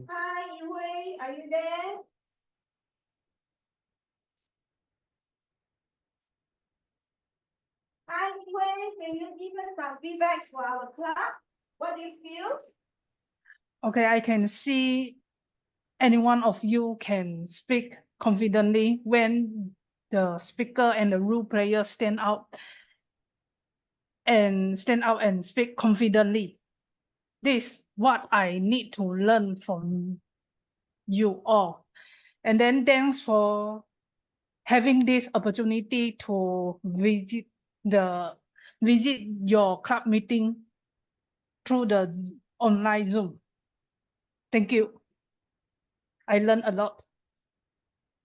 Hi, Yves. Are you there? Hi, Yves. Can you give us some feedback for our club? What do you feel? Okay, I can see any one of you can speak confidently when the speaker and the role player stand out and speak confidently. This what I need to learn from you all. And then thanks for having this opportunity to visit your club meeting through the online Zoom. Thank you. I learned a lot.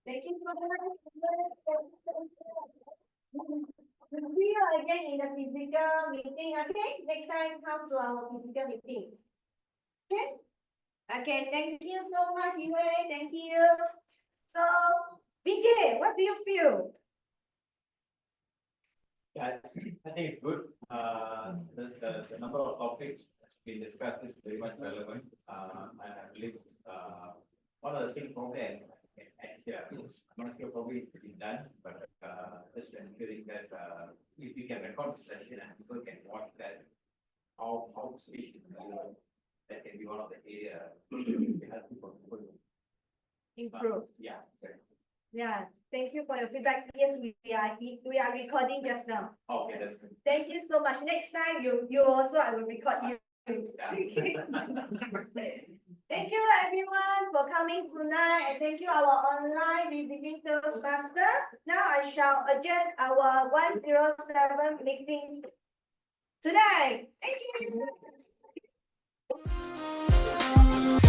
Thank you so much. We'll see you again in the physical meeting, okay? Next time come to our physical meeting. Okay? Okay, thank you so much, Yue. Thank you. So, Vijay, what do you feel? Yeah, I think it's good. The number of topics we discussed is very much relevant. I believe, one of the things probably I can add here, I'm not sure probably it's been done, but, just ensuring that, if we can record the session and people can watch that, how speech is relevant, that can be one of the area to help people. Improve. Yeah, exactly. Yeah, thank you for your feedback. Yes, we are recording just now. Okay, that's good. Thank you so much. Next time you also I will record you. Thank you everyone for coming tonight, and thank you our online visiting Toastmasters. Now I shall adjourn our 107 meeting tonight. Thank you.